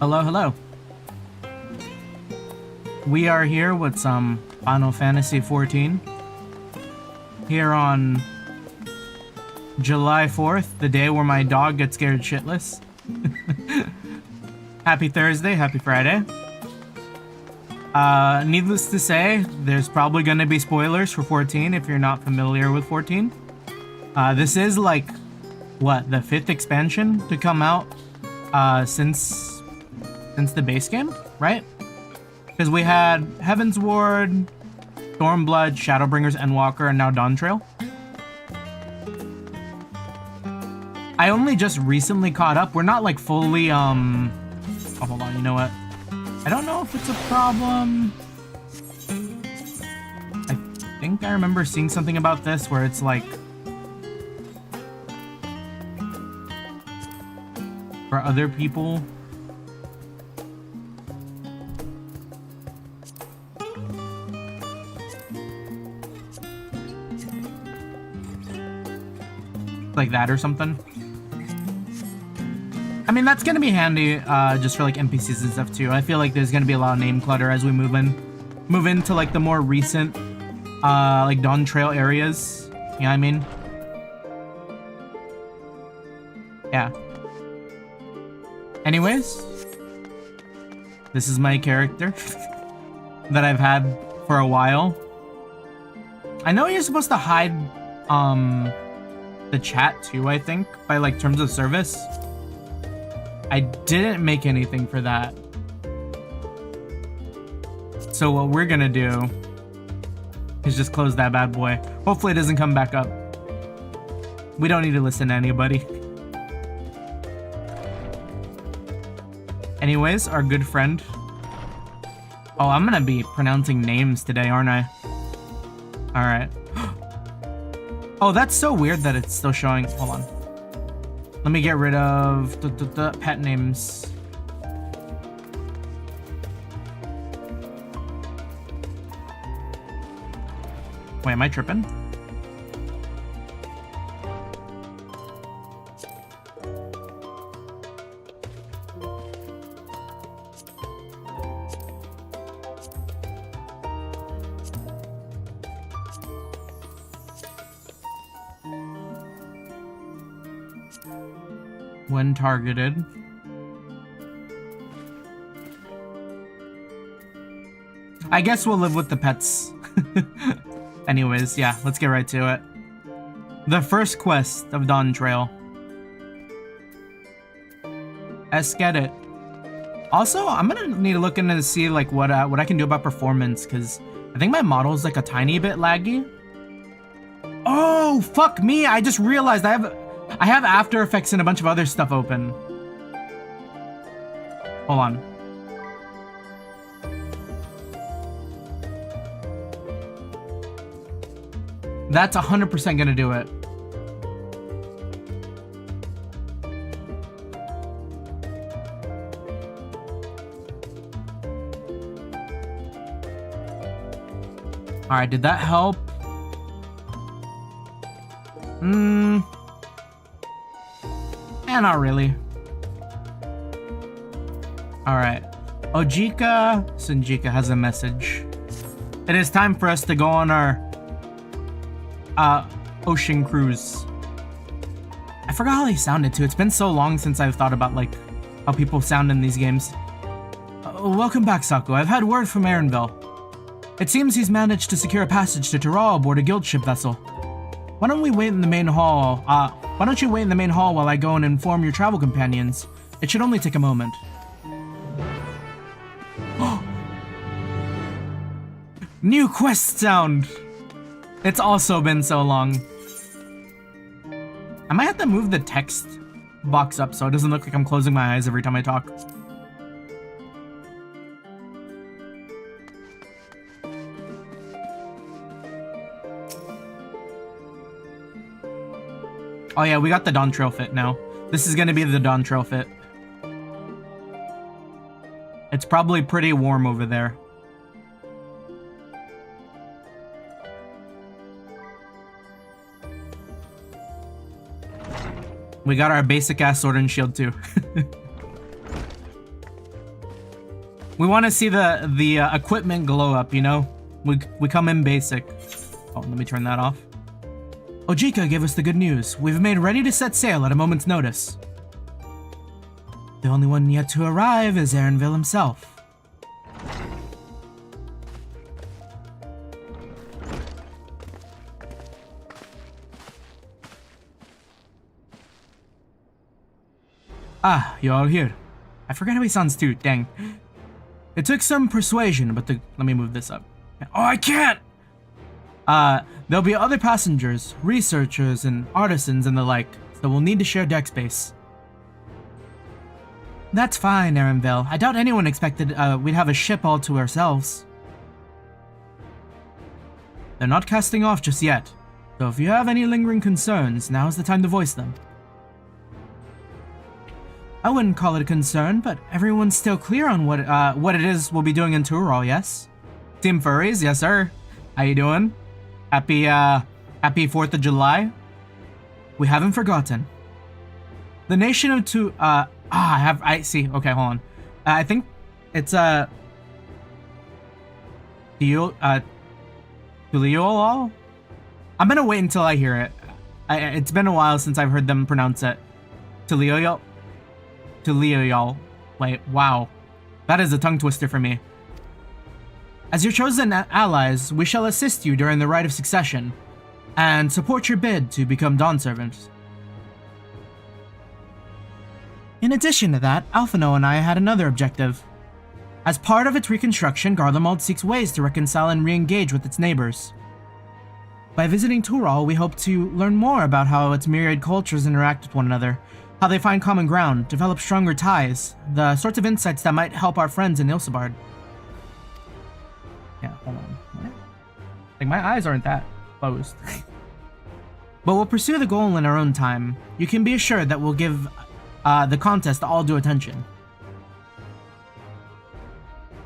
Hello, hello. We are here with some Final Fantasy XIV. Here on July 4th, the day where my dog gets scared shitless. Happy Thursday, happy Friday. Needless to say, there's probably going to be spoilers for 14 if you're not familiar with 14. This is like, what, the 5th expansion to come out since the base game, right? Because we had Heavensward, Stormblood, Shadowbringers, Endwalker, and now Dawntrail. I only just recently caught up. We're not like fully, oh, hold on, you know what? I don't know if it's a problem. I think I remember seeing something about this where it's like, for other people. Like that or something. I mean, that's gonna be handy just for like NPCs and stuff too. I feel like there's gonna be a lot of name clutter as we move into like the more recent like Dawntrail areas. You know what I mean? Yeah. Anyways, this is my character that I've had for a while. I know you're supposed to hide the chat too, I think, by like terms of service. I didn't make anything for that. So what we're gonna do is just close that bad boy. Hopefully it doesn't come back up. We don't need to listen to anybody. Anyways, our good friend. Oh, I'm gonna be pronouncing names today, aren't I? Alright. Oh, that's so weird that it's still showing. Hold on. Let me get rid of the pet names. Wait, am I tripping? When targeted. I guess we'll live with the pets. Anyways, yeah, let's get right to it. The first quest of Dawntrail. Let's get it. Also, I'm gonna need to look into to see like what I can do about performance, because I think my model is like a tiny bit laggy. Oh, fuck me! I just realized I have After Effects and a bunch of other stuff open. Hold on. That's 100% gonna do it. Alright, did that help? Not really. Alright. Ojika Sunjika has a message. It is time for us to go on our ocean cruise. I forgot how they sounded too. It's been so long since I've thought about like how people sound in these games. Welcome back, Saku. I've had word from Erenville. It seems he's managed to secure a passage to Tural aboard a guild ship vessel. Why don't we wait in the main hall? Why don't you wait in the main hall while I go and inform your travel companions? It should only take a moment. New quest sound! It's also been so long. I might have to move the text box up so it doesn't look like I'm closing my eyes every time I talk. Oh yeah, we got the Dawntrail fit now. This is gonna be the Dawntrail fit. It's probably pretty warm over there. We got our basic ass sword and shield too. We want to see the equipment glow up, you know? We come in basic. Oh, let me turn that off. Ojika gave us the good news. We've made ready to set sail at a moment's notice. The only one yet to arrive is Erenville himself. Ah, you're all here. I forget how he sounds too, dang. It took some persuasion, but let me move this up. Oh, I can't! There'll be other passengers, researchers, and artisans and the like, so we'll need to share deck space. That's fine, Erenville. I doubt anyone expected we'd have a ship all to ourselves. They're not casting off just yet, so if you have any lingering concerns, now's the time to voice them. I wouldn't call it a concern, but everyone's still clear on what it is we'll be doing in Tural, yes? Team Furries, yes sir. How you doing? Happy 4th of July? We haven't forgotten. The nation of I see. Okay, hold on. I think it's Tural? I'm gonna wait until I hear it. It's been a while since I've heard them pronounce it. Tural. Wait, wow. That is a tongue twister for me. As your chosen allies, we shall assist you during the rite of succession, and support your bid to become Dawn Servants. In addition to that, Alphino and I had another objective. As part of its reconstruction, Garlemald seeks ways to reconcile and re-engage with its neighbors. By visiting Tural, we hope to learn more about how its myriad cultures interact with one another, how they find common ground, develop stronger ties, the sorts of insights that might help our friends in Ilsabard. Yeah, hold on. What? Like, my eyes aren't that closed. But we'll pursue the goal in our own time. You can be assured that we'll give the contest all due attention.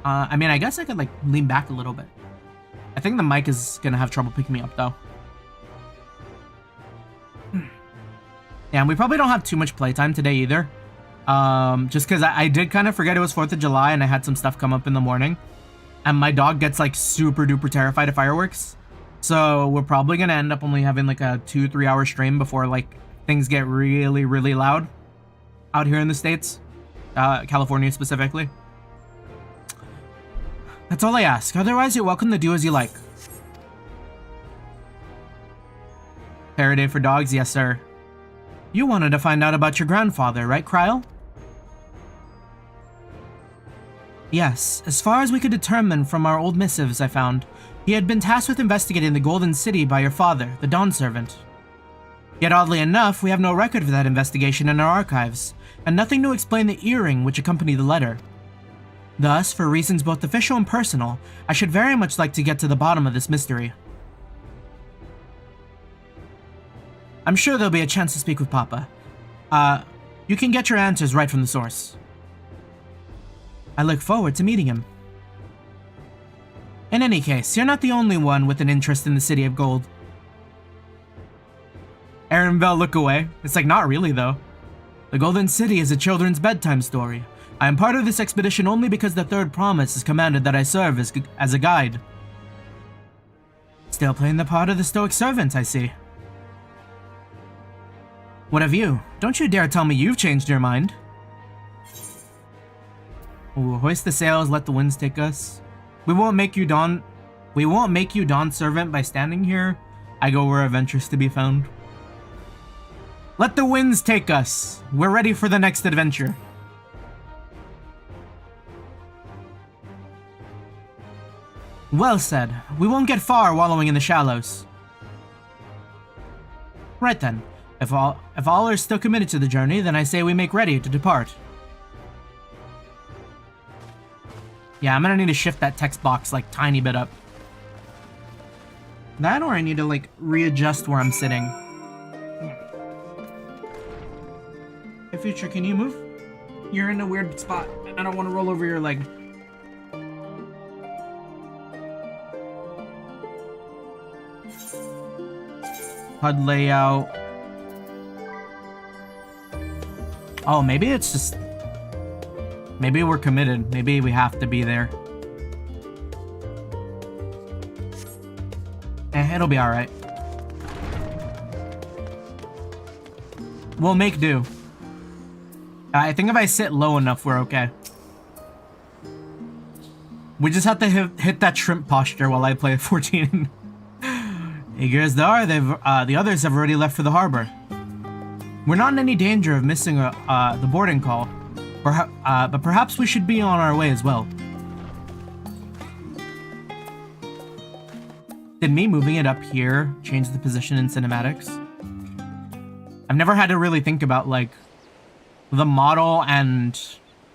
I mean, I guess I could, like, lean back a little bit. I think the mic is gonna have trouble picking me up, though. Yeah, and we probably don't have too much playtime today either. Just because I did kind of forget it was 4th of July and I had some stuff come up in the morning. And my dog gets like super duper terrified of fireworks. So we're probably going to end up only having like a 2-3 hour stream before like things get really, really loud out here in the States. California specifically. That's all I ask. Otherwise, you're welcome to do as you like. Faraday for dogs, yes sir. You wanted to find out about your grandfather, right, Kryl? Yes, as far as we could determine from our old missives I found, he had been tasked with investigating the Golden City by your father, the Dawn Servant. Yet oddly enough, we have no record of that investigation in our archives, and nothing to explain the earring which accompanied the letter. Thus, for reasons both official and personal, I should very much like to get to the bottom of this mystery. I'm sure there'll be a chance to speak with Papa. You can get your answers right from the source. I look forward to meeting him. In any case, you're not the only one with an interest in the City of Gold. Erenville look away. It's like, not really though. The Golden City is a children's bedtime story. I am part of this expedition only because the Third Promise has commanded that I serve as a guide. Still playing the part of the Stoic Servant, I see. What of you? Don't you dare tell me you've changed your mind. Ooh, hoist the sails, let the winds take us. We won't make you Dawn Servant by standing here. I go where adventure's to be found. Let the winds take us. We're ready for the next adventure. Well said. We won't get far wallowing in the shallows. Right then. If all are still committed to the journey, then I say we make ready to depart. Yeah, I'm gonna need to shift that text box like tiny bit up. That, or I need to like readjust where I'm sitting. Hey Future, can you move? You're in a weird spot and I don't want to roll over your leg. HUD layout. Oh, maybe it's just... Maybe we're committed. Maybe we have to be there. It'll be alright. We'll make do. I think if I sit low enough, we're okay. We just have to hit that shrimp posture while I play at 14. Eager as they are, the others have already left for the harbor. We're not in any danger of missing the boarding call, but perhaps we should be on our way as well. Did me moving it up here change the position in cinematics? I've never had to really think about, like, the model and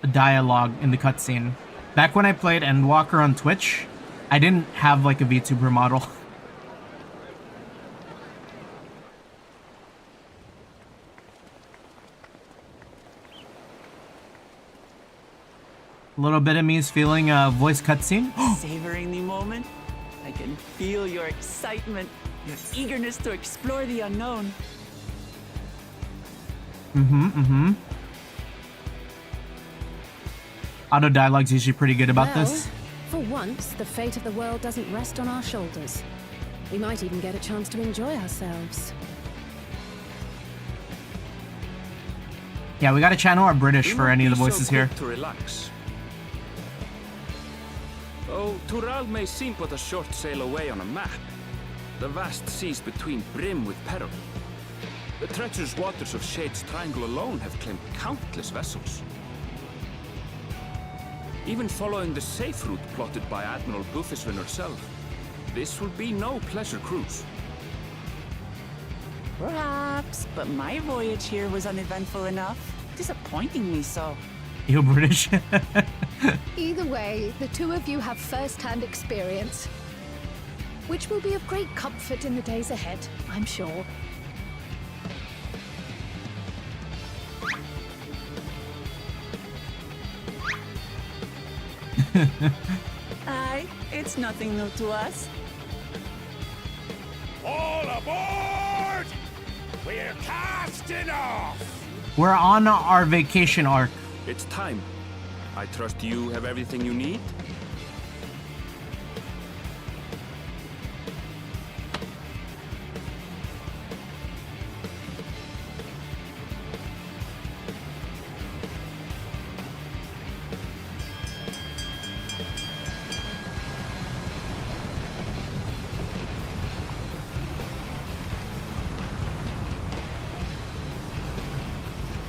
the dialogue in the cutscene. Back when I played Endwalker on Twitch, I didn't have, like, a VTuber model. A little bit of me is feeling a voice cutscene. Savoring the moment? I can feel your excitement, your eagerness to explore the unknown. Auto dialogue's usually pretty good about this. For once, the fate of the world doesn't rest on our shoulders. We might even get a chance to enjoy ourselves. Yeah, we gotta channel our British for any of the voices here. To relax. Though Tural may seem but a short sail away on a map, the vast seas between brim with peril. The treacherous waters of Shade's Triangle alone have claimed countless vessels. Even following the safe route plotted by Admiral Bufisvin herself, this will be no pleasure cruise. Perhaps, but my voyage here was uneventful enough. Disappointingly so. You British? Either way, the two of you have first-hand experience, which will be of great comfort in the days ahead, I'm sure. Aye, it's nothing new to us. All aboard! We're casting off! We're on our vacation arc. It's time. I trust you have everything you need?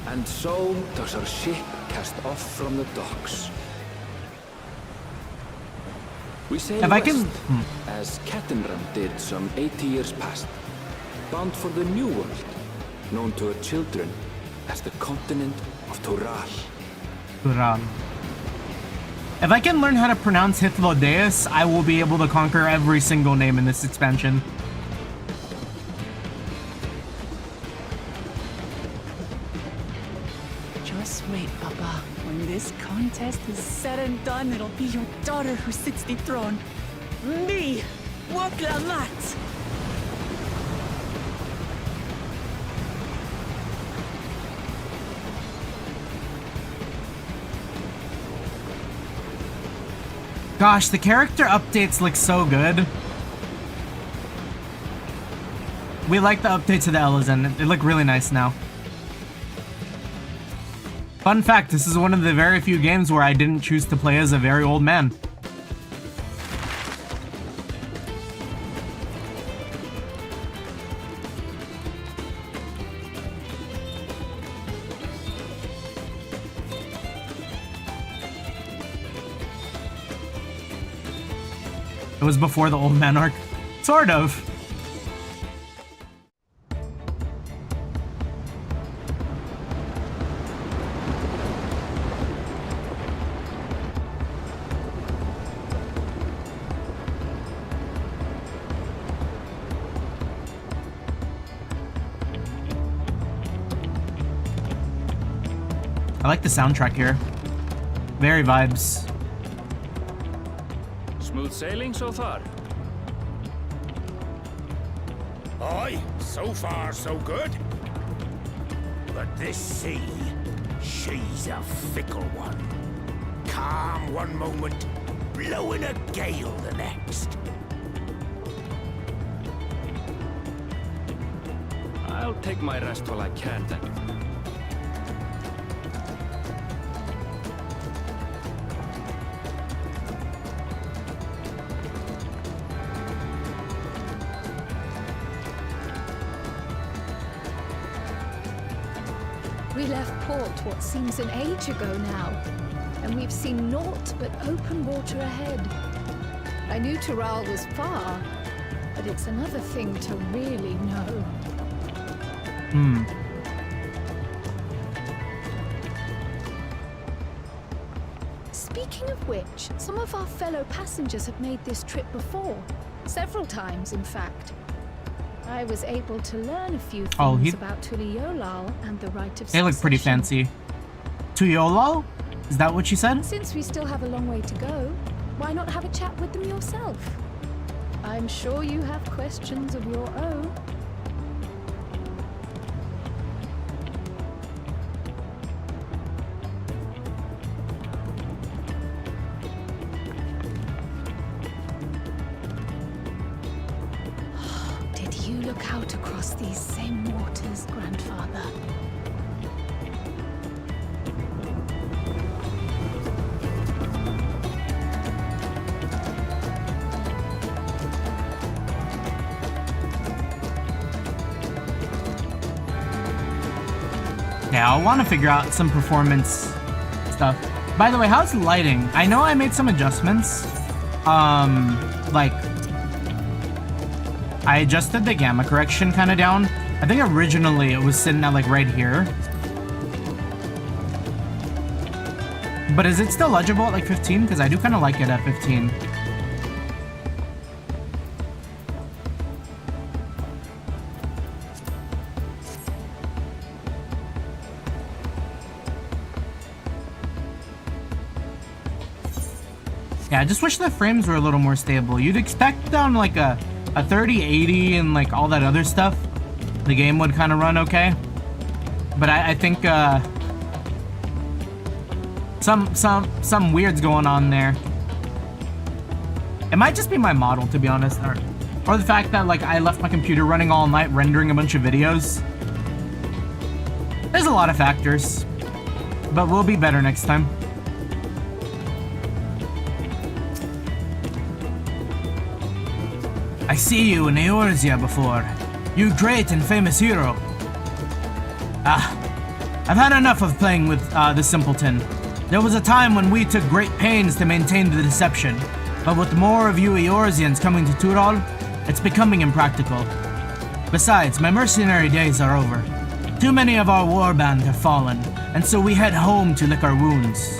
And so does our ship cast off from the docks. We sail west, as Cattenram did some 80 years past, bound for the New World, known to her children as the continent of Tural. Tural. If I can learn how to pronounce Hythlodaeus, I will be able to conquer every single name in this expansion. Just wait, Papa. When this contest is said and done, it'll be your daughter who sits the throne. Me! Waklamat! Gosh, the character updates look so good. We like the update to the Elezen. They look really nice now. Fun fact, this is one of the very few games where I didn't choose to play as a very old man. It was before the old man arc. Sort of. I like the soundtrack here. Very vibes. Smooth sailing so far? Aye, so far so good. But this sea, she's a fickle one. calm one moment, blowing a gale the next. I'll take my rest while I can then. We left port what seems an age ago now, and we've seen naught but open water ahead. I knew Tural was far, but it's another thing to really know. Speaking of which, some of our fellow passengers have made this trip before. Several times, in fact. I was able to learn a few things about Tural and the right of succession. They look pretty fancy. Tural? Is that what you said? Since we still have a long way to go, why not have a chat with them yourself? I'm sure you have questions of your own. Did you look out across these same waters, Grandfather? Yeah, I want to figure out some performance stuff. By the way, how's lighting? I know I made some adjustments. Like, I adjusted the gamma correction kind of down. I think originally it was sitting at like right here. But is it still legible at like 15? Because I do kind of like it at 15. Yeah, I just wish the frames were a little more stable. You'd expect on like a 3080 and like all that other stuff, the game would kind of run okay. But I think some weird's going on there. It might just be my model, to be honest, or the fact that like I left my computer running all night rendering a bunch of videos. There's a lot of factors, but we'll be better next time. I see you in Eorzea before. You great and famous hero. I've had enough of playing with the simpleton. There was a time when we took great pains to maintain the deception, but with more of you Eorzeans coming to Tural, it's becoming impractical. Besides, my mercenary days are over. Too many of our warband have fallen, and so we head home to lick our wounds.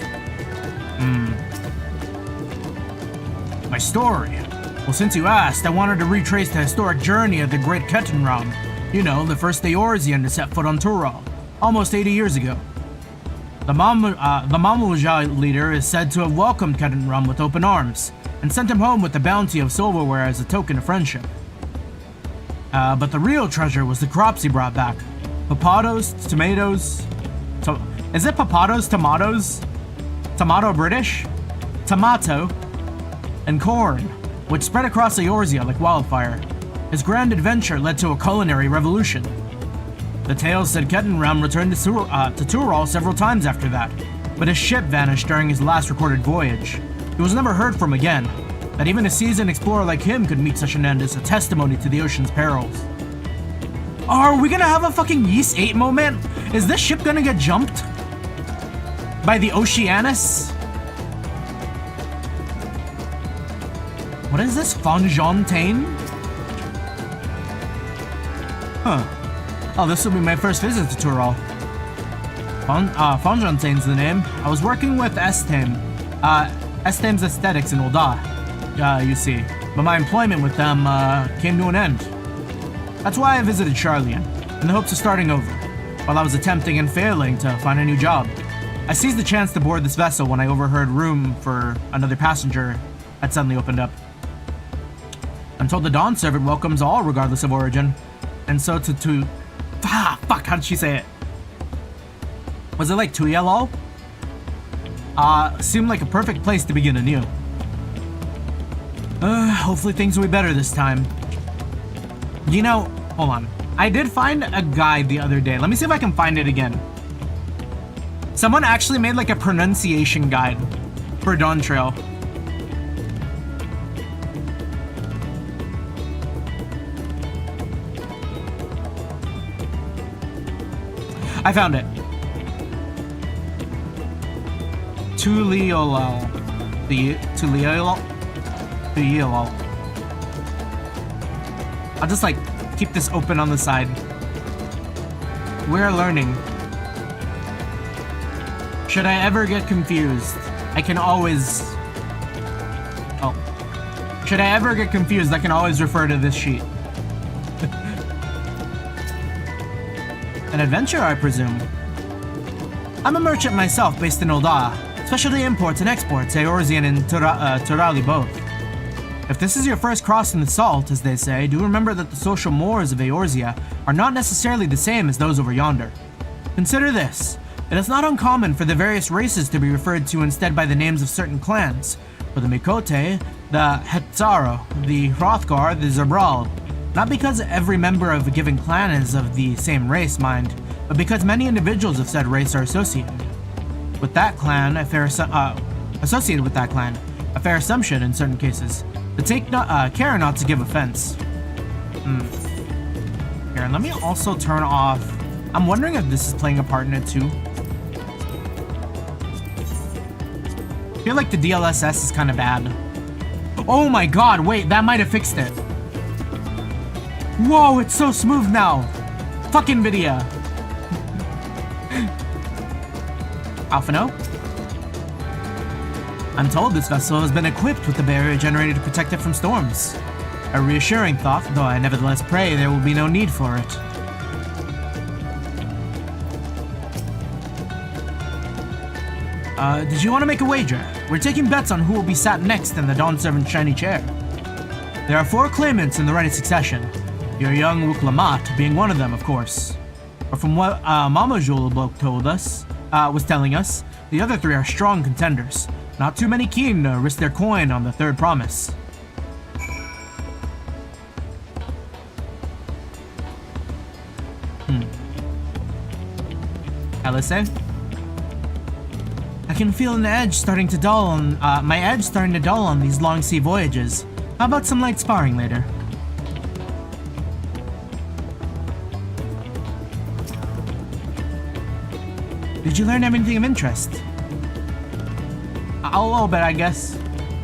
My story? Well, since you asked, I wanted to retrace the historic journey of the great Kettenram. You know, the first Eorzean to set foot on Tural, almost 80 years ago. The Mamuja leader is said to have welcomed Kettenram with open arms, and sent him home with the bounty of silverware as a token of friendship. But the real treasure was the crops he brought back. Papados, tomatoes... Is it papados, tomatoes? Tomato British? Tomato. And corn, which spread across Eorzea like wildfire. His grand adventure led to a culinary revolution. The tales said Kettenram returned to Tural several times after that, but his ship vanished during his last recorded voyage. He was never heard from again. That even a seasoned explorer like him could meet such an end is a testimony to the ocean's perils. Are we gonna have a fucking Ys 8 moment? Is this ship gonna get jumped? By the Oceanus? What is this? Fonjontaine? Huh. Oh, this will be my first visit to Tural. Fonjontaine's the name. I was working with Estame. Estame's Aesthetics in Ulda, you see. But my employment with them came to an end. That's why I visited Charlian, in the hopes of starting over, while I was attempting and failing to find a new job. I seized the chance to board this vessel when I overheard room for another passenger had suddenly opened up. I'm told the Dawn servant welcomes all regardless of origin, and so fuck, how did she say it? Was it like Tuyalol? seemed like a perfect place to begin anew. Hopefully things will be better this time. You know, hold on. I did find a guide the other day. Let me see if I can find it again. Someone actually made like a pronunciation guide for Dawntrail. I found it. Tuliolal. Tuliolal. I'll just like keep this open on the side. We're learning. Should I ever get confused, I can always... Oh. Should I ever get confused, I can always refer to this sheet. An adventure, I presume? I'm a merchant myself based in Olda. Specialty imports and exports, Eorzean and Turali both. If this is your first cross in the salt, as they say, do remember that the social mores of Eorzea are not necessarily the same as those over yonder. Consider this. It is not uncommon for the various races to be referred to instead by the names of certain clans. For the Mikote, the Hetzaro, the Hrothgar, the Zabral. Not because every member of a given clan is of the same race, mind, but because many individuals of said race are associated with that clan, a fair assumption in certain cases. But take care not to give offense. Here, let me also turn off... I'm wondering if this is playing a part in it too. I feel like the DLSS is kind of bad. Oh my god, wait, that might have fixed it. Whoa, it's so smooth now. Fucking video. Alphino? I'm told this vessel has been equipped with the barrier generator to protect it from storms. A reassuring thought, though I nevertheless pray there will be no need for it. Did you want to make a wager? We're taking bets on who will be sat next in the Dawn Servant's shiny chair. There are 4 claimants in the right of succession. Your young Wuklamat being one of them, of course. Or from what Mama Julabok was telling us, the other 3 are strong contenders. Not too many keen to risk their coin on the third promise. Alice? I can feel an edge starting to dull on my edge starting to dull on these long sea voyages. How about some light sparring later? Did you learn anything of interest? A little bit, I guess.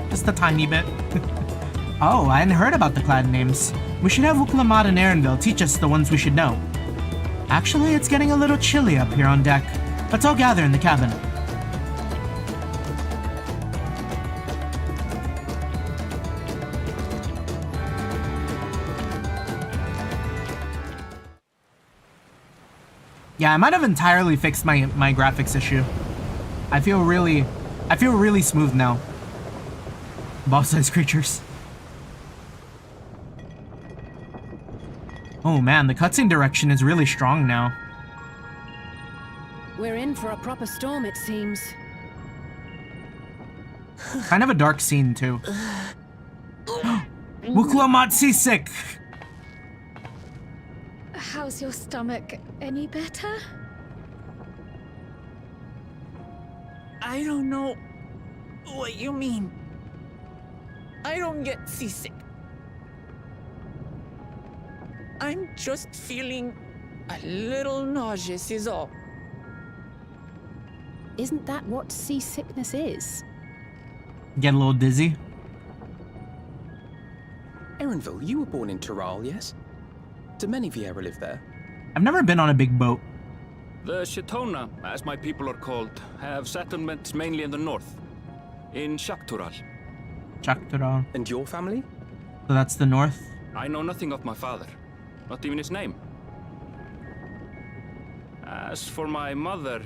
Just a tiny bit. Oh, I hadn't heard about the clan names. We should have Wuklamat and Erenville teach us the ones we should know. Actually, it's getting a little chilly up here on deck. Let's all gather in the cabin. Yeah, I might have entirely fixed my graphics issue. I feel really smooth now. Boss-sized creatures. Oh man, the cutscene direction is really strong now. We're in for a proper storm, it seems. Kind of a dark scene too. Wuklamat seasick. How's your stomach? Any better? I don't know what you mean. I don't get seasick. I'm just feeling a little nauseous is all. Isn't that what seasickness is? Get a little dizzy. Erenville, you were born in Tural, yes? Do many Viera live there? I've never been on a big boat. The Shetona, as my people are called, have settlements mainly in the north, in Tural. Tural. And your family? So that's the north. I know nothing of my father, not even his name. As for my mother...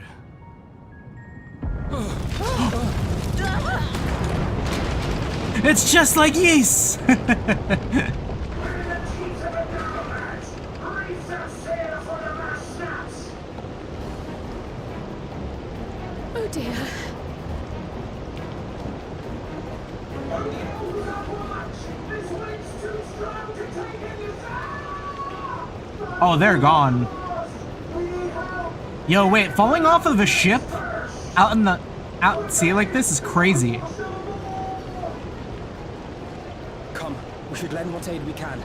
It's just like Ys! Oh dear. Oh, they're gone. Yo, wait, falling off of a ship out in the out sea like this is crazy. Come, we should lend what aid we can.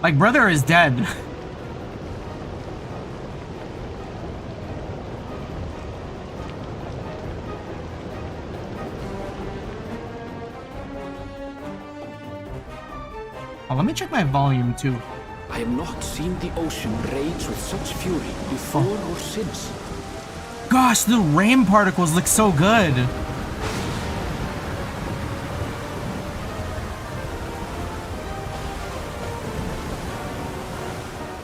Like, brother is dead. Oh, let me check my volume too. I have not seen the ocean rage with such fury before or since. Gosh, the rain particles look so good.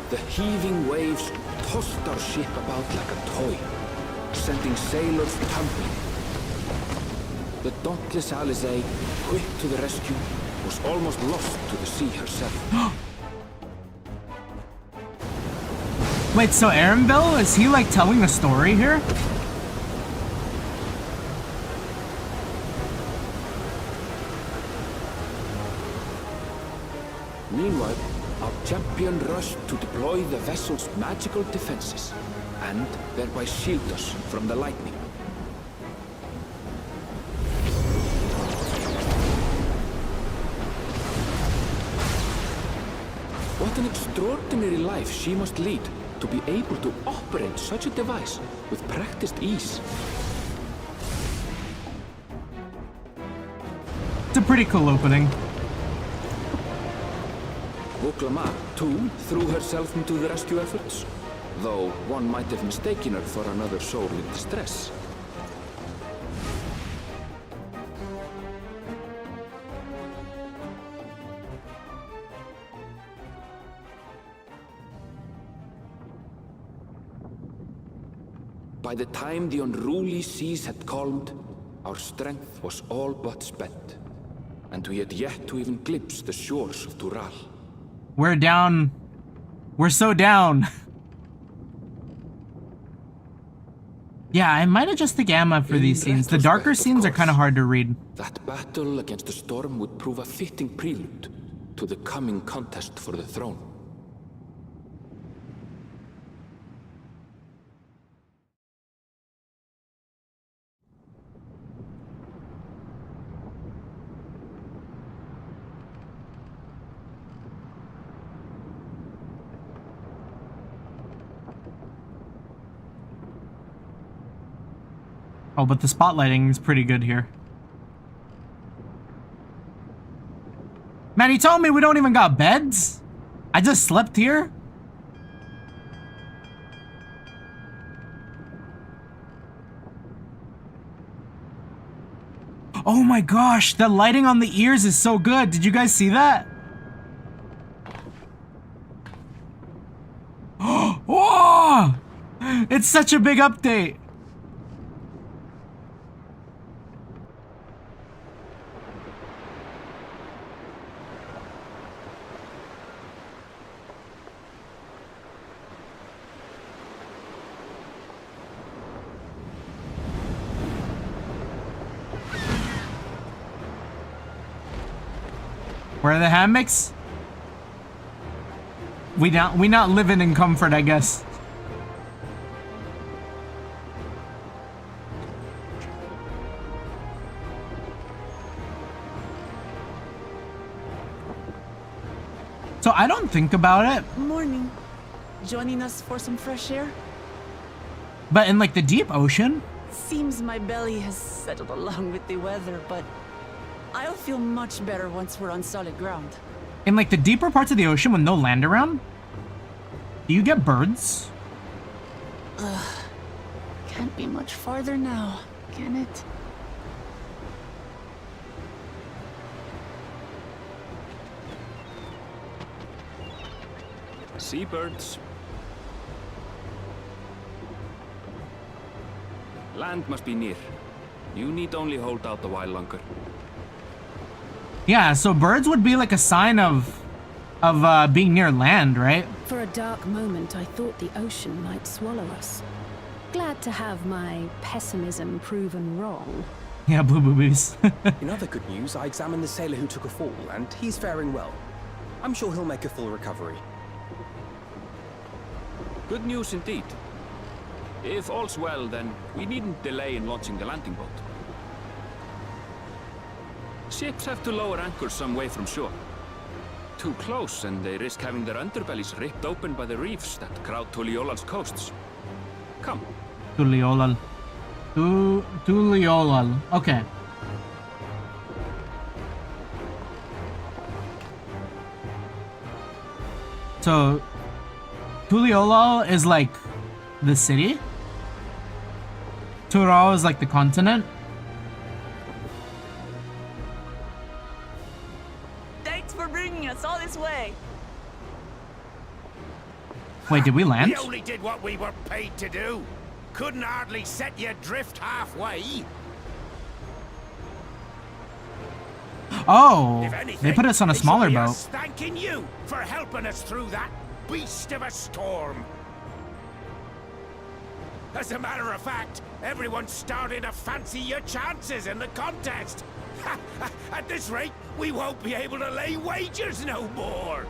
The heaving waves tossed our ship about like a toy, sending sailors tumbling. The dauntless Alizé, quick to the rescue, was almost lost to the sea herself. Wait, so Arenville, is he like telling a story here? Meanwhile, our champion rushed to deploy the vessel's magical defenses, and thereby shield us from the lightning. What an extraordinary life she must lead to be able to operate such a device with practiced ease. It's a pretty cool opening. Woklama, too, threw herself into the rescue efforts, though one might have mistaken her for another soul in distress. By the time the unruly seas had calmed, our strength was all but spent, and we had yet to even glimpse the shores of Tural. We're down. We're so down. Yeah, I might adjust the gamma for these scenes. The darker scenes are kind of hard to read. That battle against the storm would prove a fitting prelude to the coming contest for the throne. Oh, but the spotlighting is pretty good here. Man, he told me we don't even got beds? I just slept here? Oh my gosh, the lighting on the ears is so good. Did you guys see that? Whoa! It's such a big update. Where are the hammocks? We not living in comfort, I guess. So I don't think about it. Morning. Joining us for some fresh air? But in like the deep ocean? Seems my belly has settled along with the weather, but I'll feel much better once we're on solid ground. In like the deeper parts of the ocean with no land around? Do you get birds? Can't be much farther now, can it? Seabirds. Land must be near. You need only hold out a while longer. Yeah, so birds would be like a sign of being near land, right? For a dark moment, I thought the ocean might swallow us. Glad to have my pessimism proven wrong. Yeah, blue boobies. In other good news, I examined the sailor who took a fall, and he's faring well. I'm sure he'll make a full recovery. Good news indeed. If all's well, then we needn't delay in launching the landing boat. Ships have to lower anchors some way from shore. Too close, and they risk having their underbellies ripped open by the reefs that crowd Tuliolal's coasts. Come. Tuliolal. Tuliolal. Okay. So, Tuliolal is like the city? Tural is like the continent? Thanks for bringing us all this way. Wait, did we land? We only did what we were paid to do. Couldn't hardly set you adrift halfway. Oh, If anything, they put us on a they smaller should be boat. us thanking you for helping us through that beast of a storm. As a matter of fact, everyone's starting to fancy your chances in the contest. At this rate, we won't be able to lay wagers no more.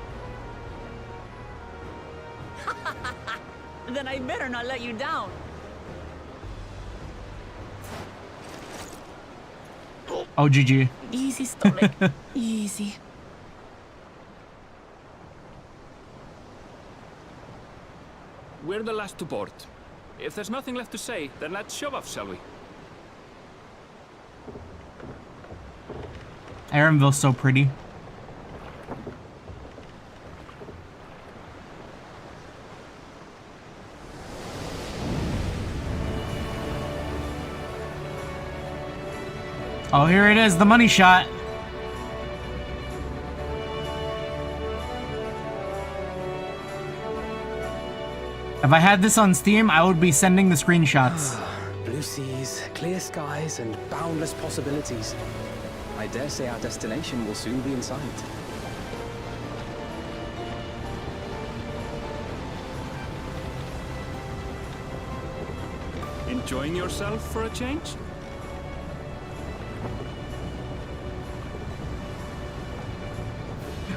Then I better not let you down. Oh, GG. Easy, Stolik. Easy. We're the last to board. If there's nothing left to say, then let's shove off, shall we? Arenville's so pretty. Oh, here it is, the money shot. If I had this on Steam, I would be sending the screenshots. Blue seas, clear skies, and boundless possibilities. I dare say our destination will soon be in sight. Enjoying yourself for a change?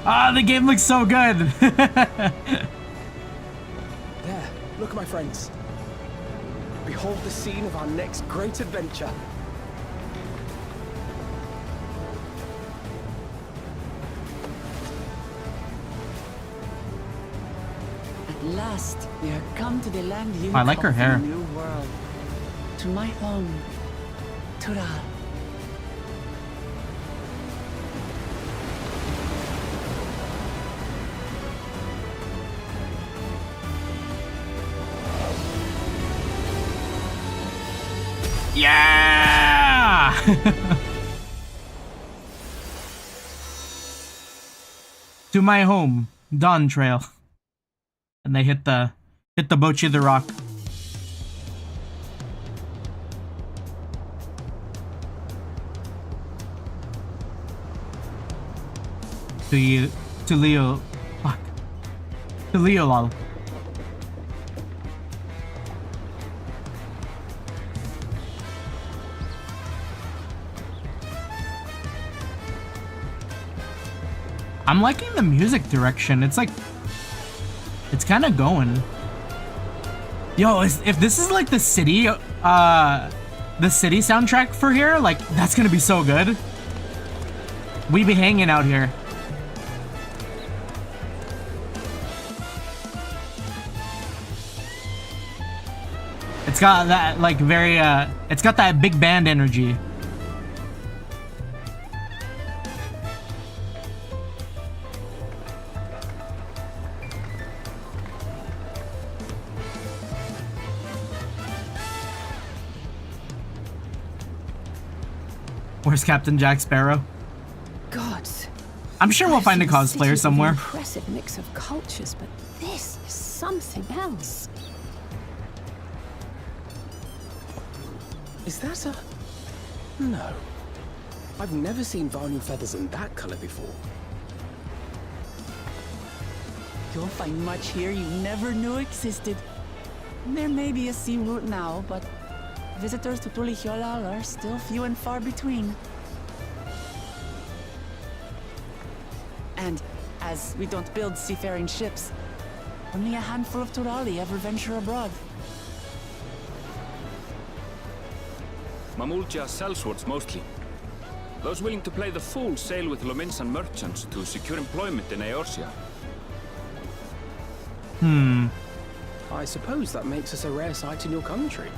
Ah, the game looks so good. There, look, my friends. Behold the scene of our next great adventure. At last, we are come to the land you I like call her hair. the New World. To my home, Tural. Yeah! To my home, Dawntrail. And they hit the Bochi the Rock. To Leo. Fuck. To Leo lol. I'm liking the music direction. It's like, it's kind of going. Yo, if this is like the city soundtrack for here, like that's gonna be so good. We be hanging out here. It's got that like very it's got that big band energy. Where's Captain Jack Sparrow? Gods. I'm sure we'll find a I've seen cosplayer cities with somewhere. an impressive mix of cultures, but this is something else. Is that a... No. I've never seen Vanu feathers in that color before. You'll find much here you never knew existed. There may be a sea route now, but visitors to Tuliolal are still few and far between. And as we don't build seafaring ships, Only a handful of Turali ever venture abroad. Mamulja sellswords mostly. Those willing to play the fool sail with Lominsan merchants to secure employment in Eorzea. I suppose that makes us a rare sight in your country.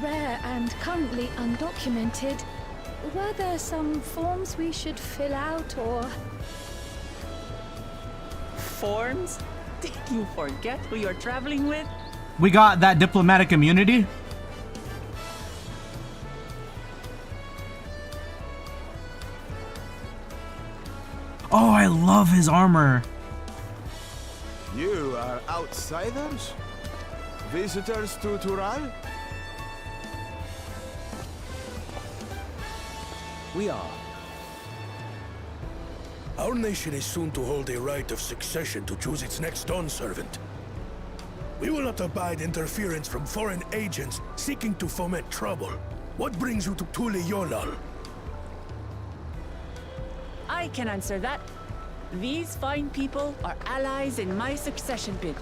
Rare and currently undocumented. Were there some forms we should fill out or... Forms? Did you forget who you're traveling with? We got that diplomatic immunity. Oh, I love his armor. You are outsiders? Visitors to Tural? We are. Our nation is soon to hold a right of succession to choose its next dawn servant. We will not abide interference from foreign agents seeking to foment trouble. What brings you to Tural? I can answer that. These fine people are allies in my succession bid.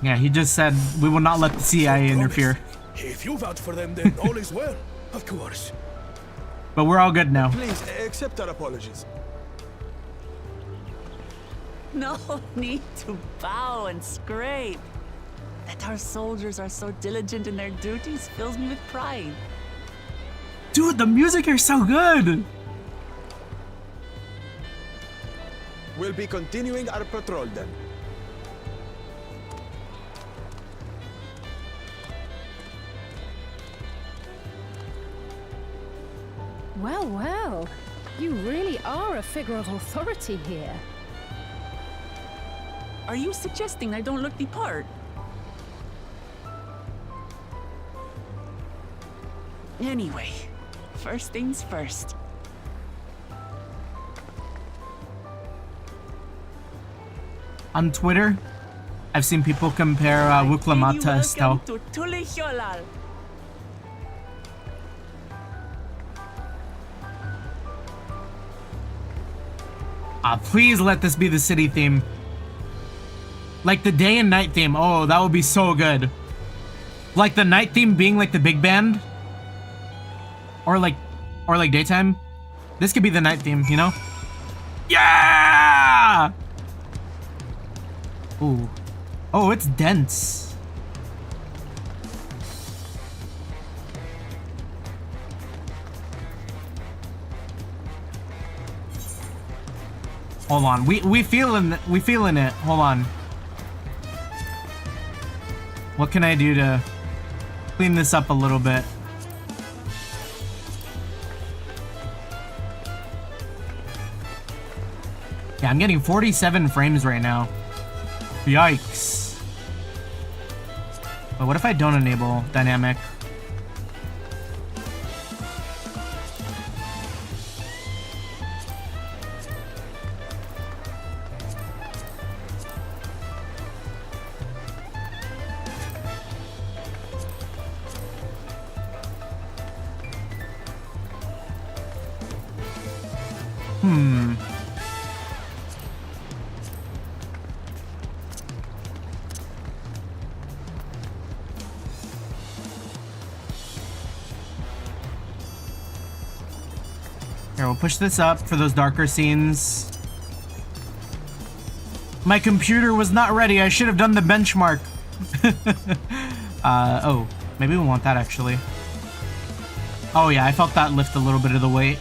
Yeah, he just said we will not let the CIA interfere. If you vouch for them, then all is well. Of course. But we're all good now. Please accept our apologies. No need to bow and scrape. That our soldiers are so diligent in their duties fills me with pride. Dude, the music here is so good. We'll be continuing our patrol then. Well, well. You really are a figure of authority here. Are you suggesting I don't look the part? Anyway, first things first. On Twitter, I've seen people compare Wuklamata to Estelle. Welcome to Tulihyolal. Please let this be the city theme. Like the day and night theme. Oh, that would be so good. Like the night theme being like the big band. Or like daytime. This could be the night theme, you know? Yeah! Ooh. Oh, it's dense. Hold on. We feeling it. Hold on. What can I do to clean this up a little bit? Yeah, I'm getting 47 frames right now. Yikes. But what if I don't enable dynamic? Here, we'll push this up for those darker scenes. My computer was not ready. I should have done the benchmark. Oh, maybe we want that actually. Oh yeah, I felt that lift a little bit of the weight.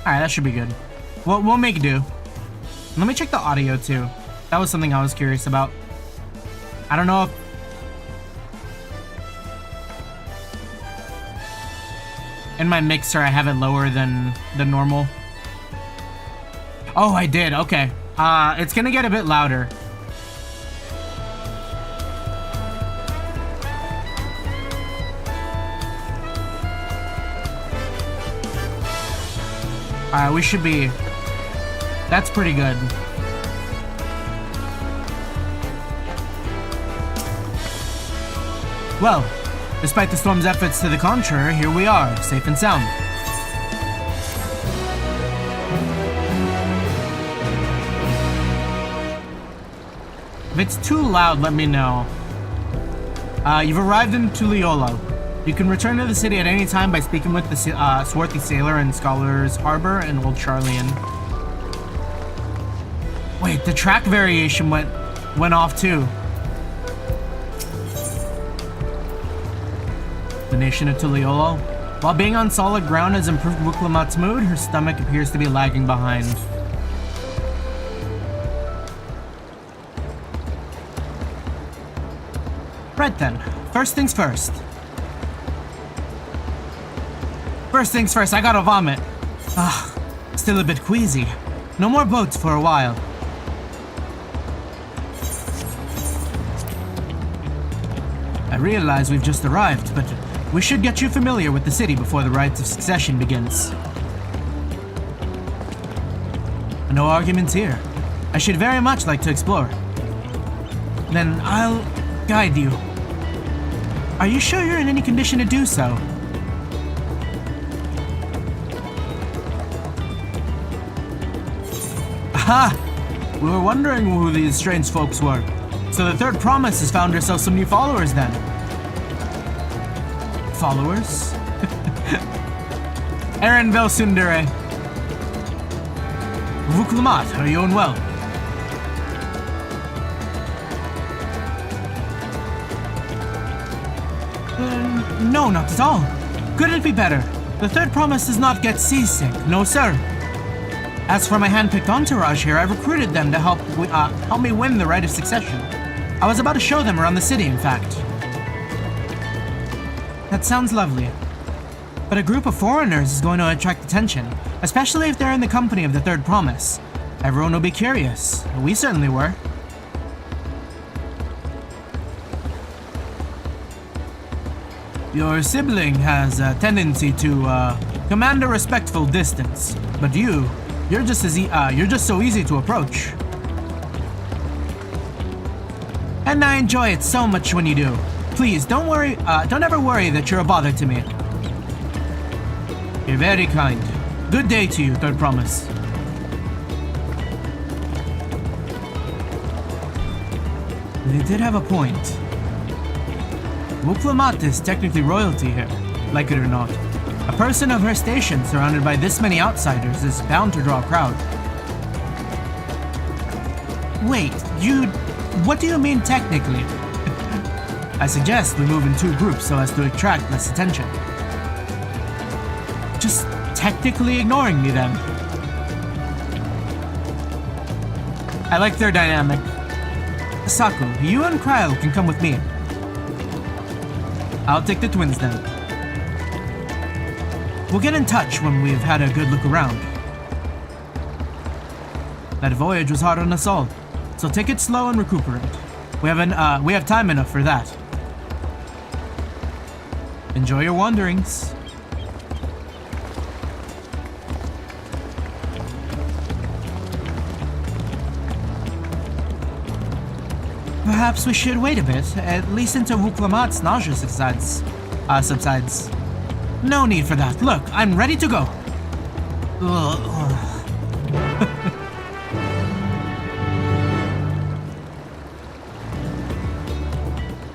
Alright, that should be good. We'll make do. Let me check the audio too. That was something I was curious about. I don't know if... in my mixer I have it lower than the normal. Oh, I did. Okay. It's gonna get a bit louder. Alright, we should be... That's pretty good. Well, despite the storm's efforts to the contrary, here we are, safe and sound. If it's too loud, let me know. You've arrived in Tural. You can return to the city at any time by speaking with the swarthy sailor in Scholar's Harbor and Old Charlian. Wait, the track variation went off too. The nation of Tuliolo. While being on solid ground has improved Wuklamat's mood, her stomach appears to be lagging behind. Right then, first things first. First things first, I gotta vomit. Still a bit queasy. No more boats for a while. I realize we've just arrived, but we should get you familiar with the city before the rites of succession begins. No arguments here. I should very much like to explore. Then I'll guide you. Are you sure you're in any condition to do so? Aha! We were wondering who these strange folks were. So the third promise has found herself some new followers then. Followers? Erenvel Sundere. Vuklamat, are you unwell? No, not at all. Couldn't it be better? The third promise does not get seasick, no sir. As for my hand-picked entourage here, I recruited them to help me win the rite of succession. I was about to show them around the city, in fact. That sounds lovely. But a group of foreigners is going to attract attention, especially if they're in the company of the third promise. Everyone will be curious. We certainly were. Your sibling has a tendency to command a respectful distance, but you're just so easy to approach. And I enjoy it so much when you do. Please don't ever worry that you're a bother to me. You're very kind. Good day to you, third promise. They did have a point. Wuklamat is technically royalty here, like it or not. A person of her station surrounded by this many outsiders is bound to draw a crowd. Wait, what do you mean technically? I suggest we move in two groups so as to attract less attention. Just technically ignoring me then. I like their dynamic. Saku, you and Kryle can come with me. I'll take the twins then. We'll get in touch when we've had a good look around. That voyage was hard on us all, so take it slow and recuperate. We have time enough for that. Enjoy your wanderings. Perhaps we should wait a bit, at least until Wuklamat's nausea subsides. No need for that. Look, I'm ready to go.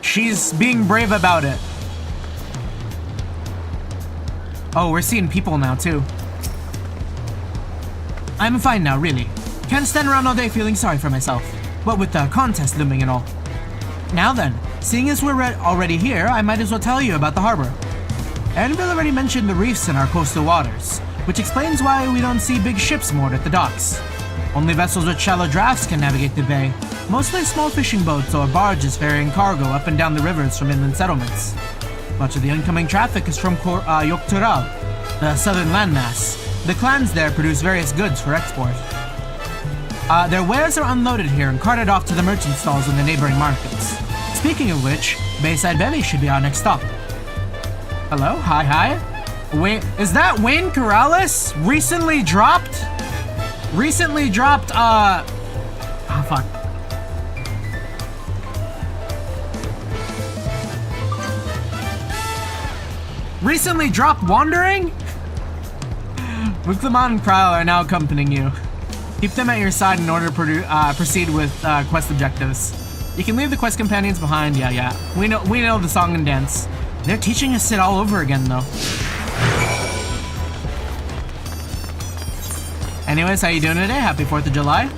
She's being brave about it. Oh, we're seeing people now too. I'm fine now, really. Can't stand around all day feeling sorry for myself. What with the contest looming and all. Now then, seeing as we're already here, I might as well tell you about the harbor. Anvil already mentioned the reefs in our coastal waters, which explains why we don't see big ships moored at the docks. Only vessels with shallow drafts can navigate the bay, mostly small fishing boats or barges ferrying cargo up and down the rivers from inland settlements. Much of the incoming traffic is from Tural, the southern landmass. The clans there produce various goods for export. Their wares are unloaded here and carted off to the merchant stalls in the neighboring markets. Speaking of which, Bayside Bevy should be our next stop. Hello? Hi. Wait, is that Wayne Corrales? Recently dropped, oh fuck. Recently dropped Wandering? Muklamon and Kryl are now accompanying you. Keep them at your side in order to proceed with quest objectives. You can leave the quest companions behind, yeah. We know the song and dance. They're teaching us it all over again, though. Anyways, how you doing today? Happy 4th of July.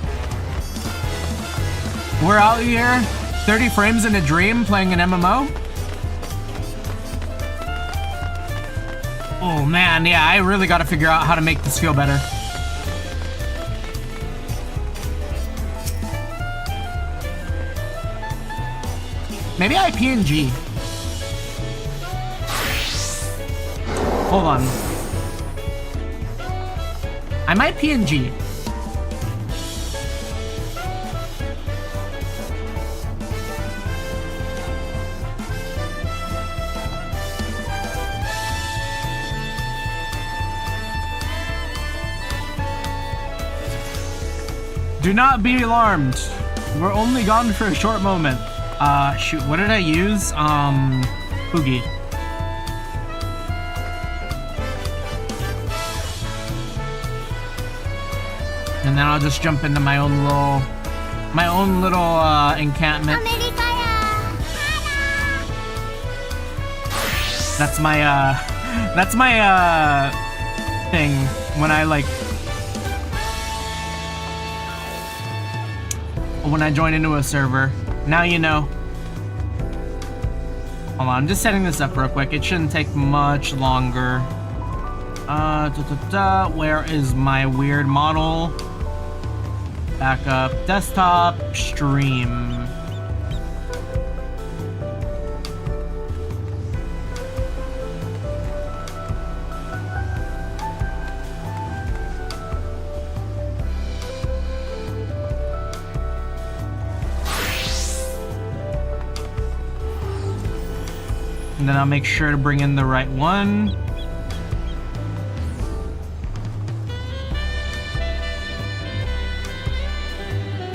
We're out here, 30 frames in a dream, playing an MMO. Oh man, yeah, I really gotta figure out how to make this feel better. Maybe I PNG. Hold on. I might PNG. Do not be alarmed. We're only gone for a short moment. Shoot, what did I use? Poogie. And then I'll just jump into my own little encampment. That's my thing when I join into a server. Now you know. Hold on, I'm just setting this up real quick. It shouldn't take much longer. Where is my weird model? Backup, desktop, stream. And then I'll make sure to bring in the right one.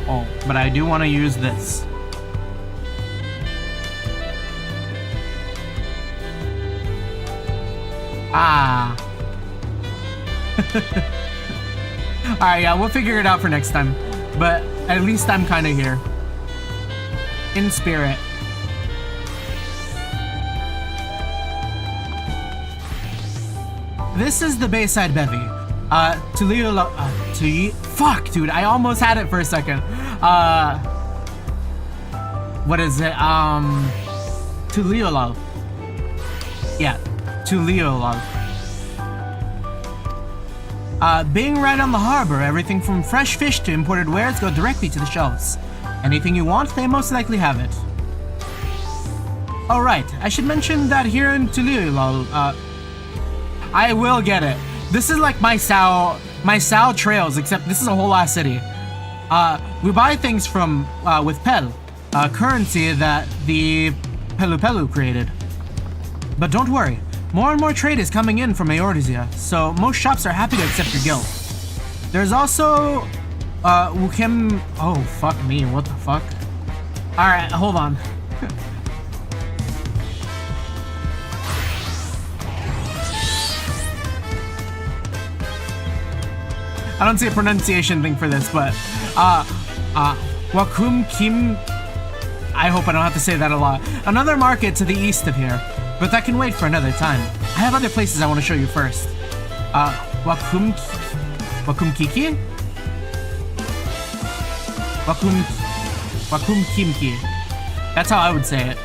Oh, but I do want to use this. Ah. Alright, yeah, we'll figure it out for next time. But at least I'm kind of here. In spirit. This is the Bayside Bevy. Fuck, dude, I almost had it for a second. What is it? Tuliolal. Yeah, Tuliolal. Being right on the harbor, everything from fresh fish to imported wares go directly to the shelves. Anything you want, they most likely have it. Oh right, I should mention that here in Tuliolal, I will get it. This is like my Sao Trails, except this is a whole ass city. We buy things from with Pel, currency that the Pelu created. But don't worry, more and more trade is coming in from Eorzea, so most shops are happy to accept your guild. There's also Wukim. Oh fuck me, what the fuck? All right, hold on. I don't see a pronunciation thing for this, but Wakum Kim. I hope I don't have to say that a lot. Another market to the east of here, but that can wait for another time. I have other places I want to show you first. Wakum Kiki? Wakum Kimki. That's how I would say it.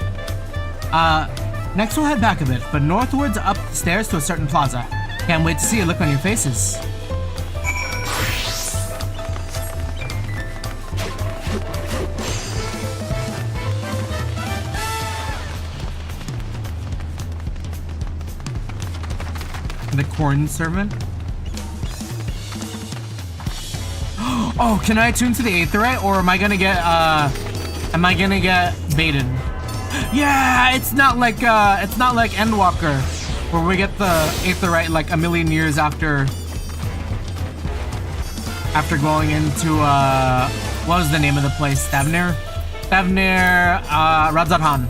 Next we'll head back a bit, but northwards up the stairs to a certain plaza. Can't wait to see a look on your faces. The corn servant. Oh, can I attune to the Aetherite, or am I gonna get baited? Yeah, it's not like Endwalker. Where we get the Aetheryte like a million years after going into what was the name of the place? Thavnir, Radzadhan.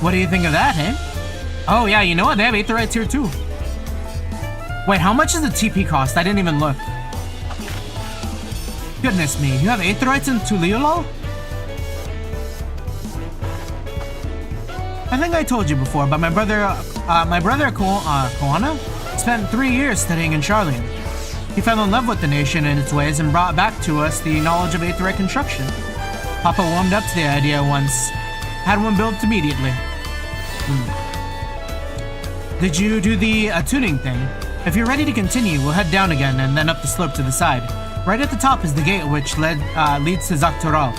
What do you think of that, eh? Oh yeah, you know what? They have Aetherites here too. Wait, how much does the TP cost? I didn't even look. Goodness me, you have Aetherites in Tuliolol? I think I told you before, but my brother Koana spent 3 years studying in Charlian. He fell in love with the nation and its ways and brought back to us the knowledge of Aetherite construction. Papa warmed up to the idea once. Had one built immediately. Did you do the tuning thing? If you're ready to continue, we'll head down again and then up the slope to the side. Right at the top is the gate which leads to Tural.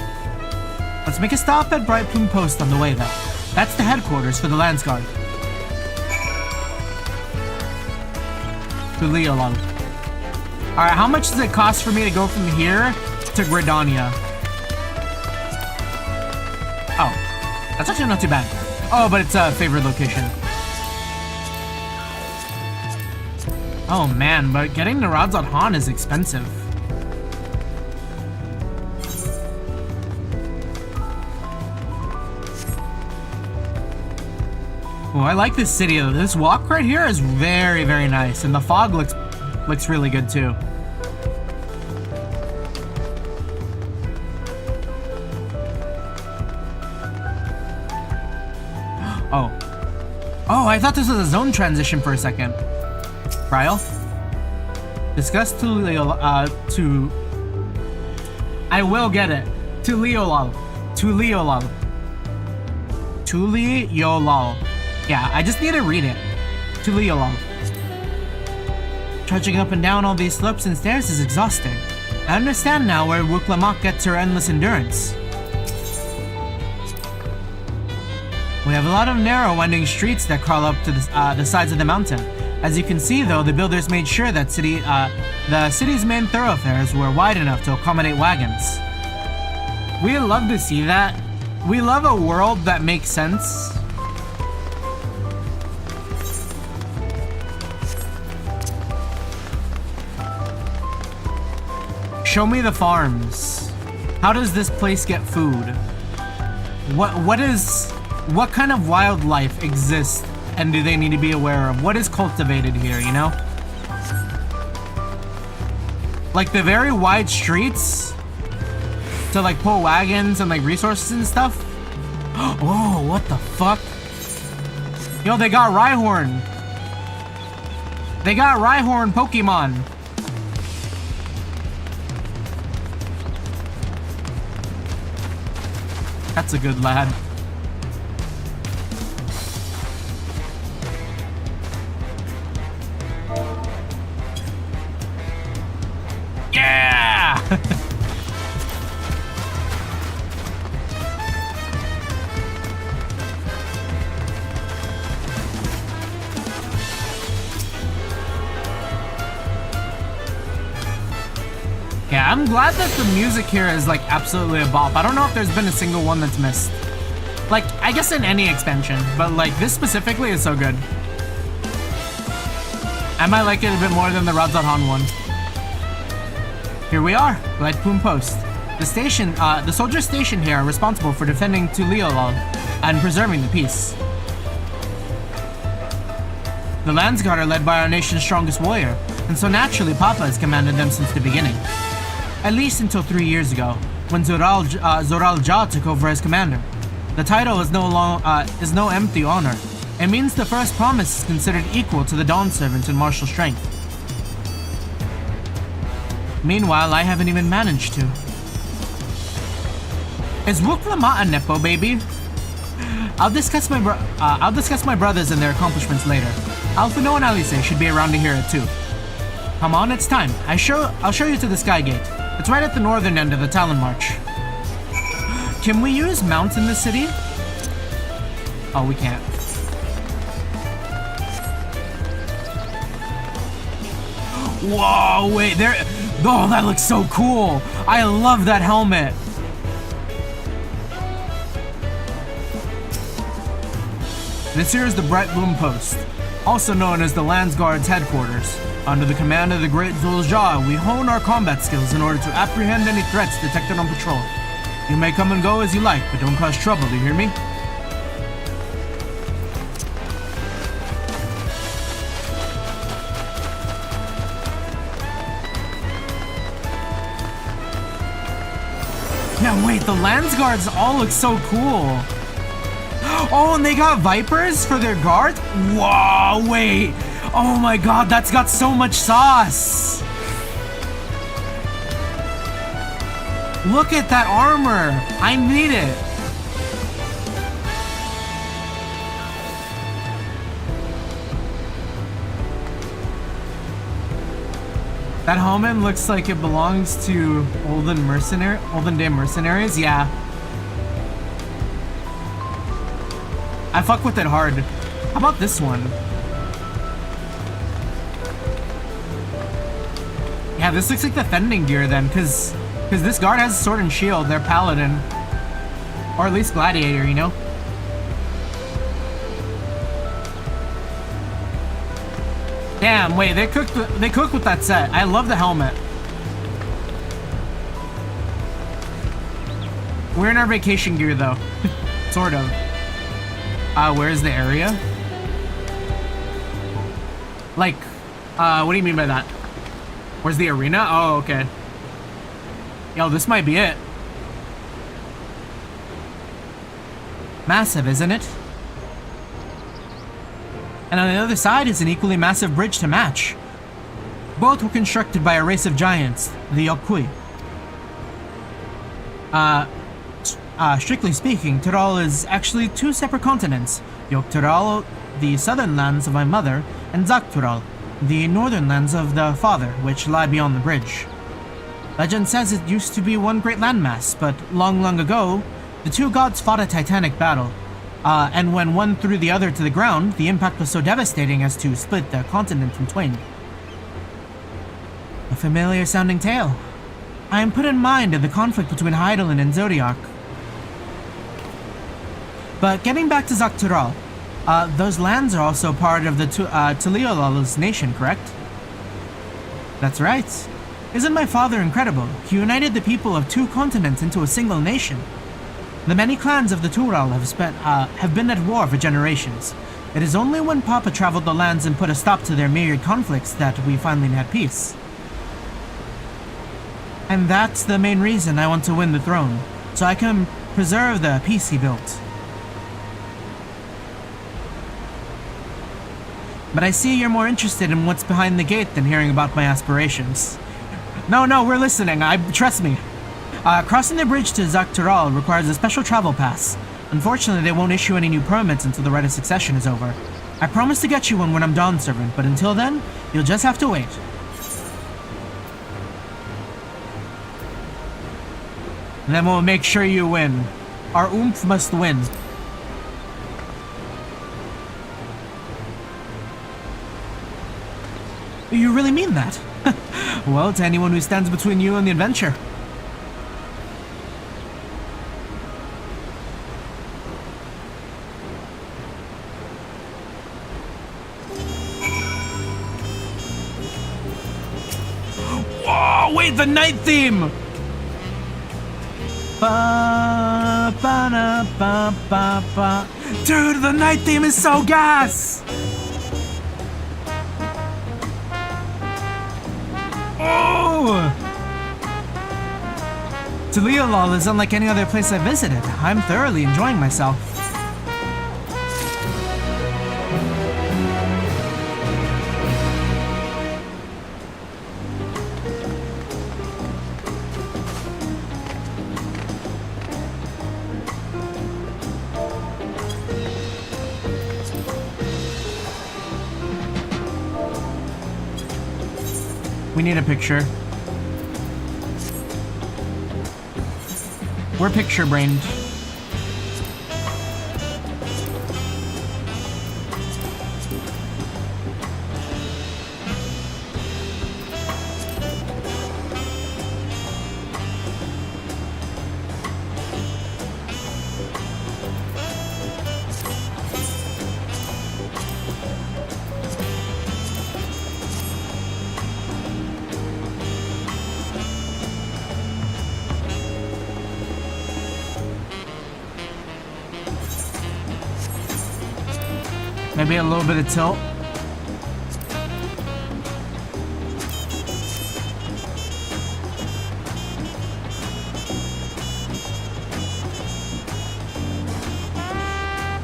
Let's make a stop at Bright Plume Post on the way though. That's the headquarters for the Landsguard. To Leolon. Alright, how much does it cost for me to go from here to Gridania? Oh, that's actually not too bad. Oh, but it's a favored location. Oh man, but getting to Radzadhan is expensive. Oh, I like this city though. This walk right here is very, very nice, and the fog looks really good too. Oh, I thought this was a zone transition for a second. Trial. Discuss to I will get it. To Leolal. Yeah, I just need to read it. To Leolal. Trudging up and down all these slopes and stairs is exhausting. I understand now where Wuklamak gets her endless endurance. We have a lot of narrow, winding streets that crawl up to the sides of the mountain. As you can see, though, the builders made sure that the city's main thoroughfares were wide enough to accommodate wagons. We love to see that. We love a world that makes sense. Show me the farms. How does this place get food? What kind of wildlife exists and do they need to be aware of? What is cultivated here, you know? Like the very wide streets to like pull wagons and like resources and stuff. Oh, what the fuck? Yo, they got Rhyhorn. They got Rhyhorn Pokemon. That's a good lad. Yeah! Yeah, I'm glad that the music here is like absolutely a bop. I don't know if there's been a single one that's missed. Like, I guess in any expansion, but like this specifically is so good. I might like it a bit more than the Radzadhan one. Here we are, Bright Plume Post. The soldiers stationed here are responsible for defending Tuliolol and preserving the peace. The Landsguard are led by our nation's strongest warrior, and so naturally Papa has commanded them since the beginning. At least until 3 years ago, when Zoral Ja took over as commander. The title is no empty honor. It means the first promise is considered equal to the Dawn Servant in martial strength. Meanwhile, I haven't even managed to. Is Wuklama a Nepo baby? I'll discuss my brothers and their accomplishments later. Alphino and Alice should be around to hear it too. Come on, it's time. I'll show you to the Sky Gate. It's right at the northern end of the Talon March. Can we use mounts in the city? Oh, we can't. Whoa, wait, there. Oh, that looks so cool. I love that helmet. This here is the Bright Bloom Post, also known as the Landsguard's headquarters. Under the command of the great Zul'jah, we hone our combat skills in order to apprehend any threats detected on patrol. You may come and go as you like, but don't cause trouble, you hear me? Yeah, wait, the Landsguards all look so cool. Oh, and they got Vipers for their guards? Whoa, wait. Oh my god, that's got so much sauce. Look at that armor. I need it. That helmet looks like it belongs to olden day mercenaries. Yeah. I fuck with it hard. How about this one? Yeah, this looks like the fending gear then, because this guard has a sword and shield. They're paladin, or at least gladiator, you know. Damn, wait, they cooked with that set. I love the helmet. We're in our vacation gear though, sort of. Where's the area? Like, what do you mean by that? Where's the arena? Oh, okay. Yo, this might be it. Massive, isn't it? And on the other side is an equally massive bridge to match. Both were constructed by a race of giants, the Yokui. Strictly speaking, Tural is actually two separate continents. Tural, the southern lands of my mother, and Tural, the northern lands of the father, which lie beyond the bridge. Legend says it used to be one great landmass, but long, long ago, the two gods fought a titanic battle. And when one threw the other to the ground, the impact was so devastating as to split the continent in twain. A familiar sounding tale. I am put in mind of the conflict between Hydaelyn and Zodiac. But getting back to Tural, those lands are also part of the Tuliolala's nation, correct? That's right. Isn't my father incredible? He united the people of two continents into a single nation. The many clans of the Tural have been at war for generations. It is only when Papa traveled the lands and put a stop to their myriad conflicts that we finally had peace. And that's the main reason I want to win the throne, so I can preserve the peace he built. But I see you're more interested in what's behind the gate than hearing about my aspirations. No, we're listening. Trust me. Crossing the bridge to Tural requires a special travel pass. Unfortunately, they won't issue any new permits until the rite of succession is over. I promise to get you one when I'm Dawn Servant, but until then, you'll just have to wait. And then we'll make sure you win. Our oomph must win. You really mean that? Well, to anyone who stands between you and the adventure. Whoa, wait, the night theme! Ba, ba, da, ba, ba, ba. Dude, the night theme is so gas! Oh! Tuliolal is unlike any other place I've visited. I'm thoroughly enjoying myself. We need a picture. We're picture-brained. Maybe a little bit of tilt.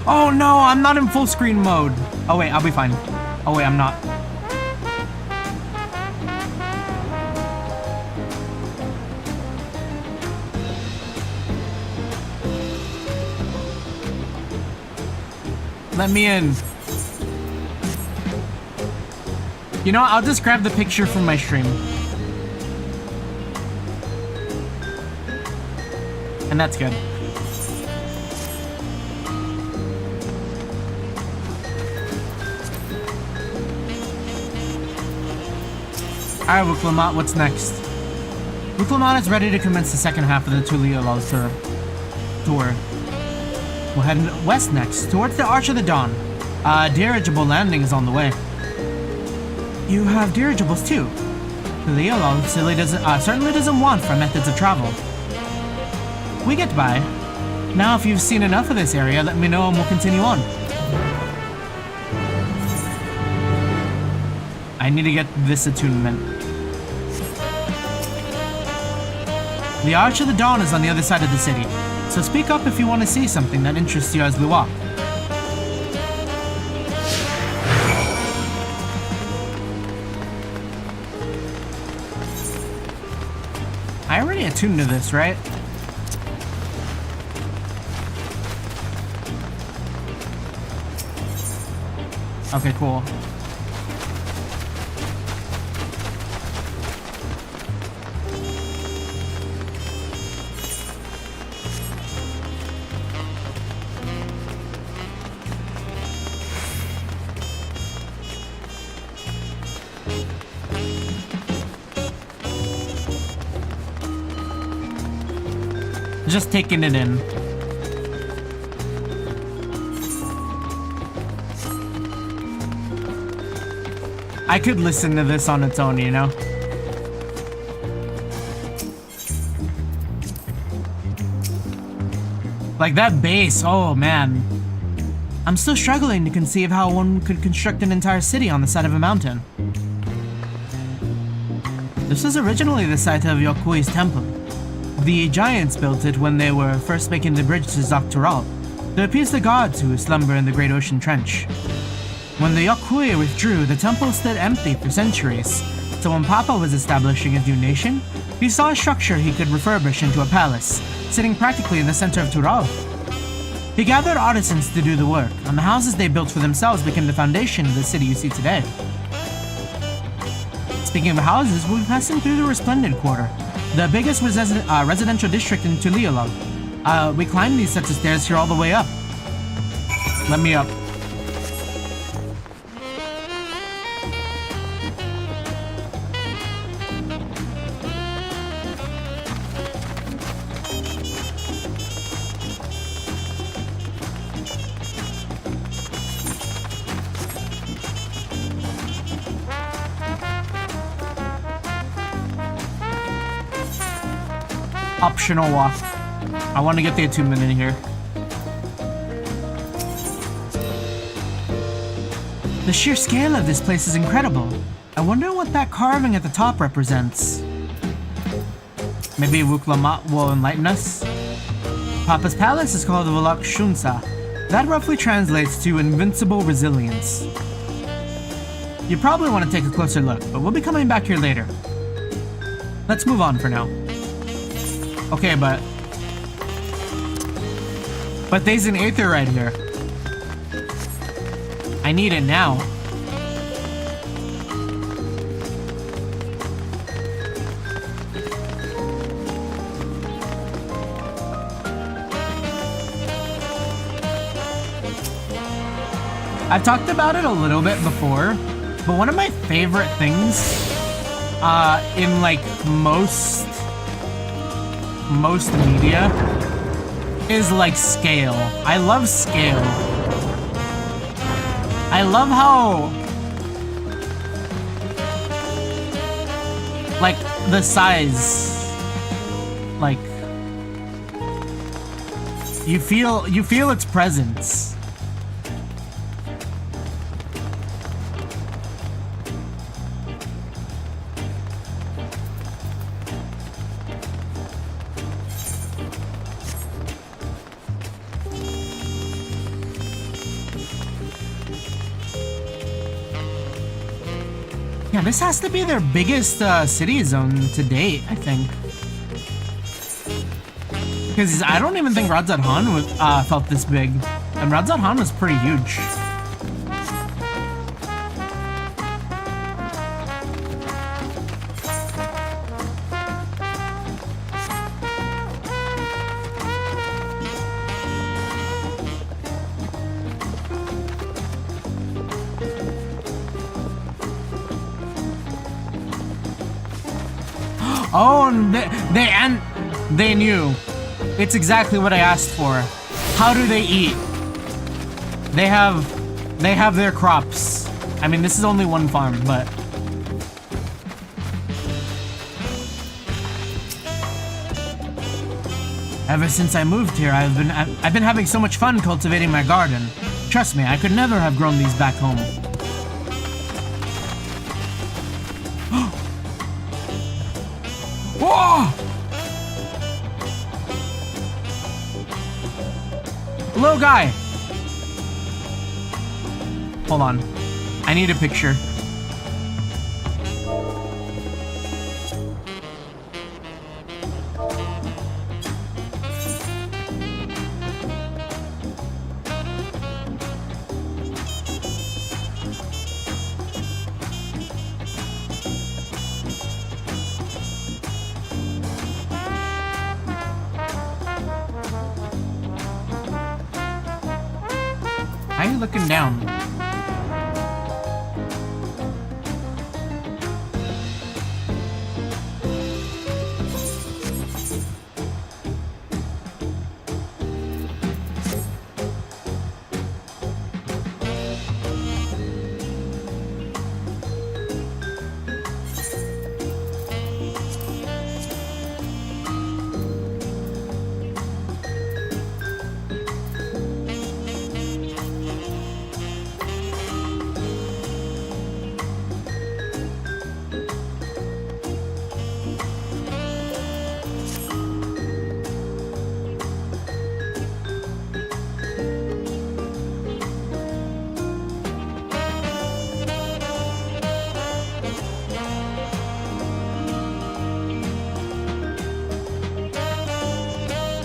Oh no, I'm not in full screen mode. Oh wait, I'll be fine. Oh wait, I'm not. Let me in. You know what? I'll just grab the picture from my stream. And that's good. Alright, Wuklamat, what's next? Wuklamat is ready to commence the second half of the Tural tour. We'll head west next, towards the Arch of the Dawn. Dirigible landing is on the way. You have dirigibles too. Tural certainly doesn't want for methods of travel. We get by. Now if you've seen enough of this area, let me know and we'll continue on. I need to get this attunement. The Arch of the Dawn is on the other side of the city. So speak up if you want to see something that interests you as we walk. I already attuned to this, right? Okay, cool. Just taking it in. I could listen to this on its own, you know? Like that bass, oh man. I'm still struggling to conceive how one could construct an entire city on the side of a mountain. This was originally the site of Yokui's temple. The giants built it when they were first making the bridge to Tural to appease the gods who slumber in the Great Ocean Trench. When the Yokui withdrew, the temple stood empty for centuries, so when Papa was establishing his new nation, he saw a structure he could refurbish into a palace, sitting practically in the center of Tural. He gathered artisans to do the work, and the houses they built for themselves became the foundation of the city you see today. Speaking of houses, we'll be passing through the Resplendent Quarter, the biggest residential district in Tural. We climbed these sets of stairs here all the way up. Let me up. Optional walk. I want to get the attunement in here. The sheer scale of this place is incredible. I wonder what that carving at the top represents. Maybe Wuklamat will enlighten us? Papa's palace is called Volak Shunsa. That roughly translates to invincible resilience. You probably want to take a closer look, but we'll be coming back here later. Let's move on for now. Okay, but there's an Aether right here. I need it now. I've talked about it a little bit before, but one of my favorite things in like most media is like scale. I love scale. I love how like the size, like you feel its presence. this has to be their biggest city zone to date, I think. Because I don't even think Radzad Han was, felt this big. And Radzad Han was pretty huge. Oh, and they knew. It's exactly what I asked for. How do they eat? They have their crops. I mean, this is only one farm, but ever since I moved here, I've been having so much fun cultivating my garden. Trust me, I could never have grown these back home. Whoa! Hello, guy. Hold on. I need a picture. Why are you looking down?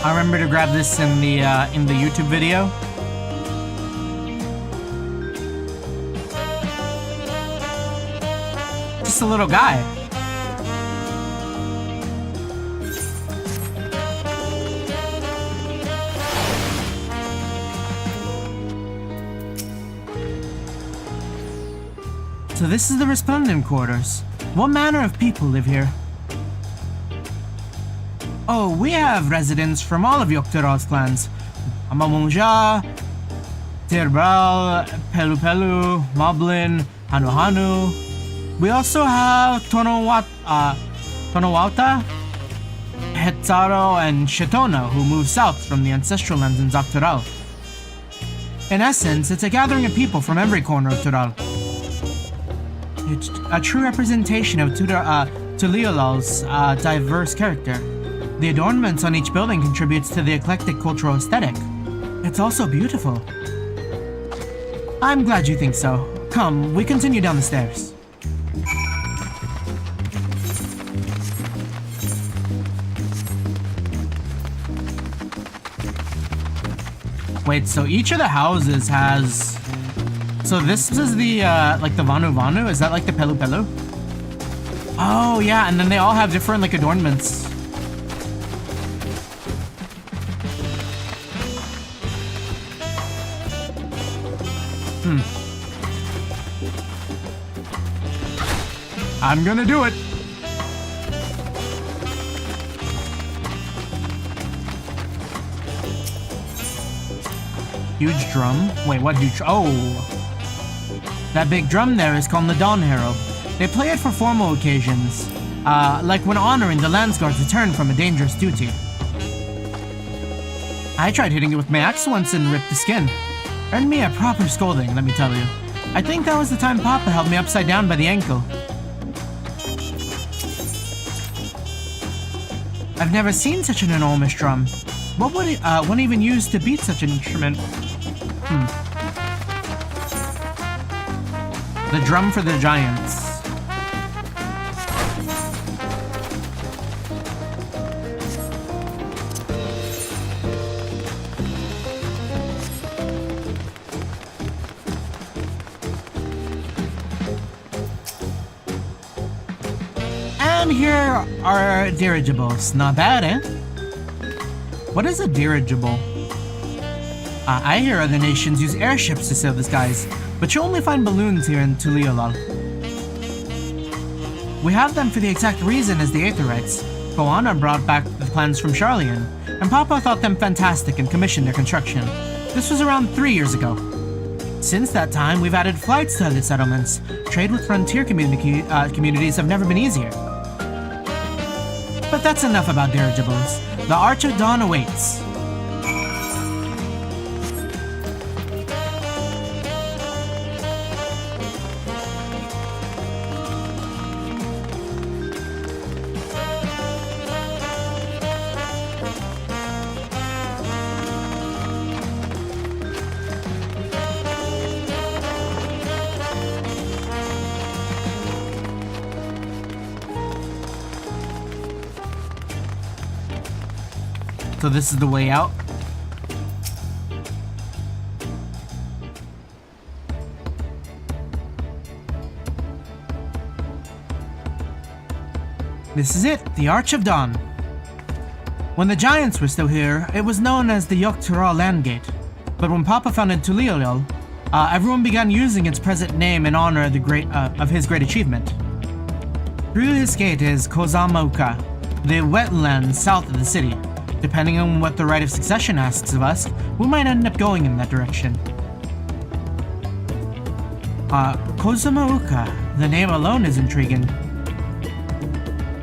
I remember to grab this in the YouTube video. Just a little guy. So this is the Resplendent Quarters. What manner of people live here? Oh, we have residents from all of Yogg-Tural's clans. Amamunja, Tirbral, Pelu Pelu, Moblin, Hanu Hanu. We also have Tonowata, Hetzaro, and Shetona, who moved south from the ancestral lands in Yogg-Tural. In essence, it's a gathering of people from every corner of Tural. It's a true representation of Tuliolal's diverse character. The adornments on each building contributes to the eclectic cultural aesthetic. It's also beautiful. I'm glad you think so. Come, we continue down the stairs. Wait, so each of the houses has... So this is the, like the Vanu Vanu? Is that like the Pelu Pelu? Oh, yeah, and then they all have different, like, adornments. I'm gonna do it. Huge drum. Wait, what huge? Oh, that big drum there is called the Dawn Herald. They play it for formal occasions, like when honoring the Landsguard's return from a dangerous duty. I tried hitting it with my axe once and ripped the skin. Earned me a proper scolding, let me tell you. I think that was the time Papa held me upside down by the ankle. I've never seen such an enormous drum. What would one even use to beat such an instrument? The drum for the giants. Everyone here are dirigibles. Not bad, eh? What is a dirigible? I hear other nations use airships to sail the skies, but you only find balloons here in Tuliolal. We have them for the exact reason as the Aetherites. Koana brought back the plans from Charlian, and Papa thought them fantastic and commissioned their construction. This was around 3 years ago. Since that time, we've added flights to other settlements. Trade with frontier communities have never been easier. But that's enough about dirigibles. The Arch of Dawn awaits. So this is the way out. This is it, the Arch of Dawn. When the Giants were still here, it was known as the Tural Landgate. But when Papa founded Tuliolal, everyone began using its present name in honor of his great achievement. Through this gate is Kozamauka, the wetlands south of the city. Depending on what the Rite of Succession asks of us, we might end up going in that direction. Kozamauka, the name alone is intriguing.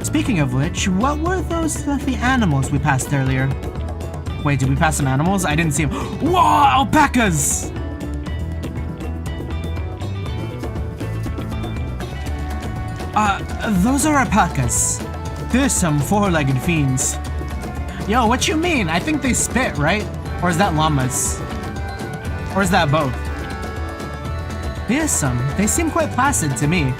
Speaking of which, what were those fluffy animals we passed earlier? Wait, did we pass some animals? I didn't see them. Whoa, alpacas! Those are alpacas. They're some four-legged fiends. Yo, what you mean? I think they spit, right? Or is that llamas? Or is that both? Here's some. They seem quite placid to me.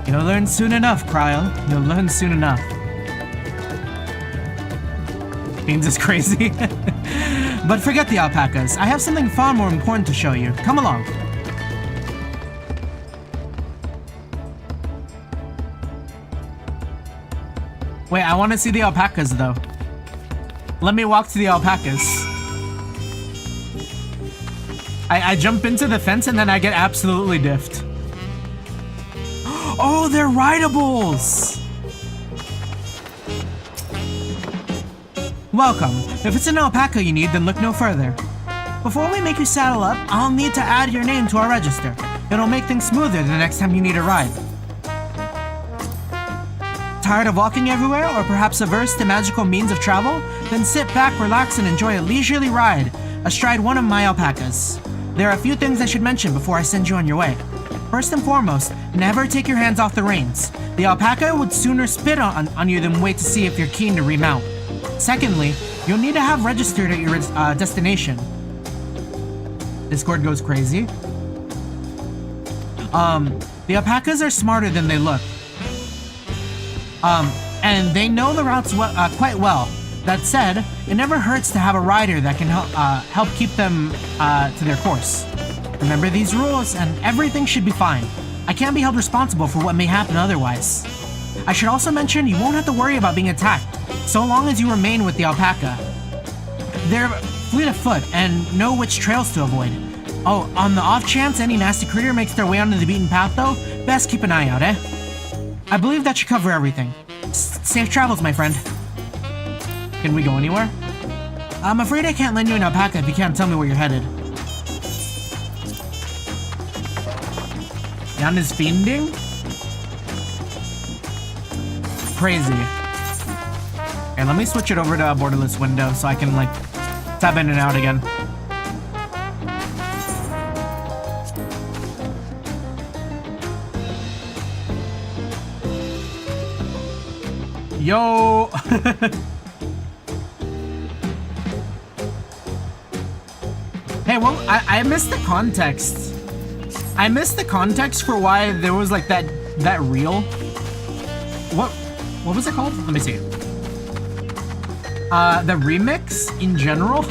You'll learn soon enough, Cryle. You'll learn soon enough. Fiends is crazy. But forget the alpacas. I have something far more important to show you. Come along. Wait, I want to see the alpacas, though. Let me walk to the alpacas. I jump into the fence and then I get absolutely diffed. Oh, they're rideables! Welcome. If it's an alpaca you need, then look no further. Before we make you saddle up, I'll need to add your name to our register. It'll make things smoother the next time you need a ride. Tired of walking everywhere, or perhaps averse to magical means of travel? Then sit back, relax, and enjoy a leisurely ride astride one of my alpacas. There are a few things I should mention before I send you on your way. First and foremost, never take your hands off the reins. The alpaca would sooner spit on you than wait to see if you're keen to remount. Secondly, you'll need to have registered at your destination. Discord goes crazy. The alpacas are smarter than they look. And they know the routes quite well. That said, it never hurts to have a rider that can help keep them to their course. Remember these rules, and everything should be fine. I can't be held responsible for what may happen otherwise. I should also mention you won't have to worry about being attacked, so long as you remain with the alpaca. They're fleet of foot and know which trails to avoid. Oh, on the off chance any nasty critter makes their way onto the beaten path though, best keep an eye out, eh? I believe that should cover everything. Safe travels, my friend. Can we go anywhere? I'm afraid I can't lend you an alpaca if you can't tell me where you're headed. Jan is fiending? Crazy. Okay, let me switch it over to a borderless window so I can, like, tab in and out again. Yo! Hey, well, I missed the context. I missed the context for why there was like that reel. What was it called? Let me see. The remix in general.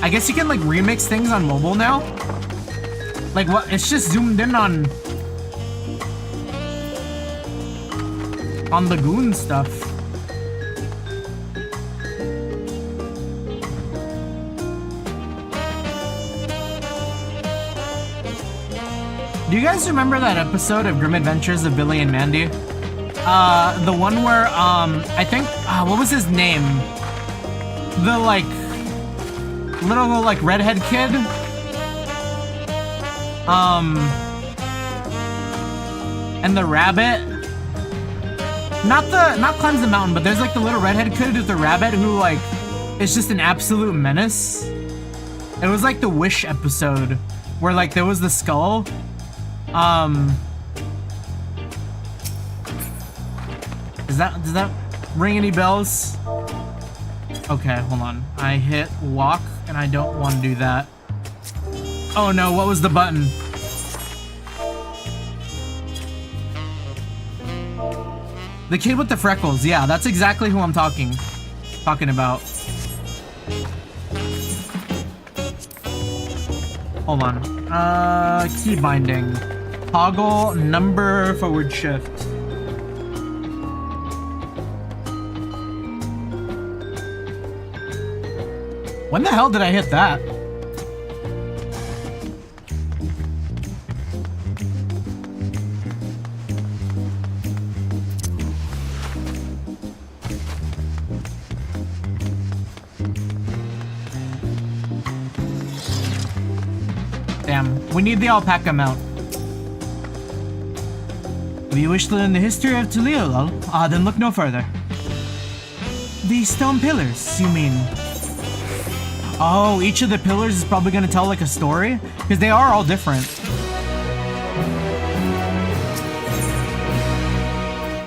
I guess you can like remix things on mobile now. Like what? It's just zoomed in on the goon stuff. Do you guys remember that episode of Grim Adventures of Billy and Mandy? The one where, I think, what was his name? The, like, little, like, redhead kid? And the rabbit? Not climbs the mountain, but there's, like, the little redhead kid with the rabbit who, like, is just an absolute menace. It was, like, the Wish episode, where, like, there was the skull. Does that ring any bells? Okay, hold on. I hit walk and I don't want to do that. Oh no, what was the button? The kid with the freckles. Yeah, that's exactly who I'm talking about. Hold on. Key binding. Toggle number forward shift. When the hell did I hit that? Damn, we need the alpaca mount. If you wish to learn the history of Tural, then look no further. The stone pillars, you mean? Oh, each of the pillars is probably gonna tell like a story? Because they are all different.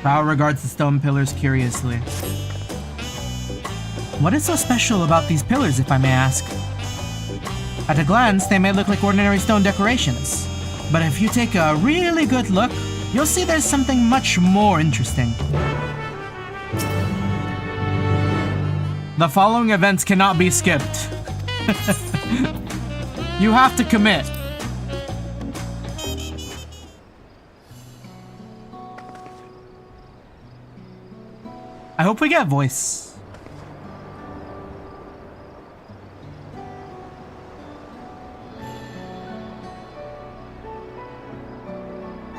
Bao regards the stone pillars curiously. What is so special about these pillars, if I may ask? At a glance, they may look like ordinary stone decorations. But if you take a really good look, you'll see there's something much more interesting. The following events cannot be skipped. You have to commit. I hope we get voice.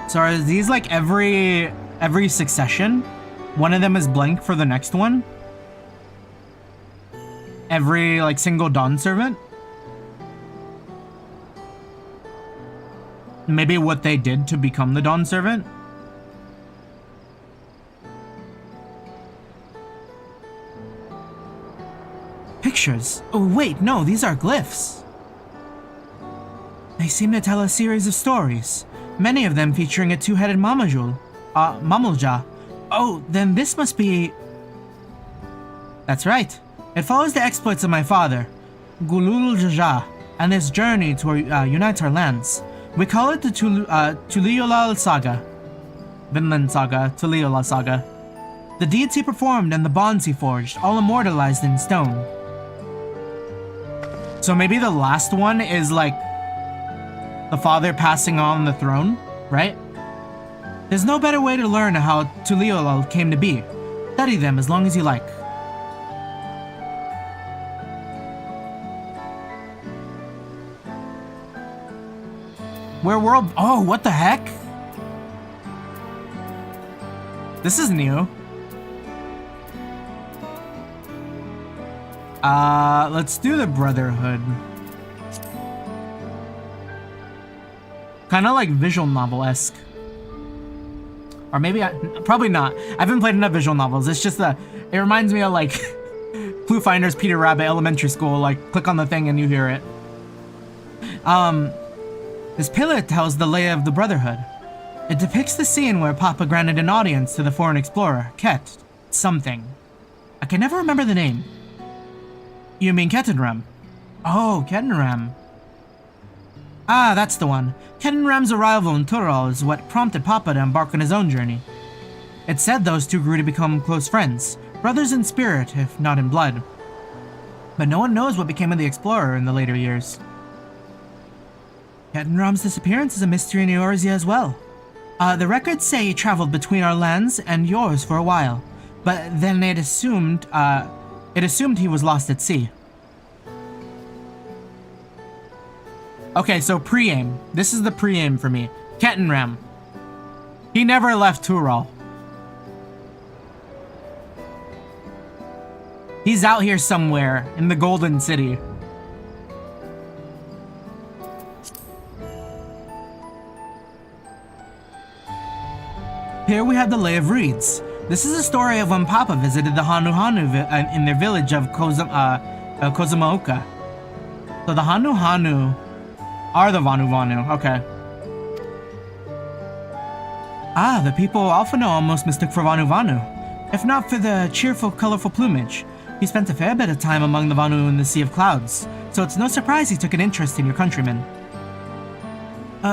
So are these like every succession? One of them is blank for the next one? Every like single Dawn servant? Maybe what they did to become the Dawn servant? Pictures. Oh wait, no, these are glyphs. They seem to tell a series of stories, many of them featuring a two-headed Mamulja. Oh, then this must be... That's right. It follows the exploits of my father, Gulul Jaja, and his journey to unite our lands. We call it the Tuliolal Saga. Vinland Saga, Tuliolal Saga. The deeds he performed and the bonds he forged, all immortalized in stone. So maybe the last one is like the father passing on the throne, right? There's no better way to learn how Tuliolal came to be. Study them as long as you like. Where world... Oh, what the heck? This is new. Let's do the Brotherhood. Kind of like visual novel-esque. Or maybe probably not. I haven't played enough visual novels. It's just it reminds me of like Clue Finders, Peter Rabbit, Elementary School. Like, click on the thing and you hear it. This pillar tells the lay of the Brotherhood. It depicts the scene where Papa granted an audience to the foreign explorer, Ket something. I can never remember the name. You mean Kettenram? Oh, Kettenram. Ah, that's the one. Kettenram's arrival in Tural is what prompted Papa to embark on his own journey. It's said those two grew to become close friends, brothers in spirit, if not in blood. But no one knows what became of the explorer in the later years. Kettenram's disappearance is a mystery in Eorzea as well. The records say he traveled between our lands and yours for a while, but then it assumed he was lost at sea. Okay, so pre-aim. This is the pre-aim for me. Kettenram. He never left Tural. He's out here somewhere in the Golden City. Here we have the Lay of Reeds. This is a story of when Papa visited the Hanu in their village of Kozumauka. So the Hanu are the Vanu. Okay. Ah, the people Alphano almost mistook for Vanu. If not for the cheerful, colorful plumage. He spent a fair bit of time among the Vanu in the Sea of Clouds, so it's no surprise he took an interest in your countrymen.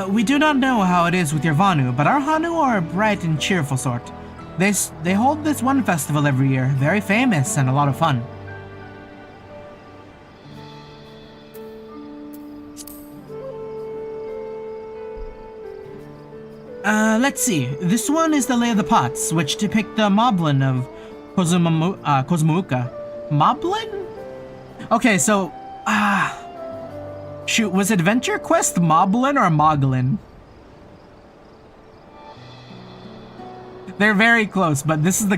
We do not know how it is with your Vanu, but our Hanu are a bright and cheerful sort. They hold this one festival every year, very famous and a lot of fun. Let's see. This one is the Lay of the Pots, which depict the Moblin of Kozumauka. Moblin? Okay, so... shoot, was Adventure Quest Moblin or Moglin? They're very close, but these are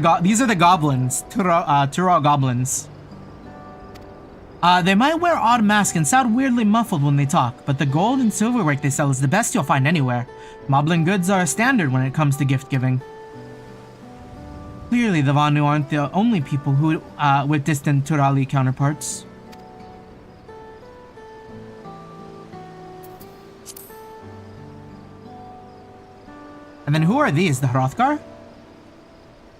the goblins. Tural goblins. They might wear odd masks and sound weirdly muffled when they talk, but the gold and silver work they sell is the best you'll find anywhere. Moblin goods are a standard when it comes to gift giving. Clearly, the Vanu aren't the only people who with distant Turali counterparts. And then who are these, the Hrothgar?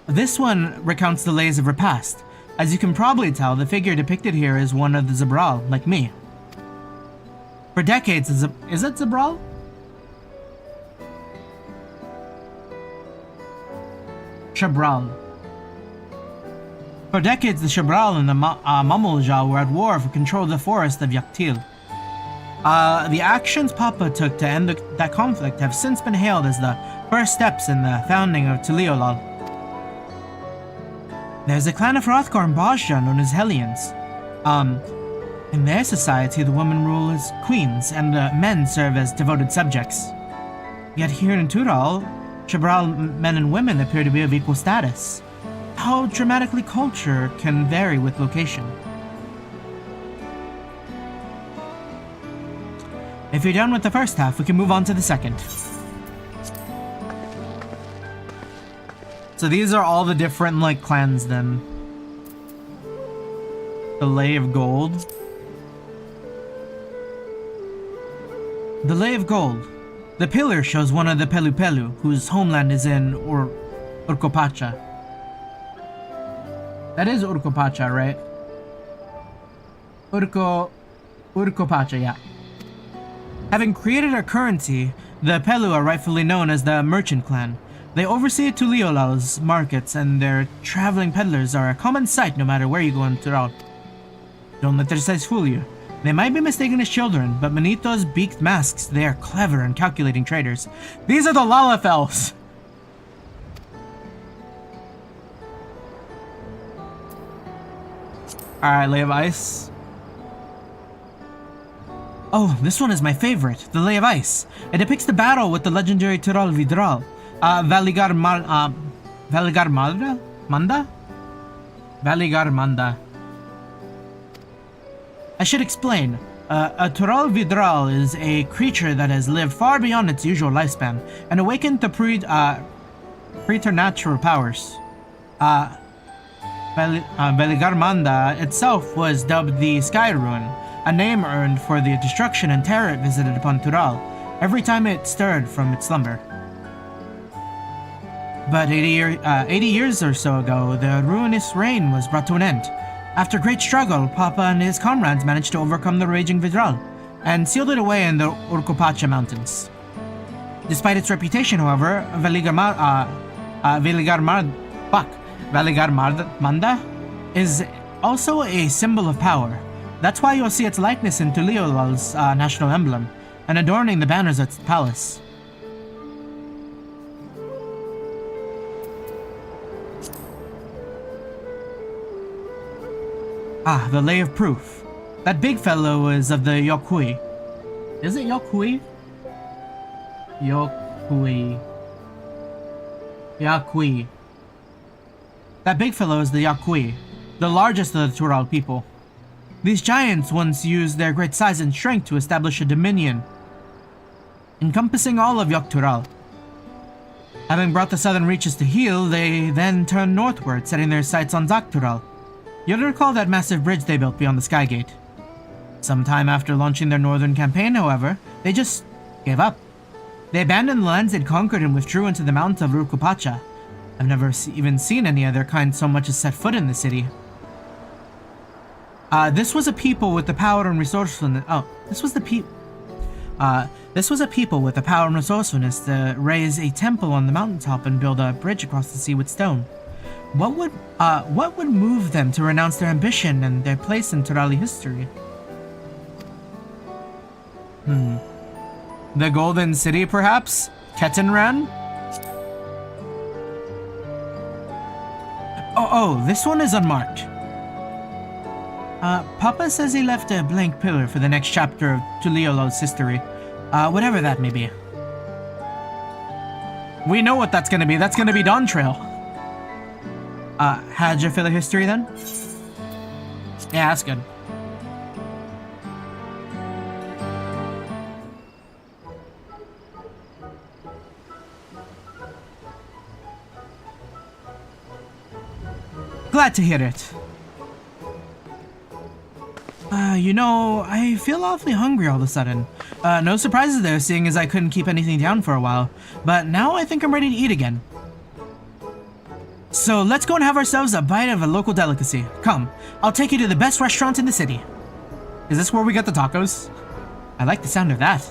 This one recounts the lays of repast. As you can probably tell, the figure depicted here is one of the Zabral, like me. For decades, is it Zabral? Shabral. For decades, the Shabral and the Mamulja were at war for control of the forest of Yaktil. The actions Papa took to end that conflict have since been hailed as the first steps in the founding of Tuliolal. There's a clan of Hrothgar and Bajra known as Hellions. In their society, the women rule as queens and the men serve as devoted subjects. Yet here in Tural, Shabral men and women appear to be of equal status. How dramatically culture can vary with location. If you're done with the first half, we can move on to the second. So these are all the different, like, clans then. The Lay of Gold. The Lay of Gold. The pillar shows one of the Pelu Pelu, whose homeland is in Urkopacha. That is Urkopacha, right? Urkopacha, yeah. Having created a currency, the Pelu are rightfully known as the Merchant Clan. They oversee Tuliolal's markets, and their traveling peddlers are a common sight no matter where you go in Tural. Don't let their size fool you. They might be mistaken as children, but beneath those beaked masks, they are clever and calculating traders. These are the Lalafels! Alright, Lay of Ice. Oh, this one is my favorite, the Lay of Ice. It depicts the battle with the legendary Tural Vidral. Valigar Manda? I should explain. A Tural Vidral is a creature that has lived far beyond its usual lifespan and awakened to preternatural powers. Valigar Manda itself was dubbed the Sky Ruin, a name earned for the destruction and terror it visited upon Tural every time it stirred from its slumber. But 80 years or so ago, the ruinous reign was brought to an end. After great struggle, Papa and his comrades managed to overcome the raging Vidral and sealed it away in the Urkopacha mountains. Despite its reputation, however, Valigar Manda is also a symbol of power. That's why you'll see its likeness in Tuliolal's national emblem. and adorning the banners at its palace. Ah, the Lay of Proof. That big fellow is of the Yokui. Is it Yokui? Yokui. Yakui. That big fellow is the Yakui, the largest of the Tural people. These giants once used their great size and strength to establish a dominion, encompassing all of Tural. Having brought the southern reaches to heel, they then turned northward, setting their sights on Tural. You'll recall that massive bridge they built beyond the Skygate. Sometime after launching their northern campaign, however, they just gave up. They abandoned the lands they'd conquered and withdrew into the mountains of Rukupacha. I've never even seen any of their kind so much as set foot in the city. This was a people with the power and resourcefulness. This was a people with the power and resourcefulness to raise a temple on the mountaintop and build a bridge across the sea with stone. What would move them to renounce their ambition and their place in Turali history? The Golden City, perhaps? Ketenran? Oh, this one is unmarked. Papa says he left a blank pillar for the next chapter of Tuliola's history. Whatever that may be. We know what that's gonna be. That's gonna be Dawntrail. How'd you fill a history then? Yeah, that's good. Glad to hear it. You know, I feel awfully hungry all of a sudden. No surprises there, seeing as I couldn't keep anything down for a while. But now I think I'm ready to eat again. So let's go and have ourselves a bite of a local delicacy. Come, I'll take you to the best restaurant in the city. Is this where we get the tacos? I like the sound of that.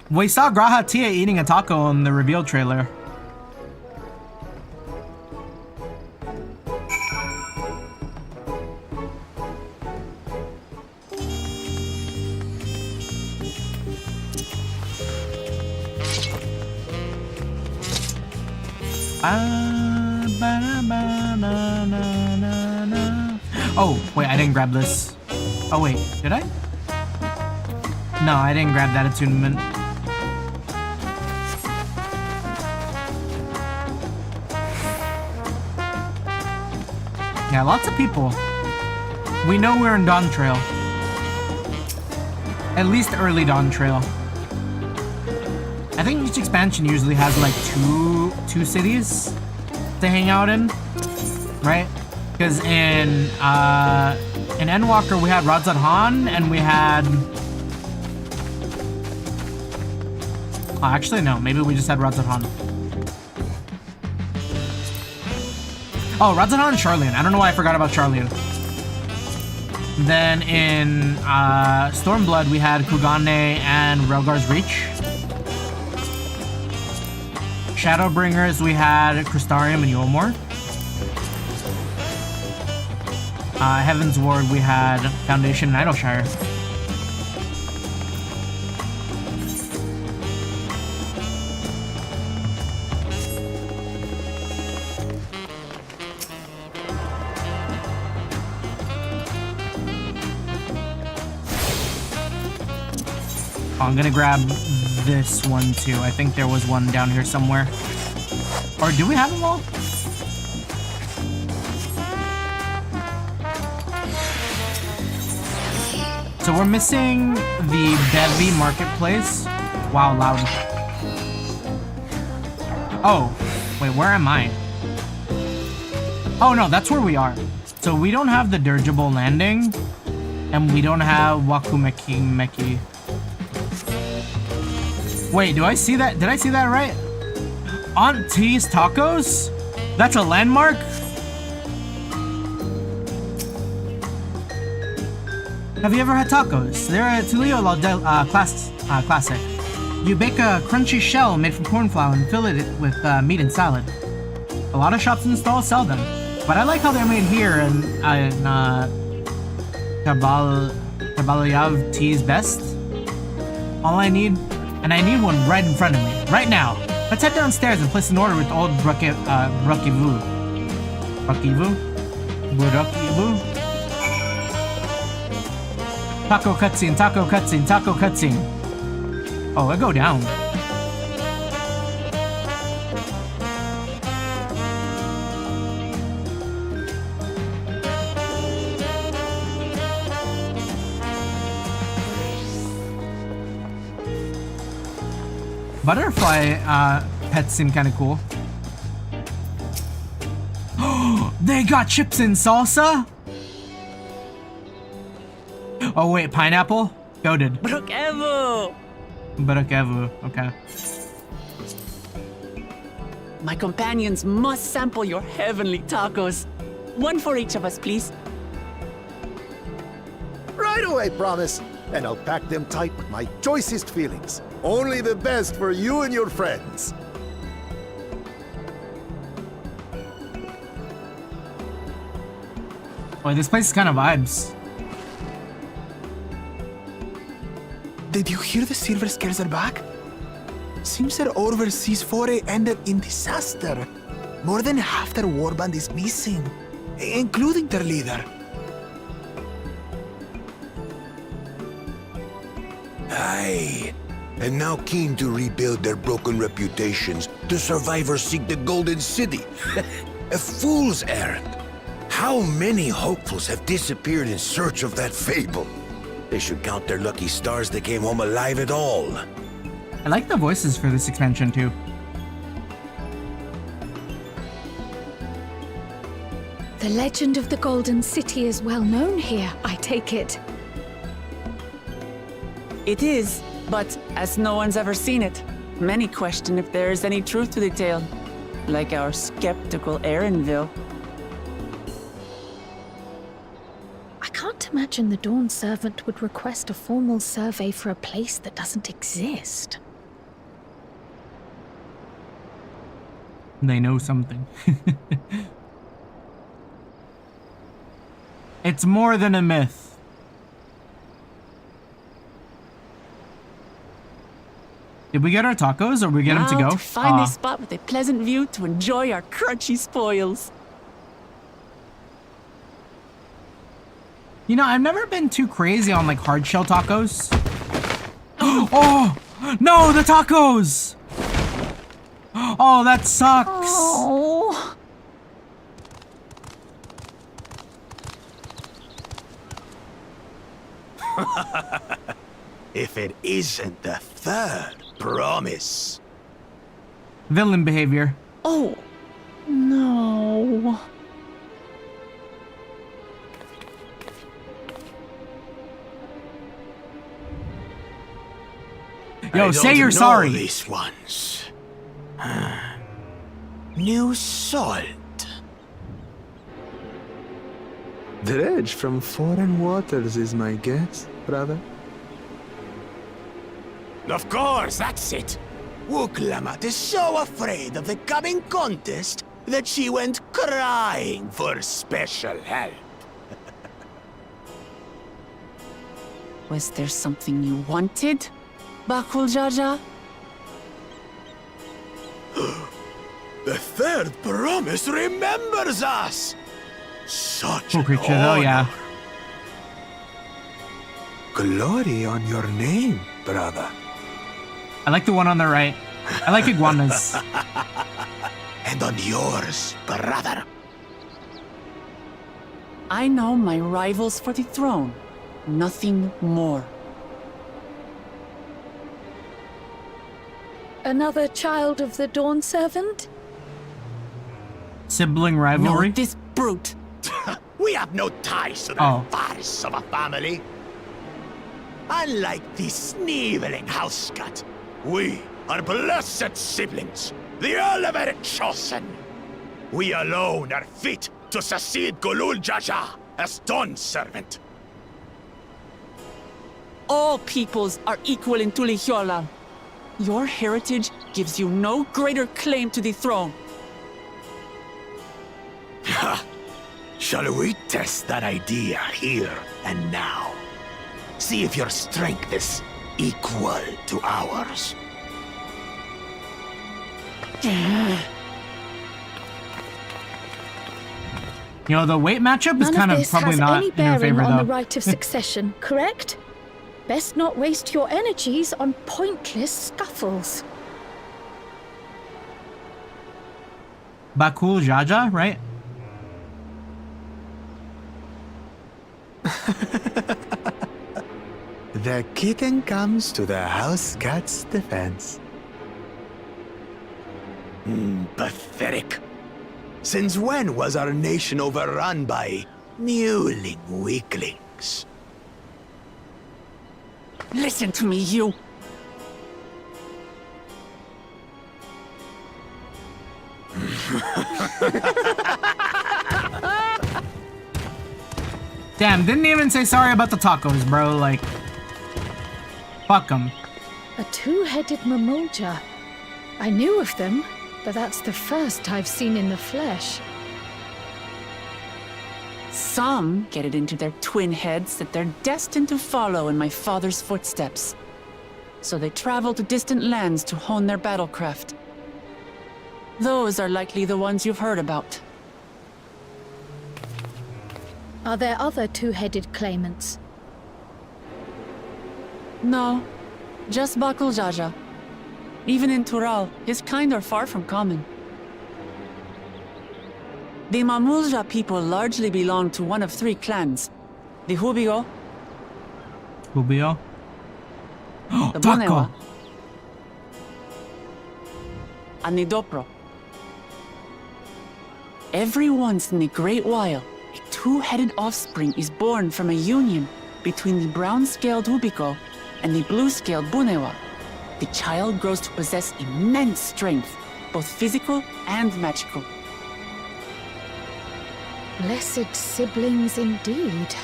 We saw Graha Tia eating a taco in the reveal trailer. Oh, wait, I didn't grab this. Oh, wait, did I? No, I didn't grab that attunement. Yeah, lots of people. We know we're in Dawntrail. At least early Dawntrail. I think each expansion usually has like two cities to hang out in, right? Because in Endwalker we had Radzadhan and we had... Oh, actually no, maybe we just had Radzadhan. Oh, Radzadhan and Charlian. I don't know why I forgot about Charlian. Then in Stormblood we had Kugane and Relgar's Reach. Shadowbringers, we had Crystarium and Yolmor. Heavensward, we had Foundation and Idleshire. Oh, I'm gonna grab this one too. I think there was one down here somewhere. Or do we have them all? So we're missing the Bevy Marketplace. Wow, loud. Oh, wait, where am I? Oh no, that's where we are. So we don't have the dirigible landing, and we don't have Wakumeki. Wait, do I see that? Did I see that right? Aunt T's Tacos? That's a landmark? Have you ever had tacos? They're a Tuliolo classic. You bake a crunchy shell made from corn flour and fill it with meat and salad. A lot of shops in the stall sell them. But I like how they're made here in Kabalayav Tea's best. All I need, and I need one right in front of me, right now. Let's head downstairs and place an order with old Brukivu. Taco cutscene, taco cutscene, taco cutscene. Oh, I go down. Butterfly pets seem kind of cool. They got chips and salsa? Oh wait, pineapple? Goated. Brokevo! Brokevo, okay. My companions must sample your heavenly tacos. One for each of us, please. Right away, promise. And I'll pack them tight with my choicest feelings. Only the best for you and your friends. Boy, this place is kind of vibes. Did you hear the Silver Scales are back? Seems their overseas foray ended in disaster. More than half their warband is missing, including their leader. Aye. And now keen to rebuild their broken reputations, the survivors seek the Golden City. A fool's errand. How many hopefuls have disappeared in search of that fable? They should count their lucky stars they came home alive at all. I like the voices for this expansion too. The legend of the Golden City is well known here, I take it. It is, but as no one's ever seen it, many question if there is any truth to the tale. Like our skeptical Erinville. I can't imagine the Dawn Servant would request a formal survey for a place that doesn't exist. They know something. It's more than a myth. Did we get our tacos or we get them to go? To find a spot with a pleasant view to enjoy our crunchy spoils. You know, I've never been too crazy on like hard shell tacos. Oh no, the tacos! Oh, that sucks. Oh. If it isn't the third promise. Villain behavior. Oh, no. Yo, say you're sorry. These ones. New salt. Dredge from foreign waters is my guess, brother. Of course, that's it. Wuklamat is so afraid of the coming contest that she went crying for special help. Was there something you wanted, Bakul Jaja? The third promise remembers us! Such Cool creature though, yeah. Glory on your name, brother. I like the one on the right. I like iguanas. And on yours, brother. I know my rivals for the throne. Nothing more. Another child of the Dawn Servant? Sibling rivalry? No, this brute. We have no ties to that farce of a family. Unlike the sneevling housecut, we are blessed siblings, the elevated chosen. We alone are fit to succeed Golul Jaja as Dawn Servant. All peoples are equal in Tulihiola. Your heritage gives you no greater claim to the throne. Ha! Shall we test that idea here and now? See if your strength is equal to ours. You know, the weight matchup is kind of probably not in your favor, on though. the right of succession, correct? Best not waste your energies on pointless scuffles. Bakul Jaja, right? The kitten comes to the house cat's defense. Pathetic. Since when was our nation overrun by mewling weaklings? Listen to me, you. Damn, didn't even say sorry about the tacos, bro. Like, fuck them. A two-headed mamulja. I knew of them, but that's the first I've seen in the flesh. Some get it into their twin heads that they're destined to follow in my father's footsteps. So they travel to distant lands to hone their battlecraft. Those are likely the ones you've heard about. Are there other two-headed claimants? No, just Bakul Jaja. Even in Tural, his kind are far from common. The Mamulja people largely belong to one of three clans. The Hubigo, Rubio. the Taco! Bunewa, and the Dopro. Every once in a great while, a two-headed offspring is born from a union between the brown-scaled Hubigo and the blue-scaled Bunewa. The child grows to possess immense strength, both physical and magical. Blessed siblings indeed.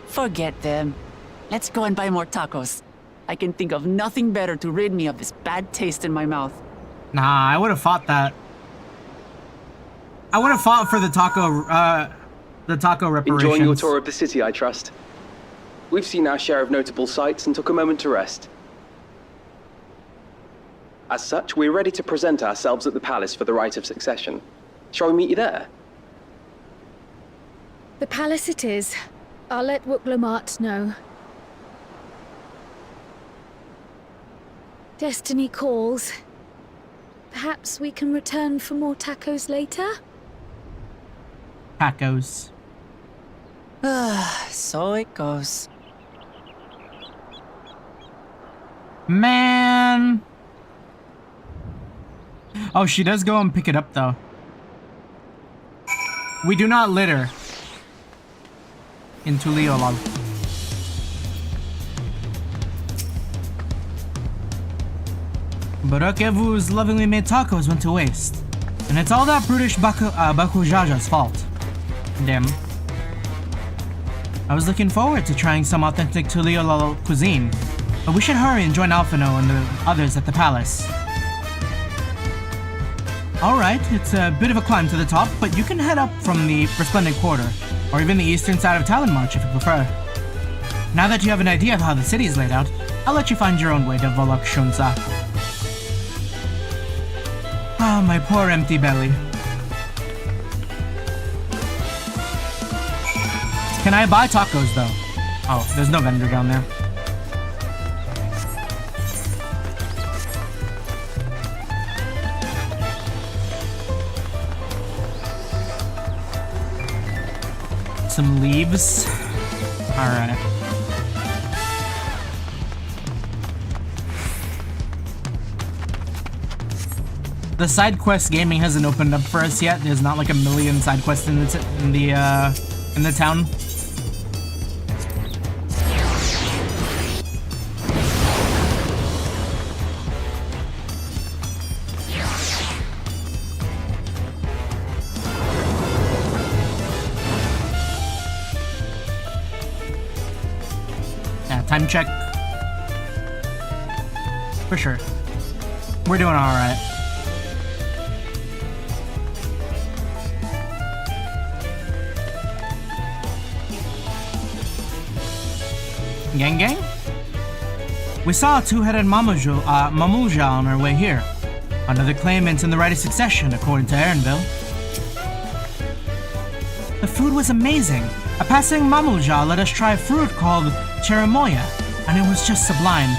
Forget them. Let's go and buy more tacos. I can think of nothing better to rid me of this bad taste in my mouth. Nah, I would have fought that. I would have fought for the taco reparations. Enjoying your tour of the city, I trust. We've seen our share of notable sights and took a moment to rest. As such, we're ready to present ourselves at the palace for the rite of succession. Shall we meet you there? The palace it is. I'll let Wuklamart know. Destiny calls. Perhaps we can return for more tacos later? Tacos. So it goes. Man. Oh, she does go and pick it up, though. We do not litter. In Tuliolog. Barakevu's lovingly made tacos went to waste. And it's all that brutish Bakujaja's fault. Damn. I was looking forward to trying some authentic Tuliolog cuisine. But we should hurry and join Alphino and the others at the palace. Alright, it's a bit of a climb to the top, but you can head up from the Resplendent Quarter, or even the eastern side of Talonmarch if you prefer. Now that you have an idea of how the city is laid out, I'll let you find your own way to Volok Shunsa. Ah, my poor empty belly. Can I buy tacos though? Oh, there's no vendor down there. Some leaves. Alright. The side quest gaming hasn't opened up for us yet. There's not like a million side quests in the town. Time check. For sure. We're doing alright. Gang gang? We saw a two-headed Mamuja on our way here. Another claimant in the right of succession, according to Erenville. The food was amazing. A passing Mamuja let us try fruit called cherimoya, and it was just sublime.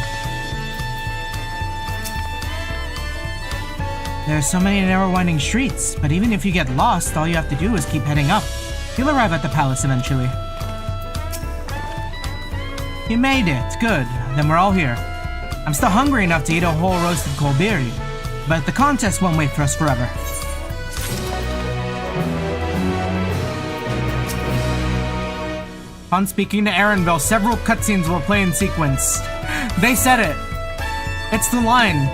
There are so many narrow winding streets, but even if you get lost, all you have to do is keep heading up. You'll arrive at the palace eventually. You made it. Good. Then we're all here. I'm still hungry enough to eat a whole roasted kolbiri, but the contest won't wait for us forever. On speaking to Erenville, several cutscenes will play in sequence. They said it. It's the line.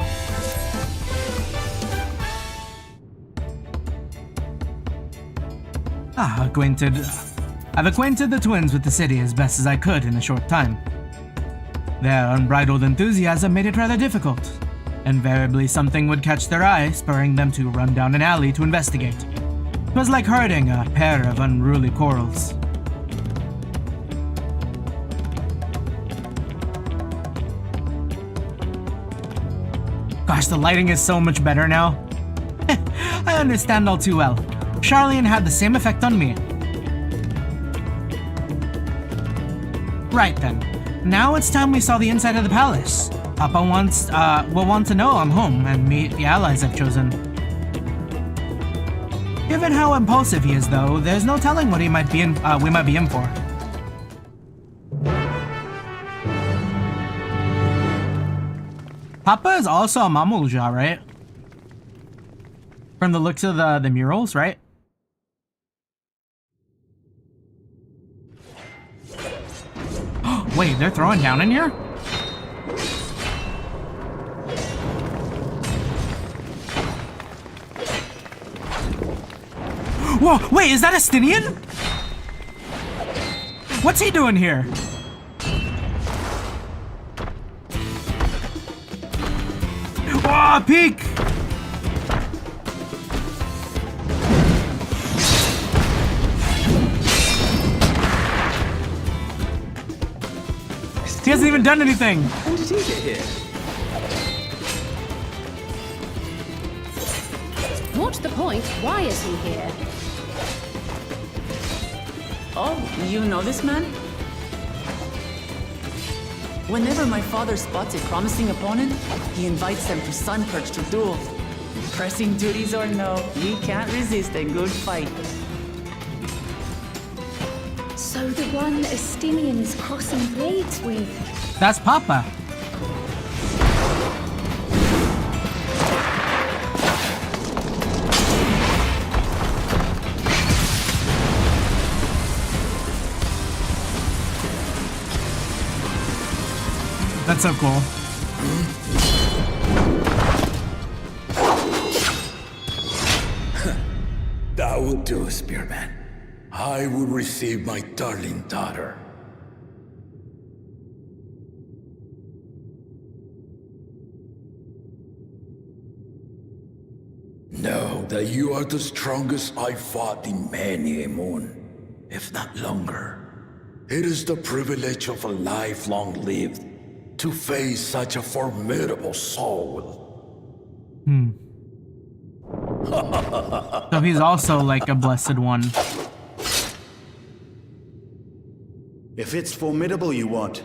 I've acquainted the twins with the city as best as I could in a short time. Their unbridled enthusiasm made it rather difficult. Invariably, something would catch their eye, spurring them to run down an alley to investigate. It was like herding a pair of unruly corals. Gosh, the lighting is so much better now. I understand all too well. Charlene had the same effect on me. Right then. Now it's time we saw the inside of the palace. Papa will want to know I'm home and meet the allies I've chosen. Given how impulsive he is, though, there's no telling what we might be in for. Papa is also a Mamulja, right? From the looks of the murals, right? Wait, they're throwing down in here? Whoa, wait, is that a Stinian? What's he doing here? Oh, peek! He hasn't even done anything. When did he get here? What's the point? Why is he here? Oh, you know this man? Whenever my father spots a promising opponent, he invites them to Sunperch to duel. Pressing duties or no, he can't resist a good fight. So the one Estinian is crossing blades with. That's Papa. That's so cool. That will do, Spearman. I will receive my darling daughter. Know that you are the strongest I've fought in many a moon, if not longer. It is the privilege of a life long lived to face such a formidable soul. So he's also like a blessed one. If it's formidable you want,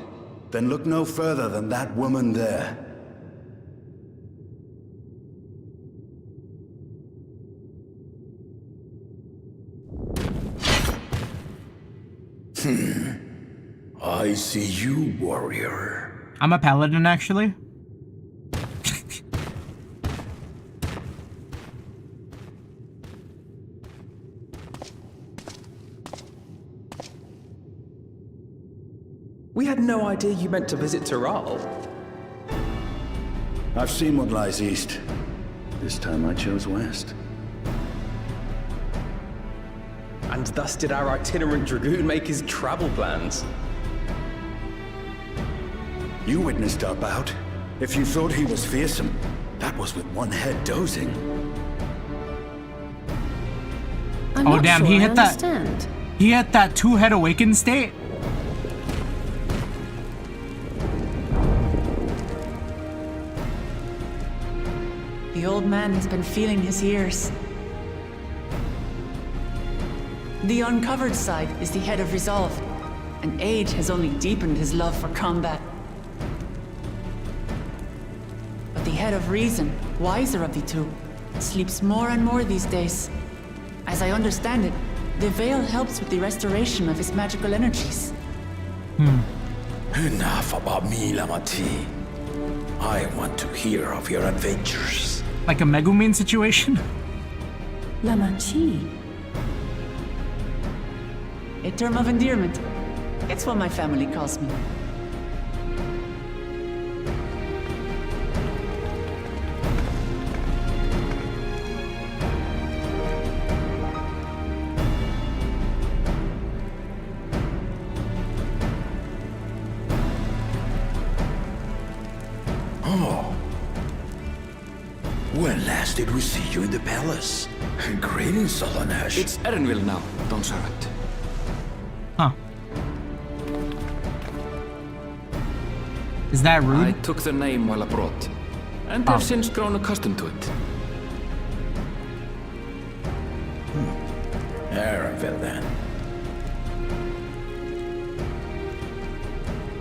then look no further than that woman there. I see you, warrior. I'm a paladin, actually. We had no idea you meant to visit Tural. I've seen what lies east. This time I chose west. And thus did our itinerant dragoon make his travel plans. You witnessed our bout. If you thought he was fearsome, that was with one head dozing. I'm Oh not damn, sure he I hit that. understand. He hit that two-head awakened state. The old man has been feeling his years. The uncovered side is the head of resolve, and age has only deepened his love for combat. But the head of reason, wiser of the two, sleeps more and more these days. As I understand it, the veil helps with the restoration of his magical energies. Enough about me, Lamati. I want to hear of your adventures. Like a Megumin situation? Lamachi. A term of endearment. It's what my family calls me. When last did we see you in the palace? Greetings, Solonesh. It's Erenville now, Dawn Servant. Huh. Is that rude? I took the name while abroad, and have since grown accustomed to it. Erenville, then.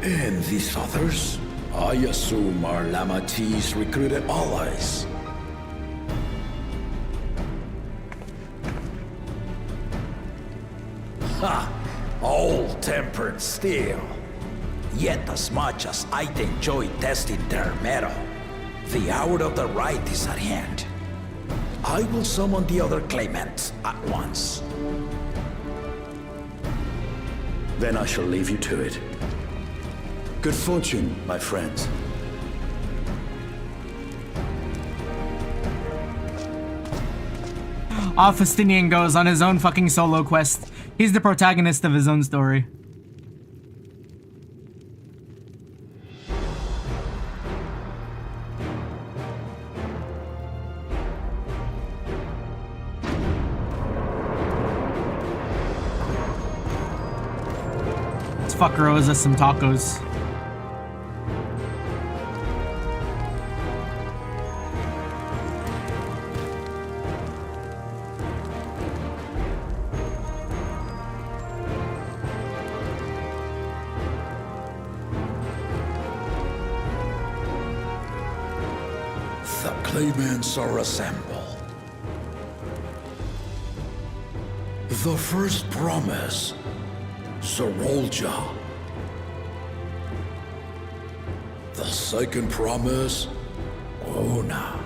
And these others? I assume are Lamati's recruited allies. Ha! All-tempered steel. Yet as much as I enjoy testing their metal, the hour of the right is at hand. I will summon the other claimants at once. Then I shall leave you to it. Good fortune, my friends. Off Justinian goes on his own fucking solo quest. He's the protagonist of his own story. Let's fuck Rosa some tacos. Claimants are assembled. The first promise, Sorolja. The second promise, Ona.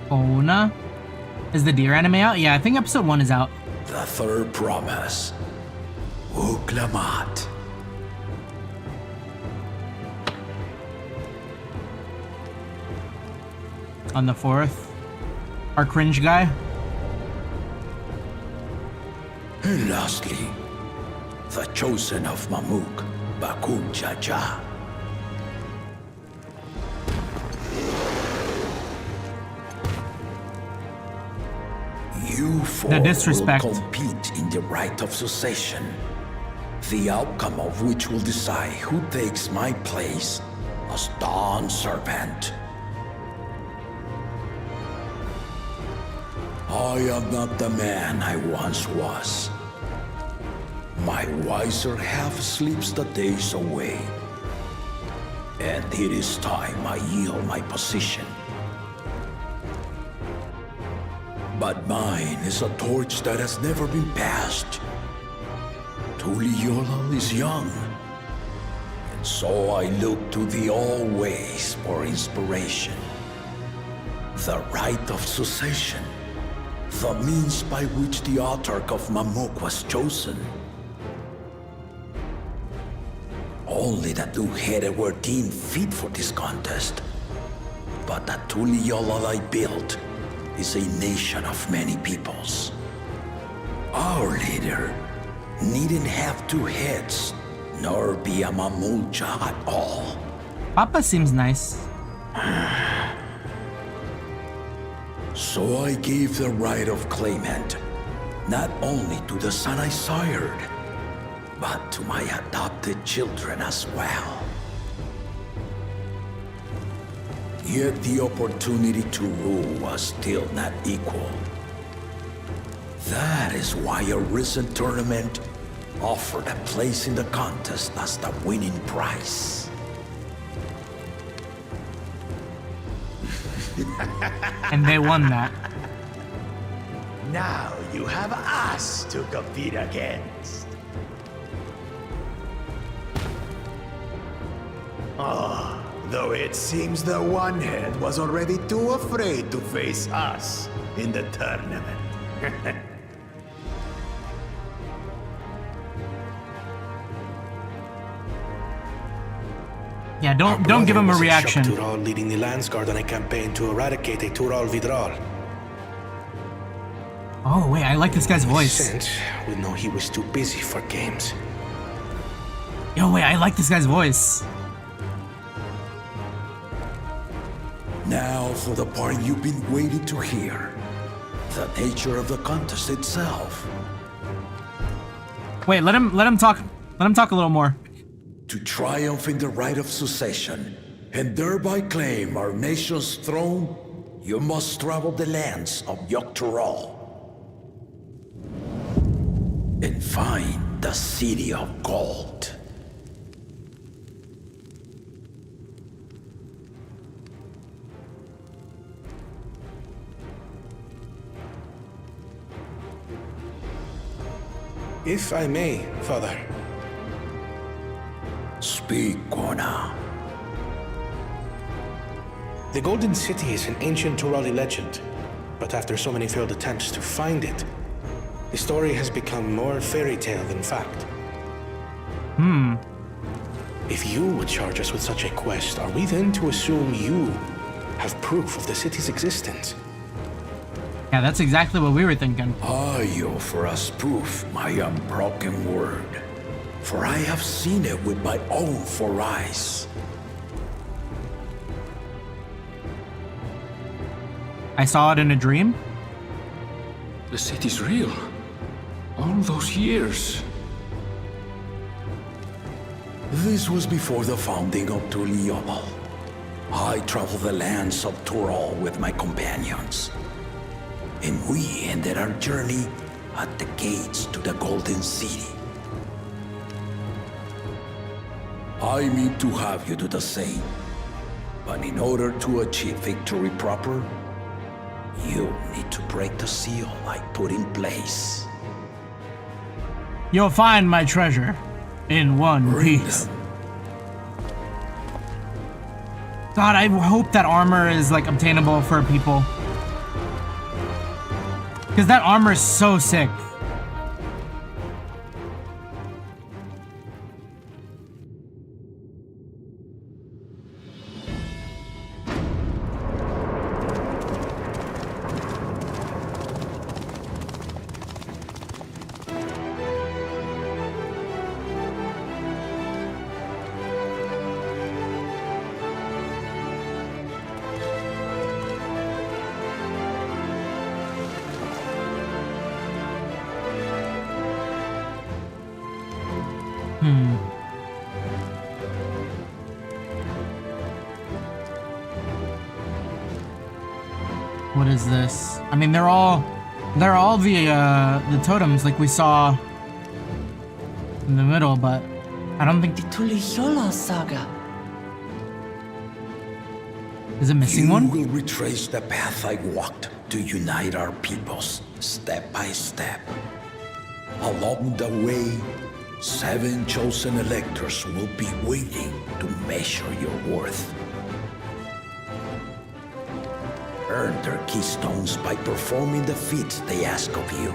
Ona? Is the deer anime out? Yeah, I think episode 1 is out. The third promise, Uklamat. On the 4th, our cringe guy. And lastly, the chosen of Mamuk, Bakun Jaja. You four will compete in the right of succession, the outcome of which will decide who takes my place as Dawn Servant. I am not the man I once was. My wiser half sleeps the days away. And it is time I yield my position. But mine is a torch that has never been passed. Tuliyola is young. And so I look to thee always for inspiration. The right of succession. The means by which the autarch of Mamuk was chosen. Only the two-headed were deemed fit for this contest. But the Tuliyola I built is a nation of many peoples. Our leader needn't have two heads, nor be a Mamulcha at all. Papa seems nice. So I gave the right of claimant, not only to the son I sired, but to my adopted children as well. Yet the opportunity to rule was still not equal. That is why a recent tournament offered a place in the contest as the winning prize. And they won that. Now you have us to compete against. Though it seems the one head was already too afraid to face us in the tournament. Yeah, don't give him a reaction. Tural leading the Landsguard on a campaign to eradicate a Tural Vidral. Oh wait, I like this guy's voice. Since we know he was too busy for games. Yo, wait, I like this guy's voice. Now for the part you've been waiting to hear. The nature of the contest itself. Wait, let him talk. Let him talk a little more. To triumph in the right of succession, and thereby claim our nation's throne, you must travel the lands of Tural and find the City of Gold. If I may, Father. Speak, Kona. The Golden City is an ancient Turali legend, but after so many failed attempts to find it, the story has become more fairy tale than fact. If you would charge us with such a quest, are we then to assume you have proof of the city's existence? Yeah, that's exactly what we were thinking. I offer us proof, my unbroken word. For I have seen it with my own 4 eyes. I saw it in a dream? The city's real. All those years. This was before the founding of Tural. I traveled the lands of Tural with my companions. And we ended our journey at the gates to the Golden City. I mean to have you do the same. But in order to achieve victory proper, you need to break the seal I put in place. You'll find my treasure in one piece. God, I hope that armor is like obtainable for people. Because that armor is so sick. What is this? I mean, they're all the totems like we saw in the middle, but I don't think The Tuliyola saga. is it missing one? You will retrace the path I walked to unite our peoples, step by step. Along the way, 7 chosen electors will be waiting to measure your worth. Earn their keystones by performing the feats they ask of you.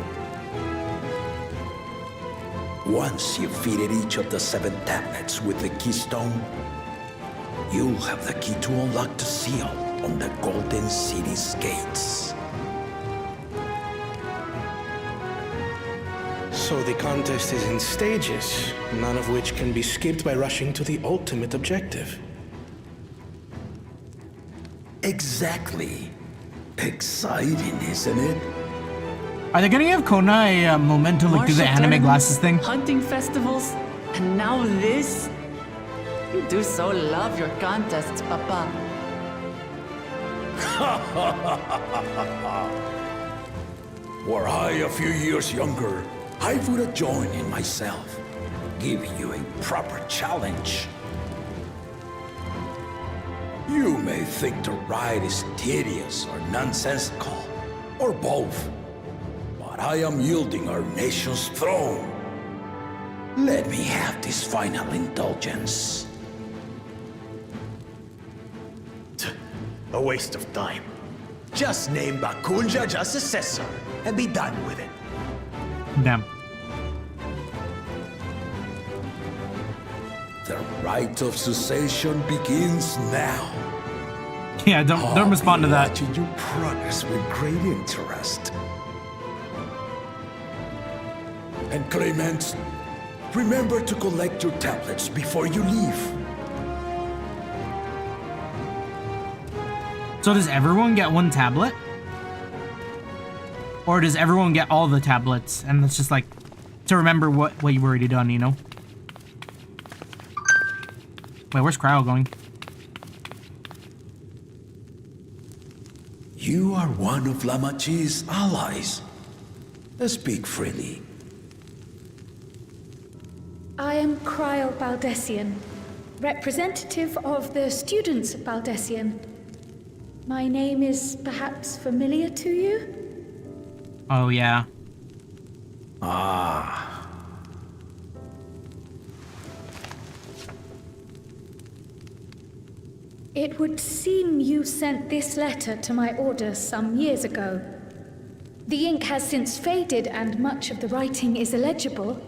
Once you've fitted each of the 7 tablets with the keystone, you'll have the key to unlock the seal on the Golden City's gates. So the contest is in stages, none of which can be skipped by rushing to the ultimate objective. Exactly. Exciting, isn't it? Are they gonna give Kona a moment to like do the Martial anime glasses tournaments, thing? Hunting festivals, and now this? You do so love your contests, Papa. Were I a few years younger, I would have joined in myself, giving you a proper challenge. You may think the ride is tedious or nonsensical, or both, but I am yielding our nation's throne. Let me have this final indulgence. A waste of time. Just name Bakunja as successor and be done with it. Damn. The rite of succession begins now. Yeah, don't respond to that. Watching you progress with great interest. And Clemens, remember to collect your tablets before you leave. So does everyone get one tablet? Or does everyone get all the tablets? And it's just like to remember what you've already done, you know? Wait, where's Cryo going? You are one of Lamachi's allies. Speak freely. I am Cryo Baldessian, representative of the students of Baldessian. My name is perhaps familiar to you? Oh, yeah. Ah. It would seem you sent this letter to my order some years ago. The ink has since faded and much of the writing is illegible.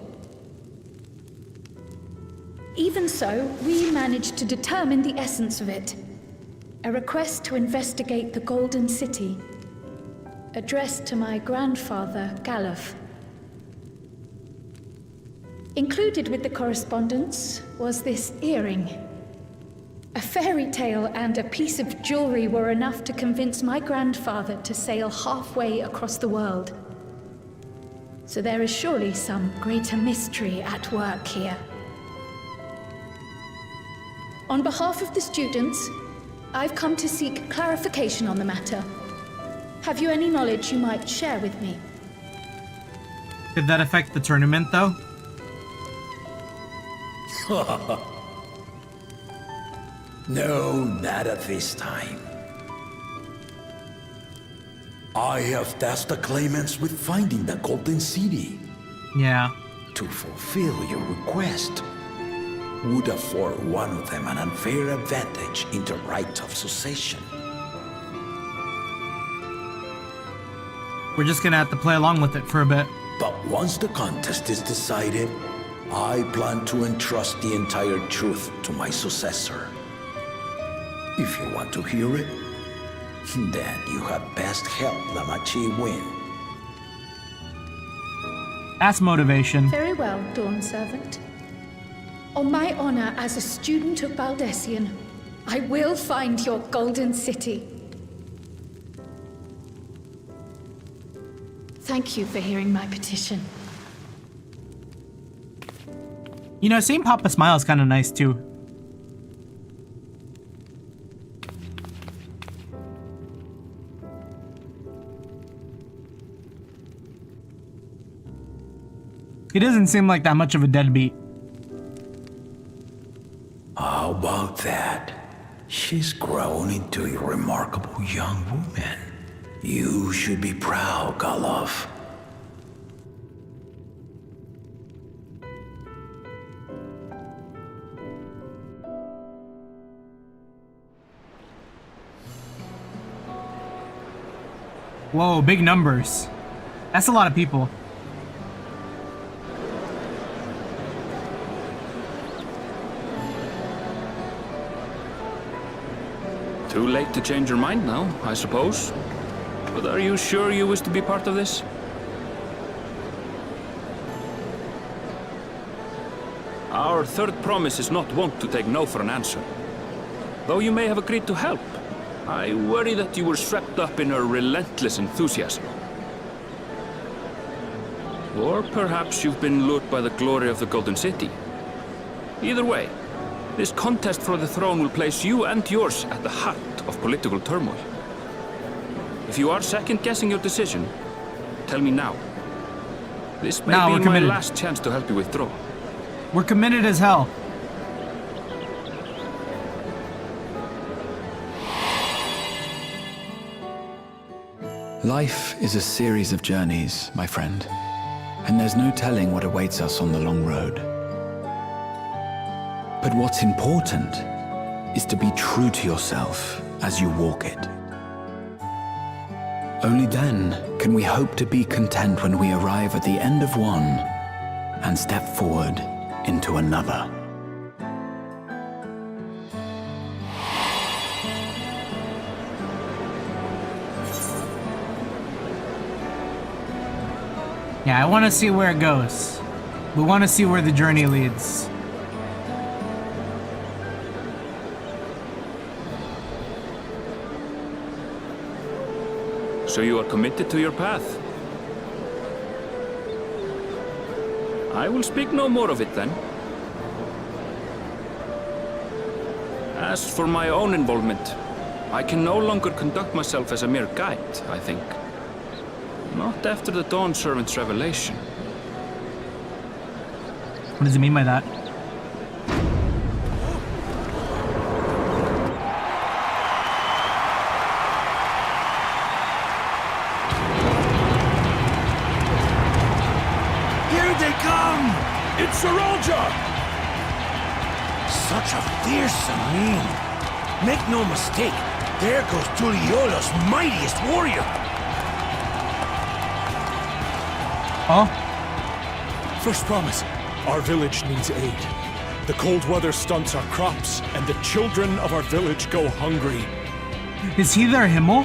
Even so, we managed to determine the essence of it. A request to investigate the Golden City, addressed to my grandfather, Galuf. Included with the correspondence was this earring. A fairy tale and a piece of jewelry were enough to convince my grandfather to sail halfway across the world. So there is surely some greater mystery at work here. On behalf of the students, I've come to seek clarification on the matter. Have you any knowledge you might share with me? Did that affect the tournament, though? No, not at this time. I have tasked the claimants with finding the Golden City. Yeah. To fulfill your request would afford one of them an unfair advantage in the right of succession. We're just gonna have to play along with it for a bit. But once the contest is decided, I plan to entrust the entire truth to my successor. If you want to hear it, then you had best help Lamachi win. That's motivation. Very well, Dawn Servant. On my honor as a student of Baldessian, I will find your Golden City. Thank you for hearing my petition. You know, seeing Papa smile is kind of nice, too. He doesn't seem like that much of a deadbeat. How about that? She's grown into a remarkable young woman. You should be proud, Galuf. Whoa, big numbers. That's a lot of people. Too late to change your mind now, I suppose. But are you sure you wish to be part of this? Our third promise is not wont to take no for an answer. Though you may have agreed to help, I worry that you were swept up in her relentless enthusiasm. Or perhaps you've been lured by the glory of the Golden City. Either way, this contest for the throne will place you and yours at the heart of political turmoil. If you are second-guessing your decision, tell me now. This may Nah, be we're my committed. last chance to help you withdraw. We're committed as hell. Life is a series of journeys, my friend, and there's no telling what awaits us on the long road. But what's important is to be true to yourself as you walk it. Only then can we hope to be content when we arrive at the end of one and step forward into another. Yeah, I want to see where it goes. We want to see where the journey leads. So you are committed to your path? I will speak no more of it then. As for my own involvement, I can no longer conduct myself as a mere guide, I think. Not after the Dawn Servant's revelation. What does he mean by that? Here they come! It's Saralja! Such a fearsome mien. Make no mistake, there goes Tuliola's mightiest warrior. Oh? First promise, our village needs aid. The cold weather stunts our crops, and the children of our village go hungry. Is he their Himmel?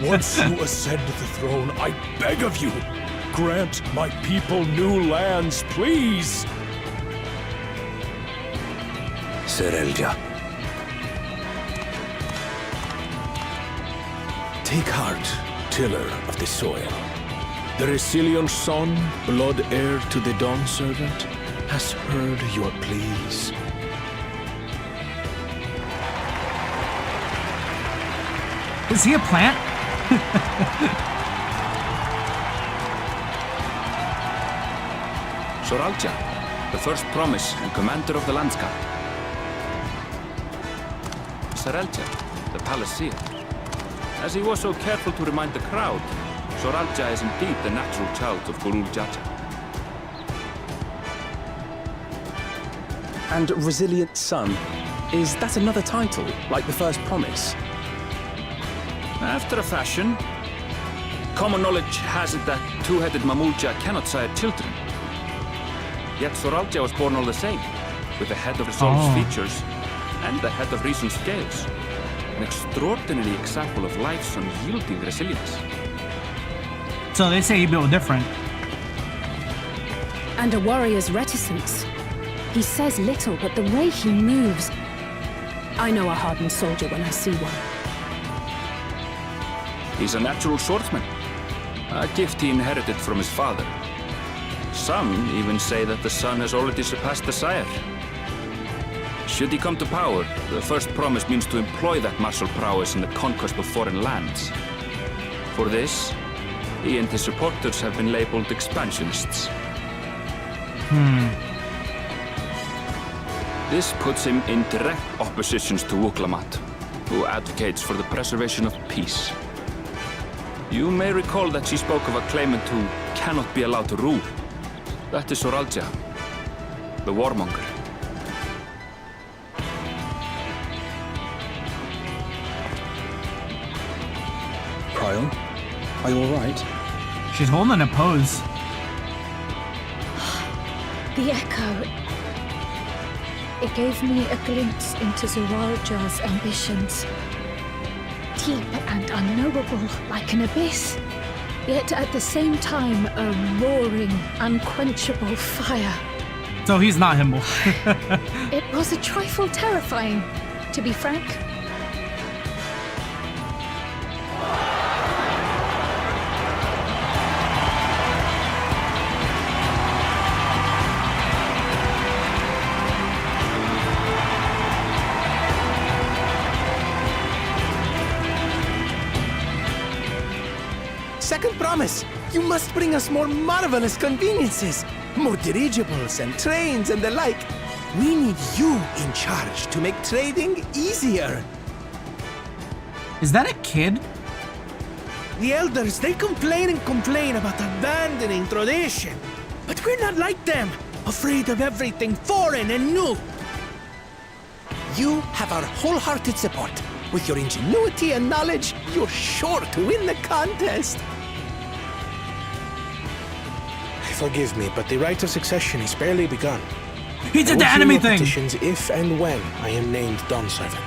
Once you ascend the throne, I beg of you, grant my people new lands, please! Serelja. Take heart, tiller of the soil. The Resilion son, blood heir to the Dawn Servant, has heard your pleas. Is he a plant? Soralja, the first promise and commander of the Landscape. Sarelja, the Palaceer. As he was so careful to remind the crowd, Soralja is indeed the natural child of Gurul Jaja. And Resilient Son, is that another title, like the first promise? After a fashion, common knowledge has it that two-headed Mamulja cannot sire children. Yet Soralja was born all the same, with the head of Resolve's features and the head of Reason's scales. An extraordinary example of life's unyielding resilience. So they say he built different. And a warrior's reticence. He says little, but the way he moves... I know a hardened soldier when I see one. He's a natural swordsman, a gift he inherited from his father. Some even say that the son has already surpassed the sire. Should he come to power, the first promise means to employ that martial prowess in the conquest of foreign lands. For this, he and his supporters have been labeled expansionists. This puts him in direct opposition to Wuklamat, who advocates for the preservation of peace. You may recall that she spoke of a claimant who cannot be allowed to rule. That is Soralja, the warmonger. Kyle, are you alright? She's holding a pose. The echo. It gave me a glimpse into Zoralja's ambitions. Deep and unknowable, like an abyss. Yet at the same time, a roaring, unquenchable fire. So he's not Himmel. It was a trifle terrifying, to be frank. Second promise, you must bring us more marvelous conveniences. More dirigibles and trains and the like. We need you in charge to make trading easier. Is that a kid? The elders, they complain and complain about abandoning tradition. But we're not like them, afraid of everything foreign and new. You have our wholehearted support. With your ingenuity and knowledge, you're sure to win the contest. Forgive me, but the rite of succession is barely begun. He did the enemy thing! Petitions if and when I am named Dawn Servant.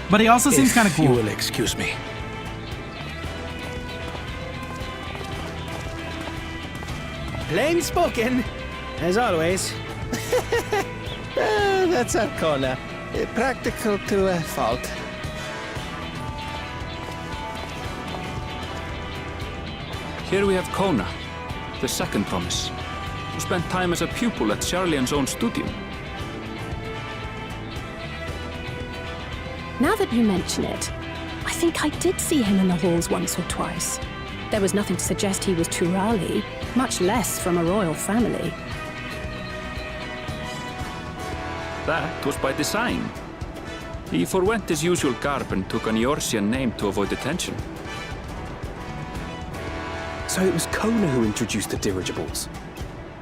But he also seems kind of cool. You will excuse me. Plain spoken, as always. That's Arcona. Practical to a fault. Here we have Kona, the second promise, who spent time as a pupil at Charlian's own studio. Now that you mention it, I think I did see him in the halls once or twice. There was nothing to suggest he was Turali, much less from a royal family. That was by design. He forwent his usual garb and took an Eorzean name to avoid attention. So it was Kona who introduced the dirigibles.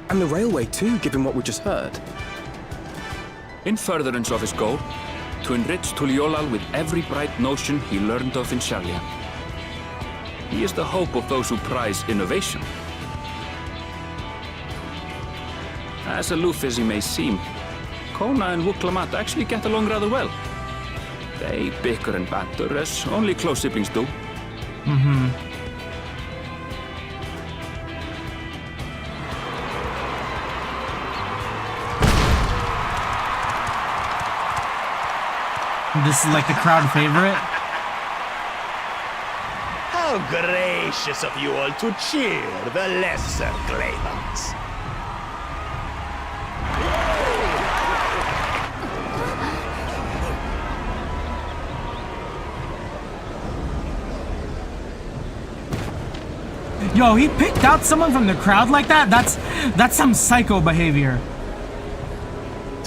And the railway too, given what we just heard. In furtherance of his goal, to enrich Tuliolal with every bright notion he learned of in Charlian. He is the hope of those who prize innovation. As aloof as he may seem, Kona and Wuklamat actually get along rather well. They bicker and banter as only close siblings do. Mm-hmm. This is like the crowd favorite. How gracious of you all to cheer the lesser claimants. Yo, he picked out someone from the crowd like that? That's some psycho behavior.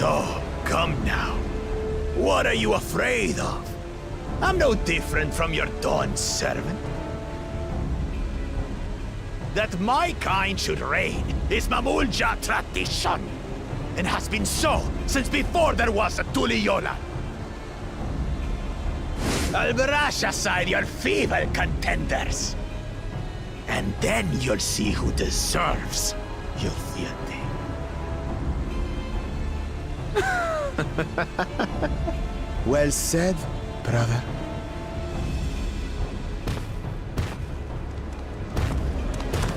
Oh, come now. What are you afraid of? I'm no different from your Dawn servant. That my kind should reign is Mamulja tradition, and has been so since before there was a Tuliyola. I'll brush aside your feeble contenders, and then you'll see who deserves your fealty. Well said, brother.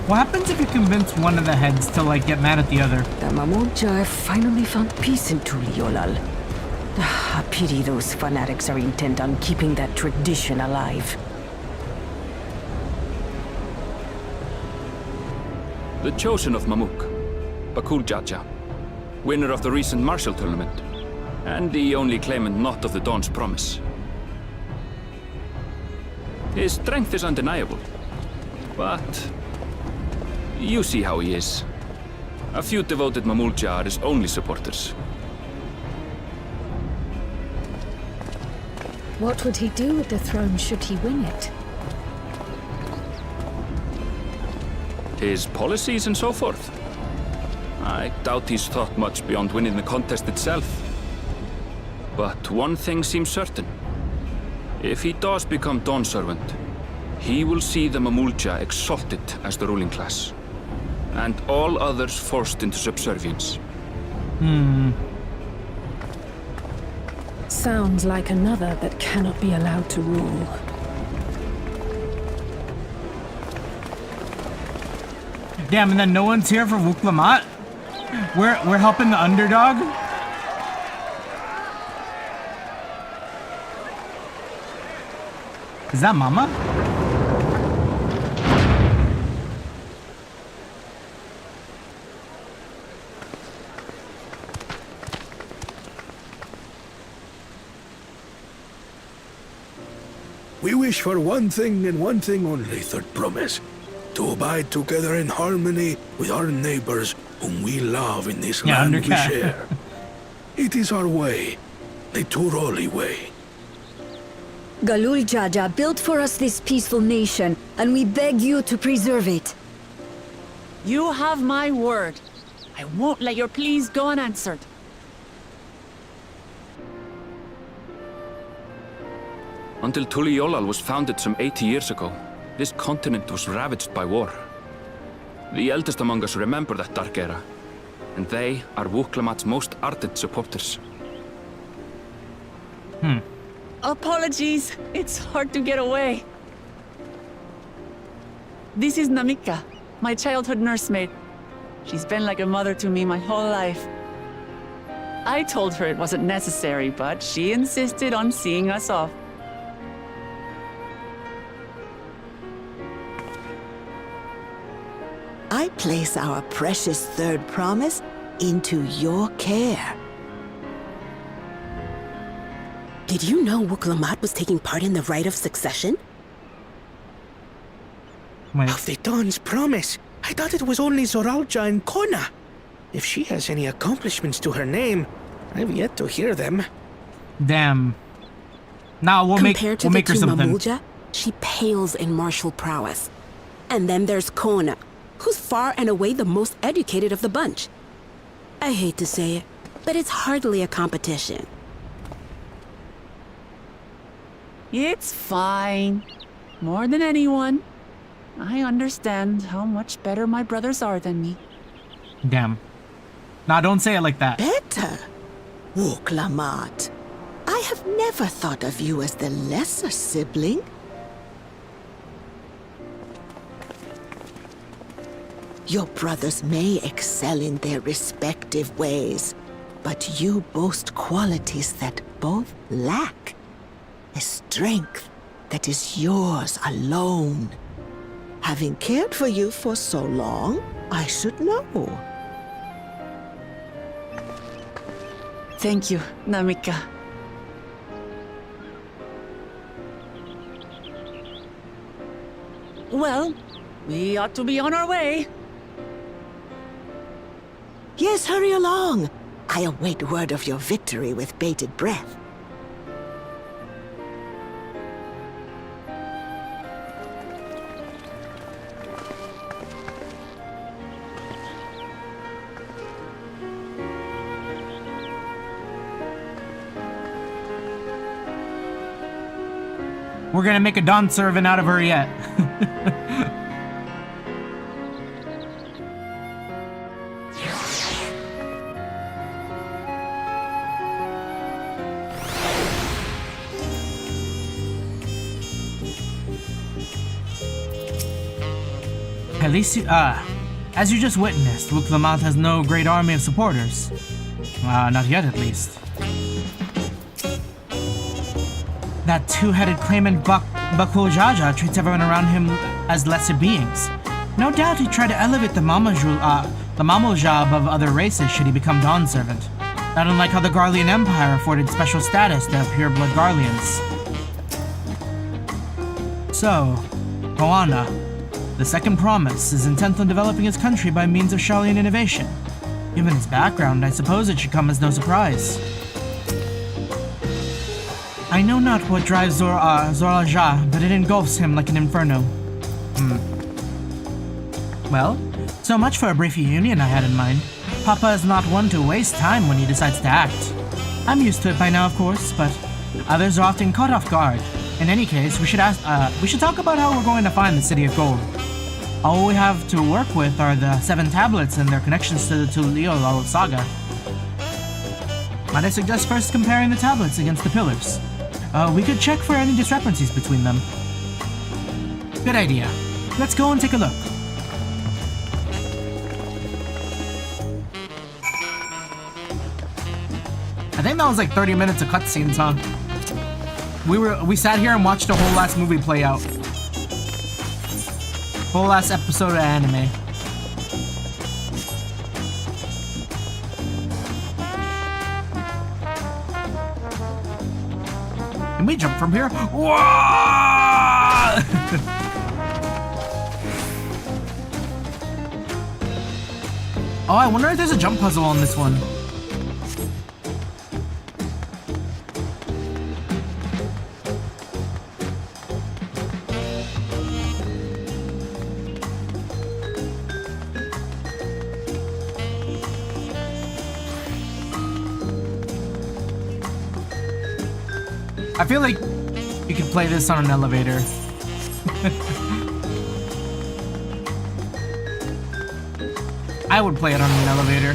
What happens if you convince one of the heads to like get mad at the other? The Mamulja have finally found peace in Tuliolal. A pity those fanatics are intent on keeping that tradition alive. The chosen of Mamuk, Bakul Jaja, winner of the recent martial tournament, and the only claimant not of the Dawn's promise. His strength is undeniable, but you see how he is. A few devoted Mamulja are his only supporters. What would he do with the throne should he win it? His policies and so forth. I doubt he's thought much beyond winning the contest itself. But one thing seems certain. If he does become Dawn Servant, he will see the Mamulja exalted as the ruling class, and all others forced into subservience. Sounds like another that cannot be allowed to rule. Damn, and then no one's here for Wuklamat? We're helping the underdog? Is that Mama? We wish for one thing and one thing only, Third Promise. To abide together in harmony with our neighbors whom we love in this land we share. It is our way, the Turali way. Galul Jaja built for us this peaceful nation, and we beg you to preserve it. You have my word. I won't let your pleas go unanswered. Until Tuliolal was founded some 80 years ago, this continent was ravaged by war. The eldest among us remember that dark era, and they are Wuklamat's most ardent supporters. Apologies, it's hard to get away. This is Namika, my childhood nursemaid. She's been like a mother to me my whole life. I told her it wasn't necessary, but she insisted on seeing us off. I place our precious Third Promise into your care. Did you know Wuklamat was taking part in the rite of succession? Of the Dawn's Promise? I thought it was only Zoralja and Kona. If she has any accomplishments to her name, I've yet to hear them. Damn. Now we'll make her something. Mamulja, she pales in martial prowess. And then there's Kona, who's far and away the most educated of the bunch. I hate to say it, but it's hardly a competition. It's fine. More than anyone. I understand how much better my brothers are than me. Damn. Nah, don't say it like that. Better? Wuklamat, I have never thought of you as the lesser sibling. Your brothers may excel in their respective ways, but you boast qualities that both lack. A strength that is yours alone. Having cared for you for so long, I should know. Thank you, Namika. Well, we ought to be on our way. Yes, hurry along. I await word of your victory with bated breath. We're gonna make a Dawn servant out of her yet. At least you, as you just witnessed, Wuklamat has no great army of supporters. Not yet at least. That two-headed claimant Bakul Jaja treats everyone around him as lesser beings. No doubt he'd try to elevate the Mamulja above other races should he become Dawn Servant. Not unlike how the Garlean Empire afforded special status to pure-blood Garleans. So, Koana, the second promise, is intent on developing his country by means of Sharlayan innovation. Given his background, I suppose it should come as no surprise. I know not what drives Zoralja, but it engulfs him like an inferno. Well, so much for a brief reunion I had in mind. Papa is not one to waste time when he decides to act. I'm used to it by now, of course, but others are often caught off guard. In any case, we should talk about how we're going to find the City of Gold. All we have to work with are the 7 tablets and their connections to the Tural saga. Might I suggest first comparing the tablets against the pillars? We could check for any discrepancies between them. Good idea. Let's go and take a look. I think that was like 30 minutes of cutscenes, huh? We sat here and watched the whole last movie play out. Whole last episode of anime. Can we jump from here? Whoa! Oh, I wonder if there's a jump puzzle on this one. I feel like you could play this on an elevator. I would play it on an elevator.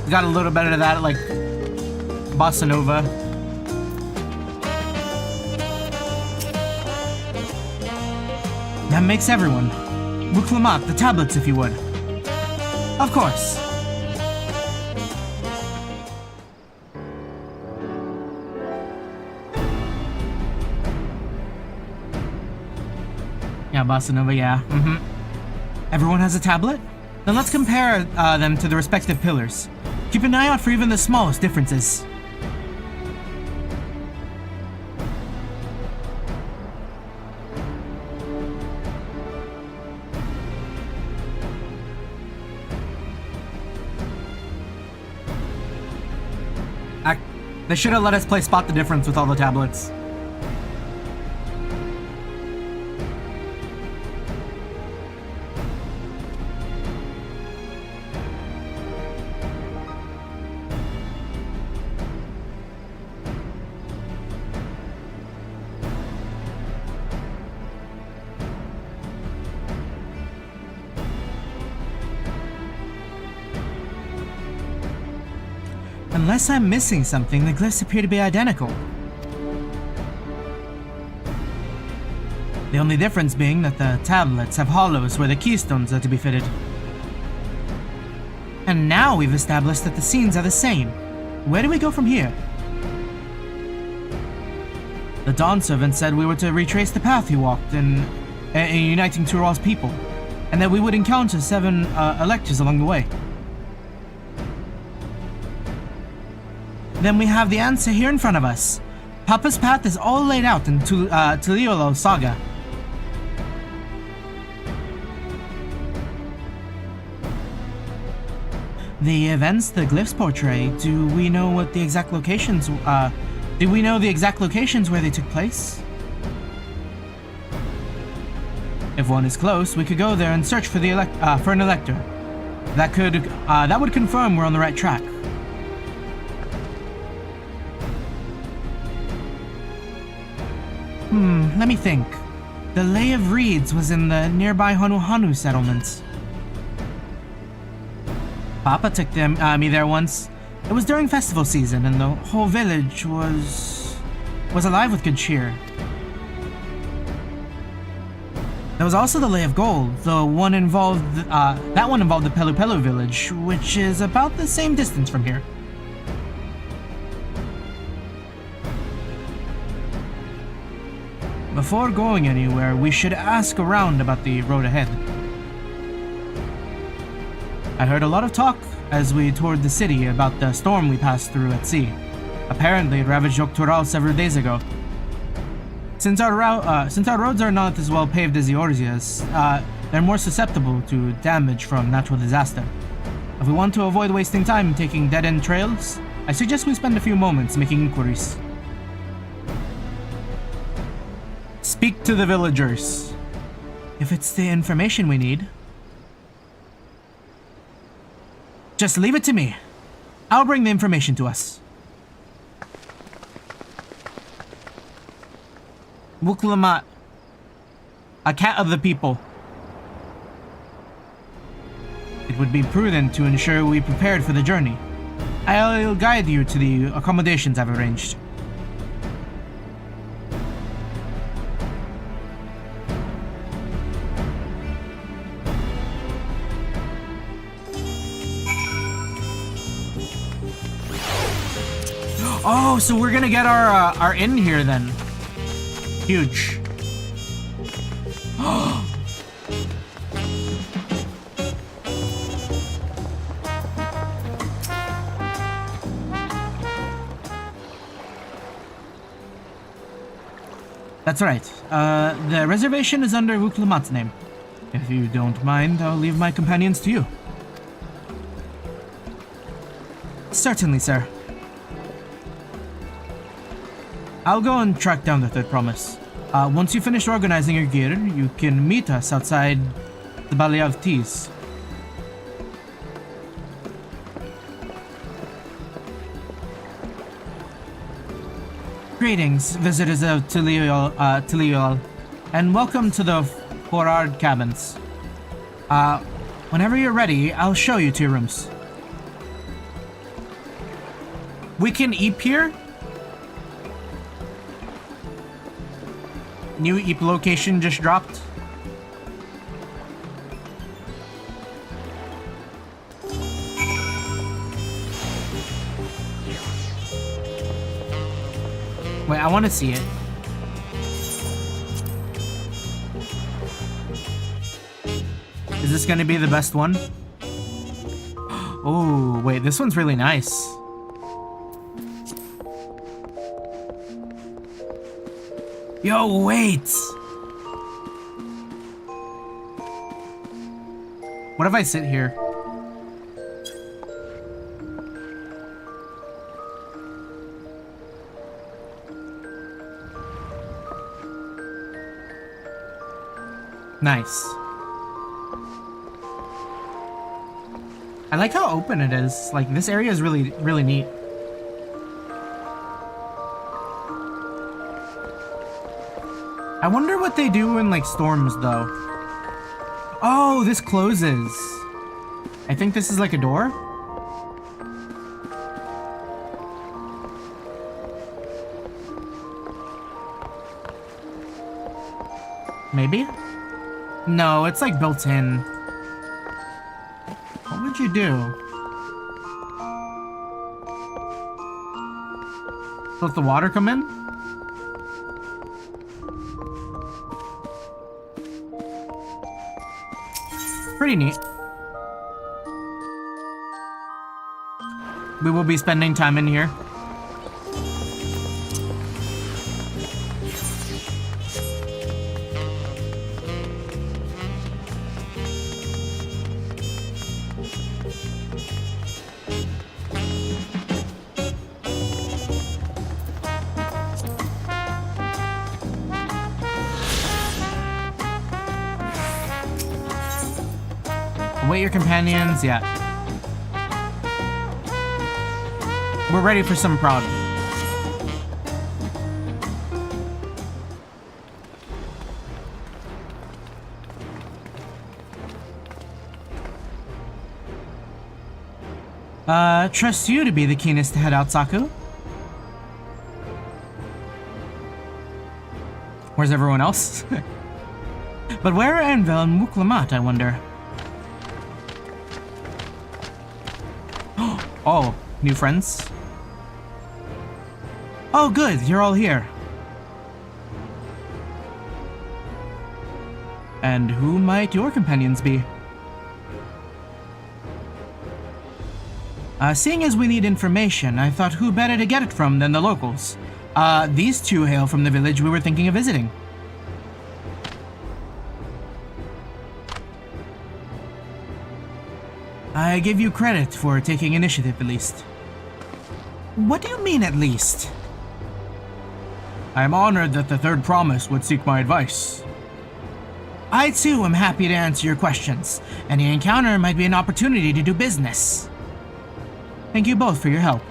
Got a little bit of that, like, bossa nova. That makes everyone. Reclamat, the tablets, if you would. Of course. Yeah, bossa nova, yeah. Everyone has a tablet? Then let's compare them to the respective pillars. Keep an eye out for even the smallest differences. They should have let us play Spot the Difference with all the tablets. Unless I'm missing something, the glyphs appear to be identical. The only difference being that the tablets have hollows where the keystones are to be fitted. And now we've established that the scenes are the same. Where do we go from here? The Dawn Servant said we were to retrace the path he walked in uniting Tural's people, and that we would encounter 7 electors along the way. Then we have the answer here in front of us. Papa's path is all laid out in Tural saga. The events the glyphs portray, do we know what the exact locations, do we know the exact locations where they took place? If one is close, we could go there and search for the for an elector. That would confirm we're on the right track. Let me think. The Lay of Reeds was in the nearby Honu settlements. Papa took me there once. It was during festival season, and the whole village was alive with good cheer. There was also the Lay of Gold. That one involved the Pelu Pelu village, which is about the same distance from here. Before going anywhere, we should ask around about the road ahead. I heard a lot of talk as we toured the city about the storm we passed through at sea. Apparently it ravaged Tural several days ago. Since our roads are not as well paved as Eorzea's, they're more susceptible to damage from natural disaster. If we want to avoid wasting time taking dead-end trails, I suggest we spend a few moments making inquiries. Speak to the villagers. If it's the information we need, just leave it to me. I'll bring the information to us. Wuklamat, a cat of the people. It would be prudent to ensure we prepared for the journey. I'll guide you to the accommodations I've arranged. Oh, so we're gonna get our inn here then. Huge. That's right. The reservation is under Wuklamat's name. If you don't mind, I'll leave my companions to you. Certainly, sir. I'll go and track down the third promise. Once you finish organizing your gear, you can meet us outside the Ballet of Teas. Greetings, visitors of Tural, and welcome to the Forard Cabins. Whenever you're ready, I'll show you to your rooms. We can eep here? New eep location just dropped. Wait, I want to see it. Is this going to be the best one? Oh, wait, this one's really nice. Yo, wait! What if I sit here? Nice. I like how open it is. Like, this area is really, really neat. I wonder what they do in, like, storms, though. Oh, this closes. I think this is like a door. Maybe? No, it's like built in. What would you do? Let the water come in? Pretty neat. We will be spending time in here. Await your companions, yeah. We're ready for some prod. Trust you to be the keenest to head out, Saku. Where's everyone else? But where are Anvil and Wuklamat, I wonder? Oh, new friends? Oh, good, you're all here. And who might your companions be? Seeing as we need information, I thought who better to get it from than the locals. These two hail from the village we were thinking of visiting. I give you credit for taking initiative, at least. What do you mean, at least? I am honored that the third promise would seek my advice. I, too, am happy to answer your questions. Any encounter might be an opportunity to do business. Thank you both for your help.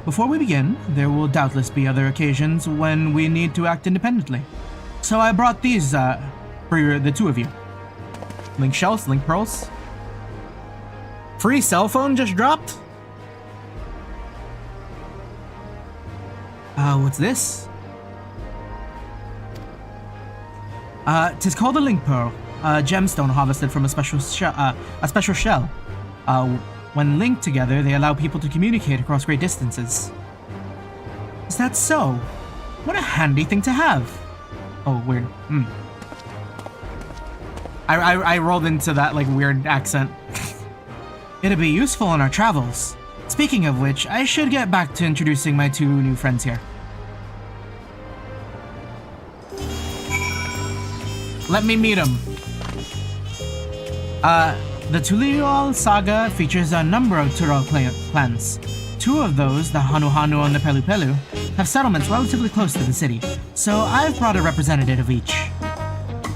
Before we begin, there will doubtless be other occasions when we need to act independently. So I brought these, for the two of you. Link shells, link pearls. Free cell phone just dropped? What's this? Tis called a link pearl, a gemstone harvested from a special shell. When linked together, they allow people to communicate across great distances. Is that so? What a handy thing to have. Oh, weird. I rolled into that, like, weird accent. It'll be useful in our travels. Speaking of which, I should get back to introducing my two new friends here. Let me meet him. The Tural saga features a number of Tural clans. Two of those, the Hanu Hanu and the Pelu Pelu, have settlements relatively close to the city, so I've brought a representative of each.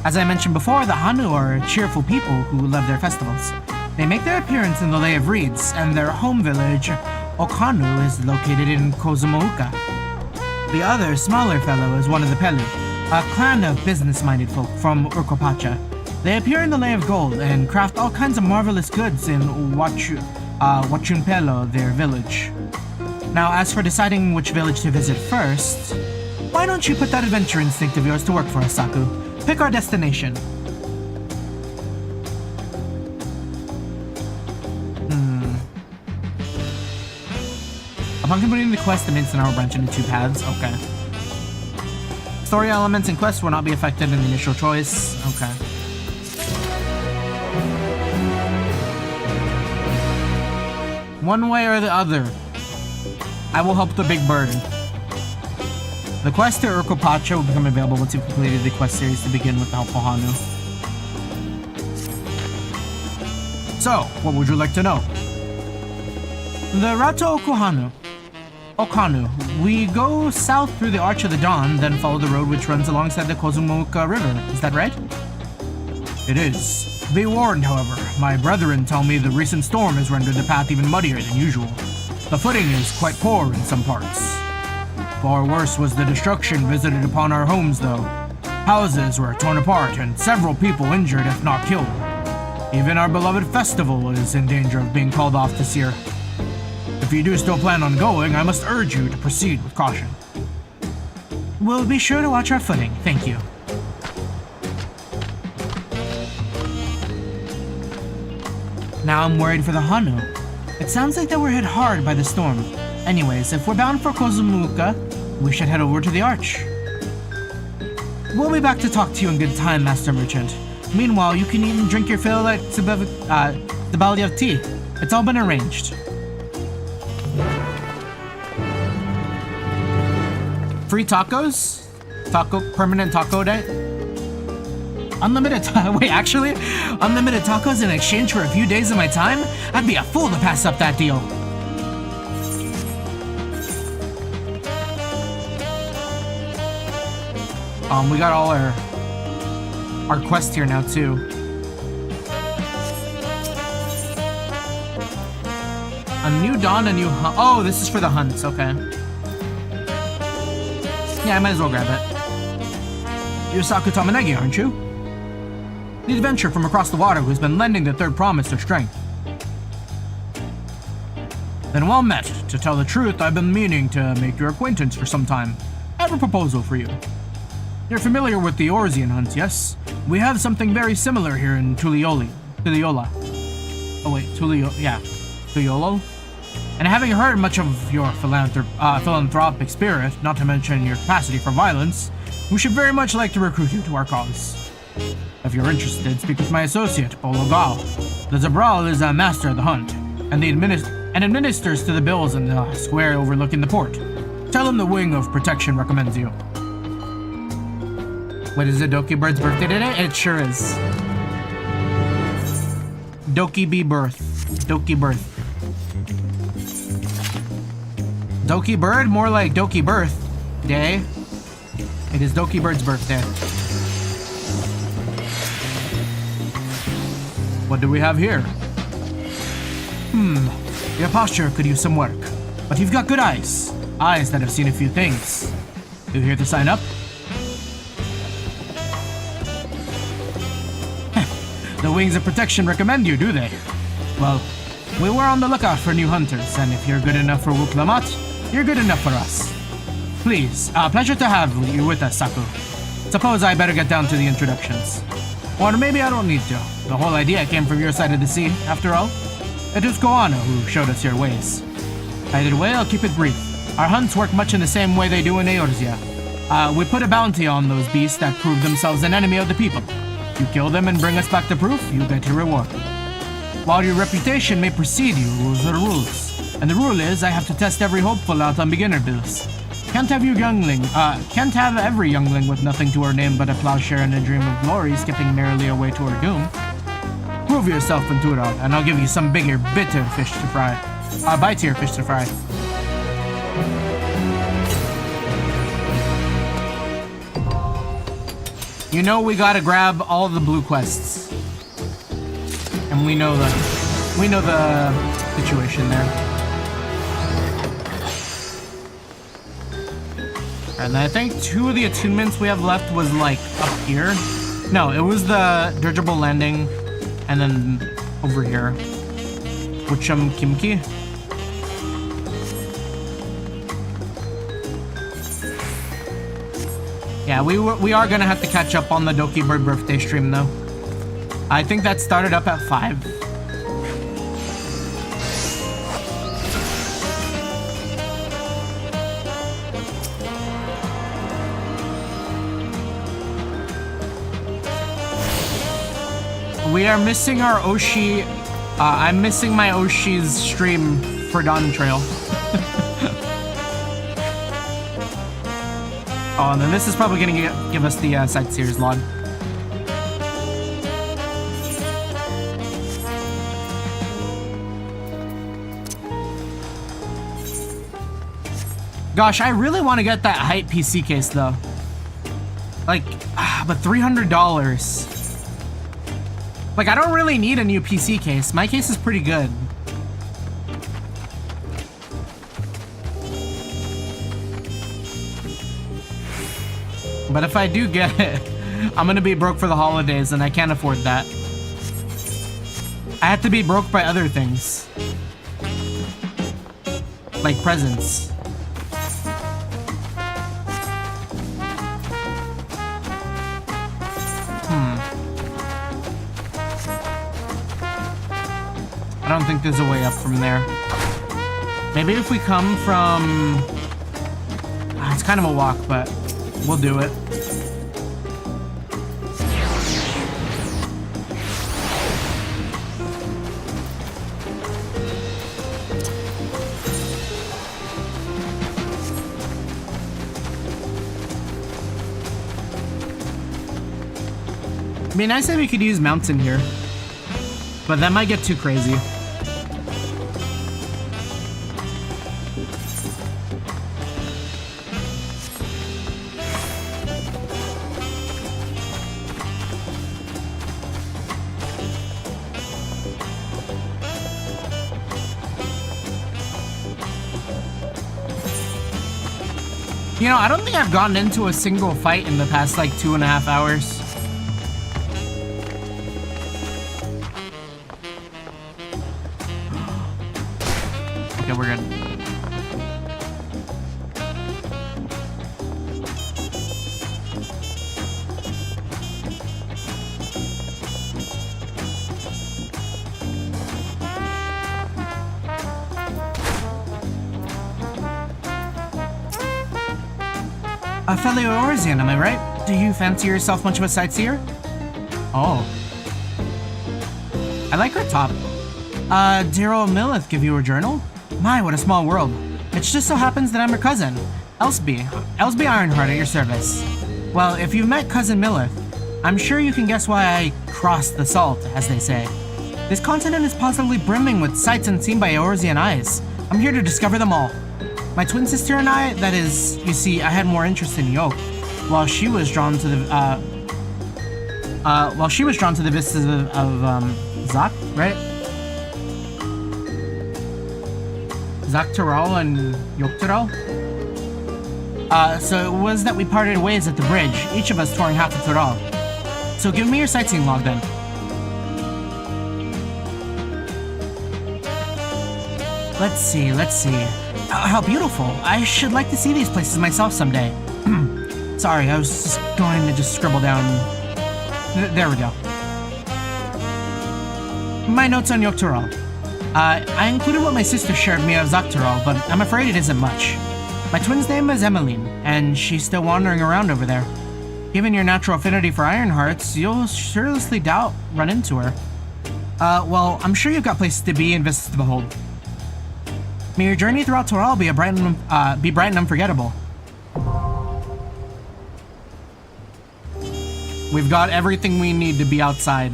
As I mentioned before, the Hanu are cheerful people who love their festivals. They make their appearance in the Lay of Reeds, and their home village, Okanu, is located in Kozumouka. The other, smaller fellow is one of the Pelu, a clan of business-minded folk from Urkopacha. They appear in the Lay of Gold and craft all kinds of marvelous goods in Wachunpelo, their village. Now, as for deciding which village to visit first, why don't you put that adventure instinct of yours to work for us, Saku? Pick our destination. Upon completing the quest, the main scenario will branch into two paths. Okay. Story elements and quests will not be affected in the initial choice. Okay. One way or the other, I will help the big bird. The quest to Urkopacha will become available once you've completed the quest series to begin with the helpful Hanu. So, what would you like to know? The route to Okanu. We go south through the Arch of the Dawn, then follow the road which runs alongside the Kozumouka River. Is that right? It is. Be warned, however. My brethren tell me the recent storm has rendered the path even muddier than usual. The footing is quite poor in some parts. Far worse was the destruction visited upon our homes, though. Houses were torn apart and several people injured, if not killed. Even our beloved festival is in danger of being called off this year. If you do still plan on going, I must urge you to proceed with caution. We'll be sure to watch our footing, thank you. Now I'm worried for the Hanu. It sounds like they were hit hard by the storm. Anyways, if we're bound for Kozumouka, we should head over to the Arch. We'll be back to talk to you in good time, Master Merchant. Meanwhile, you can eat and drink your fill at the Bally of Tea. It's all been arranged. Free tacos? Permanent taco day? Unlimited unlimited tacos in exchange for a few days of my time? I'd be a fool to pass up that deal. We got all our quest here now too. A new dawn, a new hunt. Oh, this is for the hunts, okay. Yeah, I might as well grab it. You're Saku Tamanegi, aren't you? The adventurer from across the water who's been lending the third promise their strength. Then well met. To tell the truth, I've been meaning to make your acquaintance for some time. I have a proposal for you. You're familiar with the Orzian hunts, yes? We have something very similar here in Tuliyola. Oh wait, Tuliolo? And having heard much of your philanthropic spirit, not to mention your capacity for violence, we should very much like to recruit you to our cause. If you're interested, speak with my associate, Bolo Gal. The Zabral is a master of the hunt, and administers to the bills in the square overlooking the port. Tell him the Wing of Protection recommends you. Wait, is it Doki Bird's birthday today? It sure is. Doki B birth. Doki birth. Doki Bird? More like Doki Birth Day. It is Doki Bird's birthday. What do we have here? Your posture could use some work. But you've got good eyes. Eyes that have seen a few things. You here to sign up? The Wings of Protection recommend you, do they? Well, we were on the lookout for new hunters, and if you're good enough for Wuklamat, you're good enough for us. Please, pleasure to have you with us, Saku. Suppose I better get down to the introductions. Or maybe I don't need to. The whole idea came from your side of the sea, after all. It was Koano who showed us your ways. Either way, I'll keep it brief. Our hunts work much in the same way they do in Eorzea. We put a bounty on those beasts that prove themselves an enemy of the people. You kill them and bring us back the proof, you get your reward. While your reputation may precede you, rules are rules. And the rule is, I have to test every hopeful out on beginner builds. Can't have you youngling. Can't have every youngling with nothing to her name but a plowshare and a dream of glory, skipping merrily away to her doom. Prove yourself in Tural, and I'll give you some bigger, bitter fish to fry. Bite-tier fish to fry. You know we gotta grab all the blue quests. And we know the situation there. And I think 2 of the attunements we have left was like up here. No, it was the dirigible landing and then over here. Wuchum Kimki. Yeah, we are gonna have to catch up on the Doki Bird birthday stream though. I think that started up at 5. We are missing our Oshi. I'm missing my Oshi's stream for Dawntrail. Oh, and then this is probably gonna give us the sightseer's log. Gosh, I really want to get that hype PC case though. Like, but $300. Like, I don't really need a new PC case. My case is pretty good. But if I do get it, I'm gonna be broke for the holidays and I can't afford that. I have to be broke by other things. Like presents. I don't think there's a way up from there. Maybe if we come from... it's kind of a walk, but we'll do it. It'd be nice if we could use mounts in here, but that might get too crazy. You know, I don't think I've gotten into a single fight in the past like 2.5 hours. Okay, we're good. A fellow Orzian, am I right? Do you fancy yourself much of a sightseer? Oh. I like her top. Dear old Millith give you a journal? My, what a small world. It just so happens that I'm her cousin, Elsby Ironheart at your service. Well, if you've met Cousin Millith, I'm sure you can guess why I crossed the salt, as they say. This continent is positively brimming with sights unseen by Eorzean eyes. I'm here to discover them all. My twin sister and I, that is, you see, I had more interest in Yoke, while she was drawn to the, vistas of Zak, right? Zak Tural and Yoke Tural? So it was that we parted ways at the bridge, each of us touring half of Tural. So give me your sightseeing log then. Let's see. How beautiful. I should like to see these places myself someday. Sorry, I was just going to scribble down. There we go. My notes on Yoke Tural. I included what my sister shared me of Zak Tural, but I'm afraid it isn't much. My twin's name is Emmeline, and she's still wandering around over there. Given your natural affinity for Ironhearts, you'll seriously doubt run into her. Well, I'm sure you've got places to be and vistas to behold. May your journey throughout Tural be bright and unforgettable. We've got everything we need to be outside.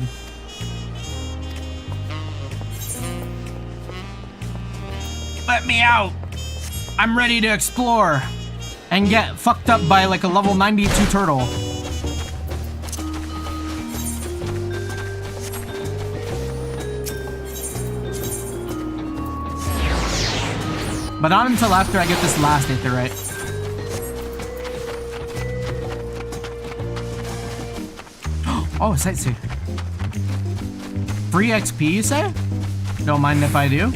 Let me out! I'm ready to explore and get fucked up by like a level 92 turtle. But not until after I get this last aetherite. Oh, sightsee. Free XP, you say? Don't mind if I do.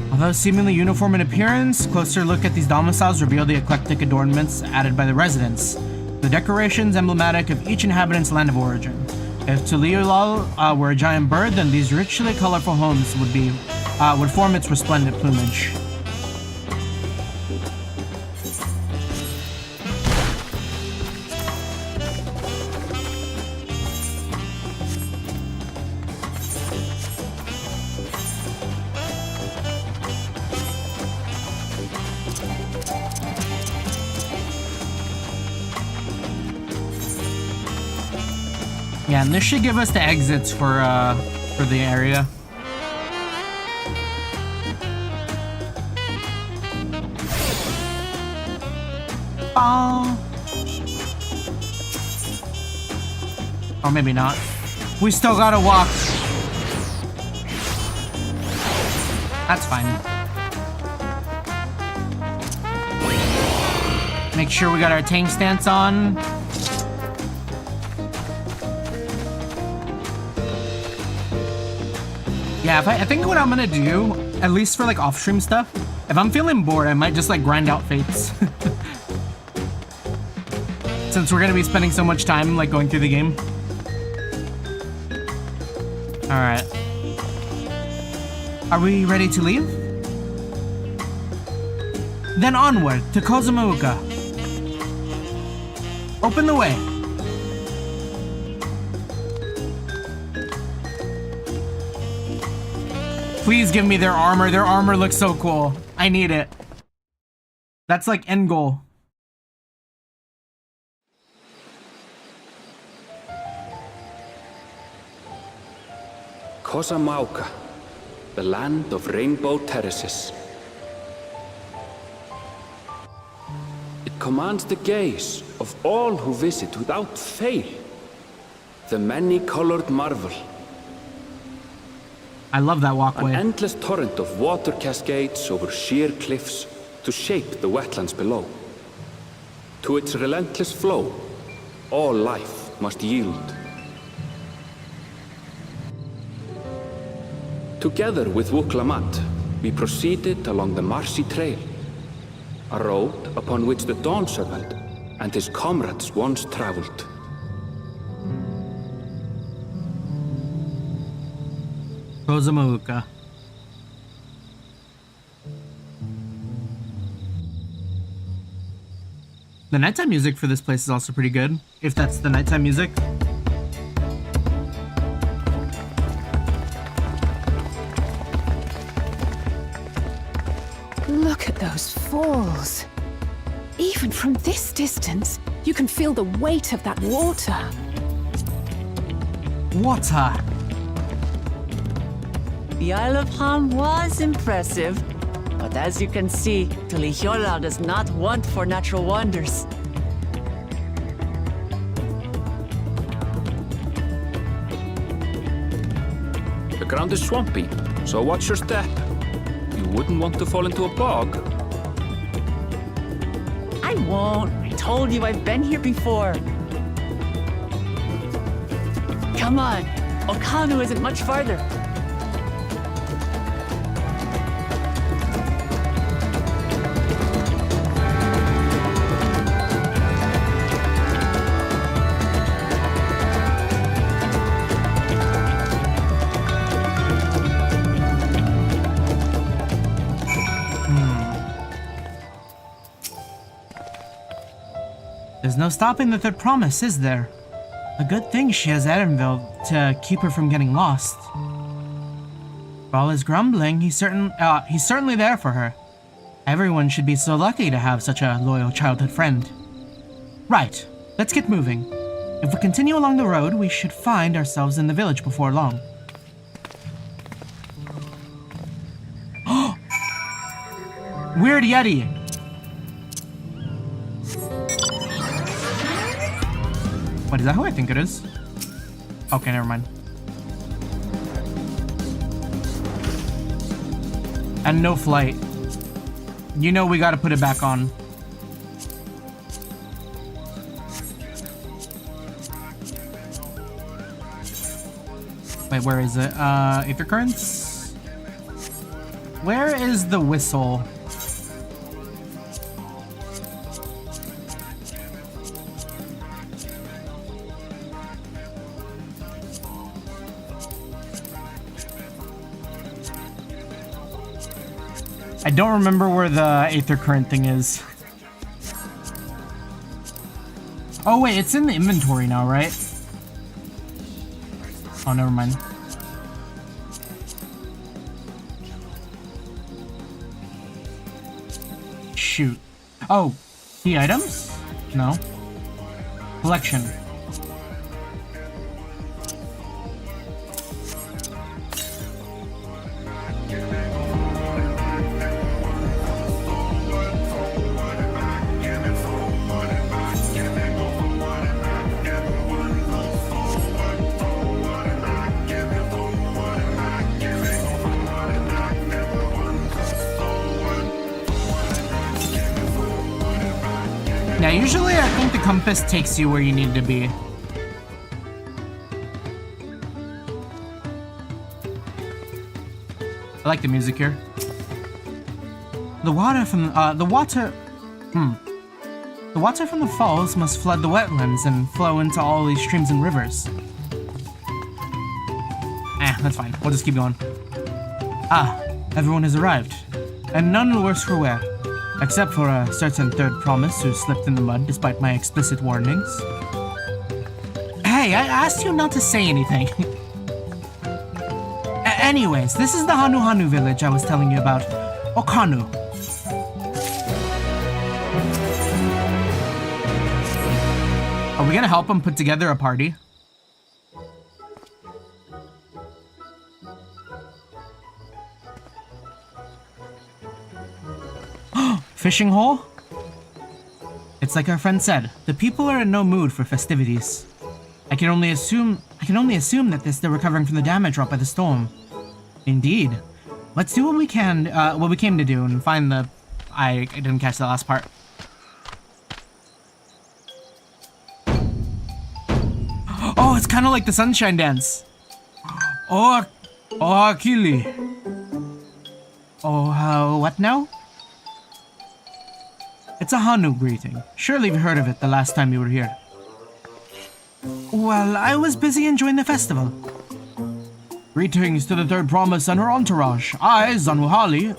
Although seemingly uniform in appearance, closer look at these domiciles reveal the eclectic adornments added by the residents. The decorations emblematic of each inhabitant's land of origin. If Tuliolal were a giant bird, then these richly colorful homes would form its resplendent plumage. Yeah, and this should give us the exits for the area. Or maybe not. We still gotta walk. That's fine. Make sure we got our tank stance on. Yeah, I think what I'm gonna do, at least for like off-stream stuff, if I'm feeling bored, I might just like grind out fates. Since we're gonna be spending so much time like going through the game. Alright. Are we ready to leave? Then onward to Kozumauka. Open the way. Please give me their armor. Their armor looks so cool. I need it. That's like end goal. Kozumauka, the land of rainbow terraces. It commands the gaze of all who visit without fail. The many-colored marvel. I love that walkway. An endless torrent of water cascades over sheer cliffs to shape the wetlands below. To its relentless flow, all life must yield. Together with Wuklamat, we proceeded along the marshy trail, a road upon which the Dawn Servant and his comrades once traveled. Kozumauka. The nighttime music for this place is also pretty good, if that's the nighttime music. Look at those falls. Even from this distance, you can feel the weight of that water. Water. The Isle of Ham was impressive, but as you can see, Tuliolal does not want for natural wonders. The ground is swampy, so watch your step. You wouldn't want to fall into a bog. I won't. I told you I've been here before. Come on. Okanu isn't much farther. There's no stopping the third promise, is there? A good thing she has Erenville to keep her from getting lost. For all his grumbling, he's certainly there for her. Everyone should be so lucky to have such a loyal childhood friend. Right, let's get moving. If we continue along the road, we should find ourselves in the village before long. Weird Yeti! What, is that who I think it is? Okay, never mind. And no flight. You know we gotta put it back on. Wait, where is it? Aether Currents? Where is the whistle? I don't remember where the Aether Current thing is. Oh wait, it's in the inventory now, right? Oh, never mind. Shoot. Oh, the items? No. Collection. Yeah, usually I think the compass takes you where you need to be. I like the music here. The water from the water from the falls must flood the wetlands and flow into all these streams and rivers. That's fine. We'll just keep going. Ah, everyone has arrived, and none the worse for wear. Except for a certain third promise who slipped in the mud despite my explicit warnings. Hey, I asked you not to say anything. Anyways, this is the Hanu village I was telling you about. Okanu. Are we gonna help him put together a party? Fishing hole? It's like our friend said, the people are in no mood for festivities. I can only assume that they're recovering from the damage wrought by the storm. Indeed. Let's do what we can, what we came to do and find the... I didn't catch the last part. Oh, it's kind of like the Sunshine Dance. Oh, Akili. Oh, what now? It's a Hanu greeting. Surely you've heard of it the last time you were here. Well, I was busy enjoying the festival. Greetings to the third promise and her entourage. I, Zanuhali,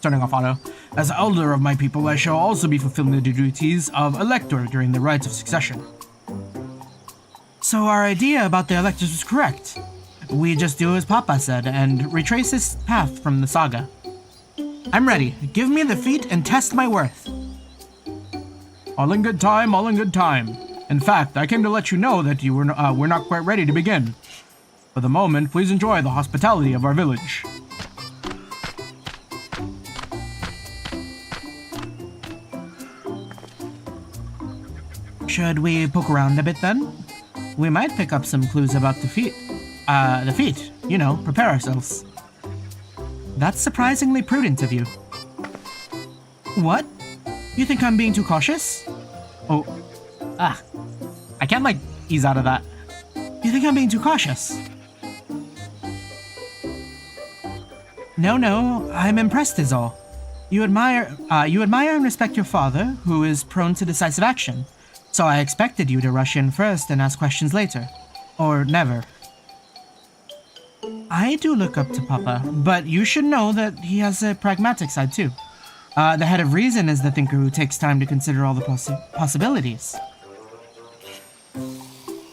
turning off auto. As elder of my people, I shall also be fulfilling the duties of elector during the rites of succession. So our idea about the electors was correct. We just do as Papa said and retrace his path from the saga. I'm ready. Give me the feat and test my worth. All in good time, all in good time. In fact, I came to let you know that we're not quite ready to begin. For the moment, please enjoy the hospitality of our village. Should we poke around a bit then? We might pick up some clues about the feat. You know, prepare ourselves. That's surprisingly prudent of you. What? You think I'm being too cautious? Oh, I can't, like, ease out of that. You think I'm being too cautious? No, I'm impressed is all. You admire and respect your father, who is prone to decisive action. So I expected you to rush in first and ask questions later. Or never. I do look up to Papa, but you should know that he has a pragmatic side too. The head of reason is the thinker who takes time to consider all the possibilities.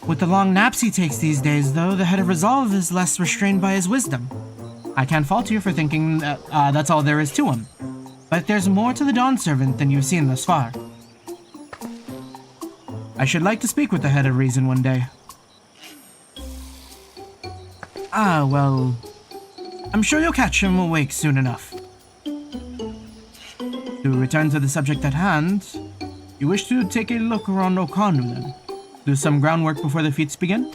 With the long naps he takes these days, though, the head of resolve is less restrained by his wisdom. I can't fault you for thinking that that's all there is to him. But there's more to the Dawn Servant than you've seen thus far. I should like to speak with the Head of Reason one day. Ah, well... I'm sure you'll catch him awake soon enough. To return to the subject at hand, you wish to take a look around Okanu then? Do some groundwork before the feats begin?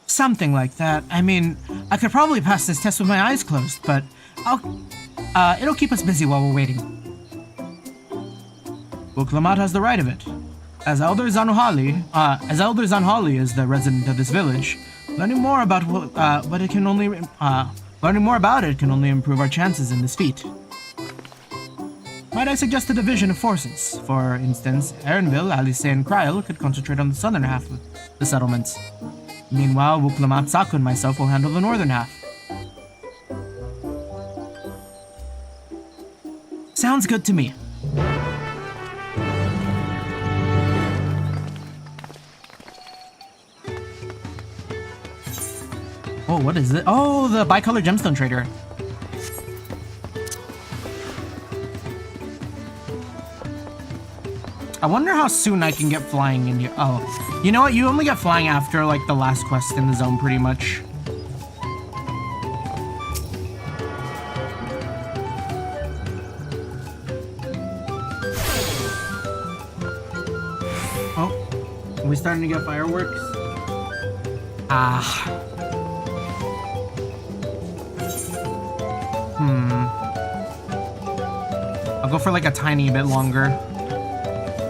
Something like that. I mean, I could probably pass this test with my eyes closed, but it'll keep us busy while we're waiting. Uklamat has the right of it. As Elder Zanhali is the resident of this village, learning more about it can only improve our chances in this feat. Might I suggest a division of forces? For instance, Erenville, Alice, and Kryl could concentrate on the southern half of the settlements. Meanwhile, Wuklamat, Saku, and myself will handle the northern half. Sounds good to me. Oh, what is it? Oh, the bicolor gemstone trader. I wonder how soon I can get flying in here. Oh, you know what? You only get flying after, like, the last quest in the zone, pretty much. Oh, are we starting to get fireworks? Ah. I'll go for, like, a tiny bit longer.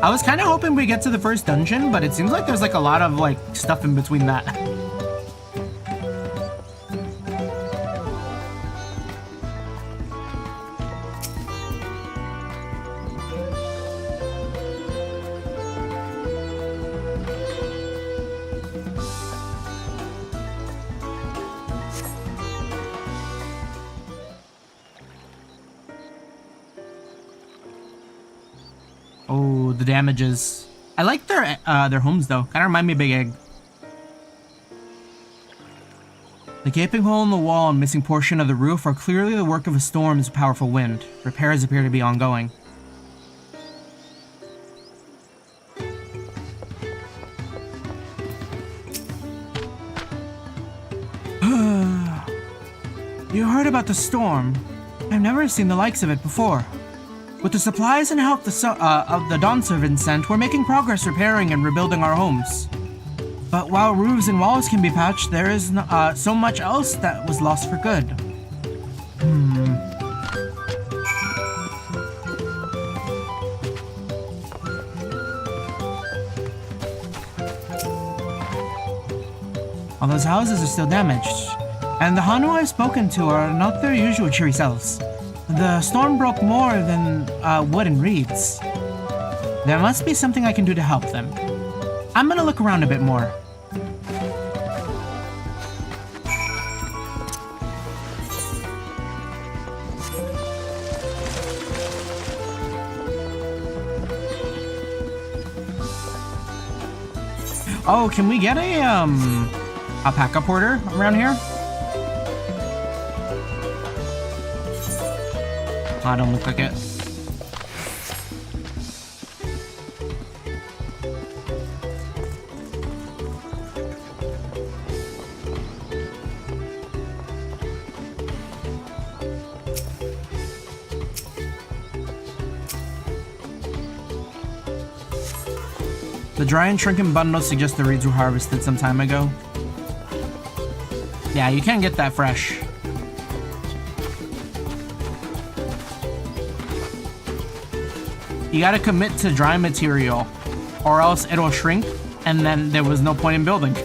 I was kind of hoping we get to the first dungeon, but it seems like there's like a lot of like stuff in between that. Oh, the damages. I like their homes though. Kind of remind me of Big Egg. The gaping hole in the wall and missing portion of the roof are clearly the work of a storm's powerful wind. Repairs appear to be ongoing. You heard about the storm. I've never seen the likes of it before. With the supplies and help of the Dawn Servant sent, we're making progress repairing and rebuilding our homes. But while roofs and walls can be patched, there is so much else that was lost for good. All those houses are still damaged, and the Hanu I've spoken to are not their usual cheery selves. The storm broke more than wood and reeds. There must be something I can do to help them. I'm gonna look around a bit more. Oh, can we get a alpaca porter around here? I don't look like it. The dry and shrunken bundles suggest the reeds were harvested some time ago. Yeah, you can't get that fresh. You gotta commit to dry material, or else it'll shrink, and then there was no point in building.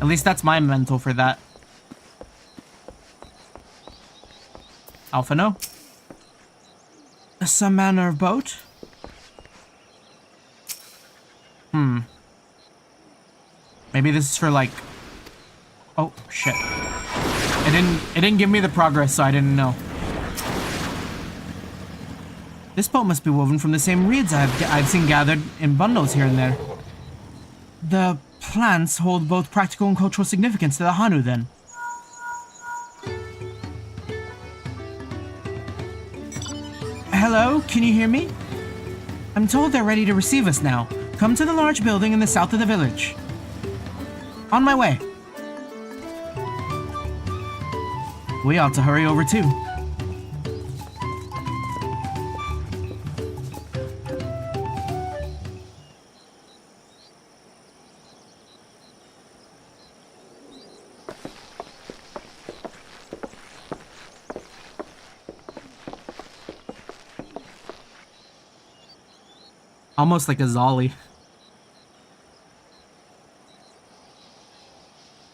At least that's my mental for that. Alphino? Some manner of boat? Maybe this is for like... Oh, shit. It didn't give me the progress, so I didn't know. This boat must be woven from the same reeds I've seen gathered in bundles here and there. The plants hold both practical and cultural significance to the Hanu, then. Hello, can you hear me? I'm told they're ready to receive us now. Come to the large building in the south of the village. On my way. We ought to hurry over too. Almost like a Zolly.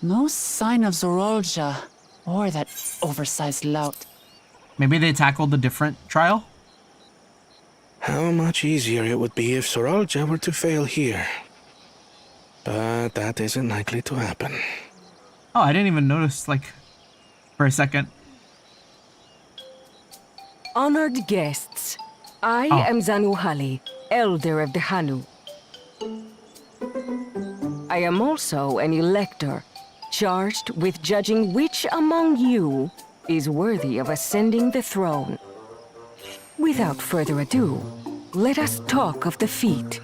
No sign of Zorolja or that oversized lout. Maybe they tackled a different trial? How much easier it would be if Zorolja were to fail here. But that isn't likely to happen. Oh, I didn't even notice, like, for a second. Honored guests, I am Zanuhali, Elder of the Hanu. I am also an elector, charged with judging which among you is worthy of ascending the throne. Without further ado, let us talk of the feat.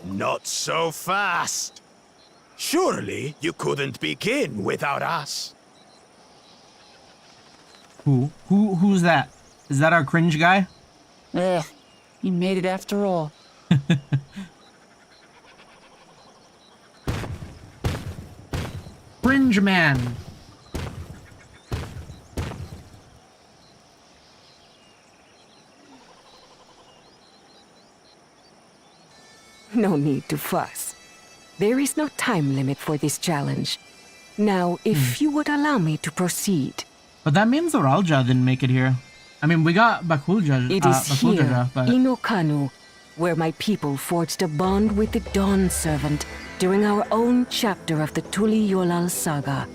Not so fast. Surely you couldn't begin without us. Who's that? Is that our cringe guy? He made it after all. Cringe man. No need to fuss. There is no time limit for this challenge. Now, if you would allow me to proceed. But that means Zoralja didn't make it here. I mean, we got Bakulja, It is here, but... in Okanu, where my people forged a bond with the Dawn Servant during our own chapter of the Tuli Yolal saga.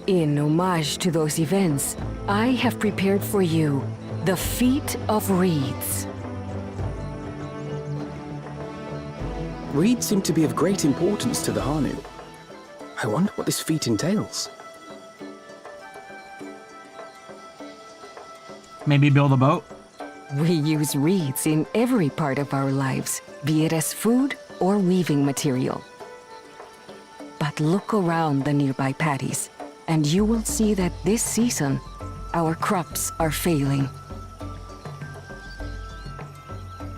In homage to those events, I have prepared for you the Feat of Reeds. Reeds seem to be of great importance to the Hanu. I wonder what this feat entails. Maybe build a boat? We use reeds in every part of our lives, be it as food or weaving material. But look around the nearby paddies, and you will see that this season, our crops are failing.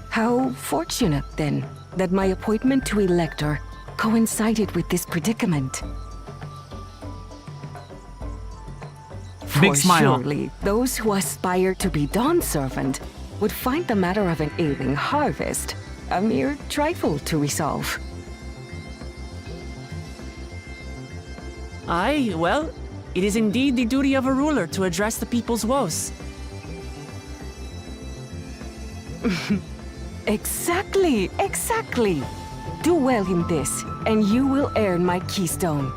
How fortunate, then, that my appointment to Elector coincided with this predicament. Big smile. Surely, those who aspire to be Dawn Servant would find the matter of an ailing harvest a mere trifle to resolve. Aye, well, it is indeed the duty of a ruler to address the people's woes. Exactly, exactly. Do well in this, and you will earn my keystone.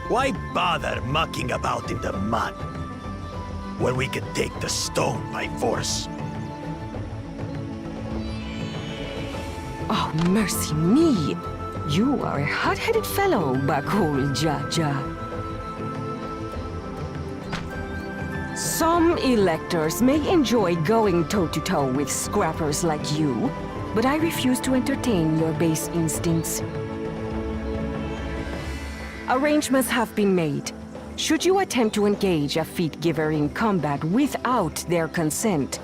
Why bother mucking about in the mud when we can take the stone by force? Oh, mercy me! You are a hot-headed fellow, Bakul Jaja. Some electors may enjoy going toe-to-toe with scrappers like you, but I refuse to entertain your base instincts. Arrangements have been made. Should you attempt to engage a feat giver in combat without their consent,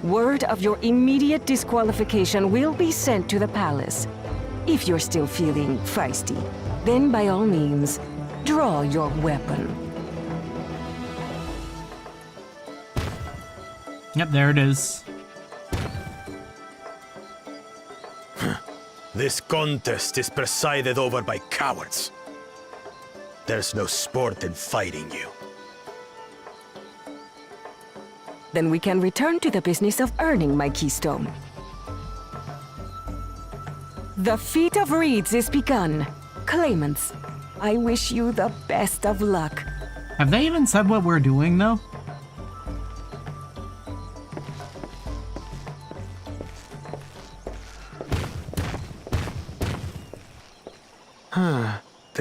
word of your immediate disqualification will be sent to the palace. If you're still feeling feisty, then by all means, draw your weapon. Yep, there it is. This contest is presided over by cowards. There's no sport in fighting you. Then we can return to the business of earning my keystone. The Feat of Reeds is begun. Claimants, I wish you the best of luck. Have they even said what we're doing, though?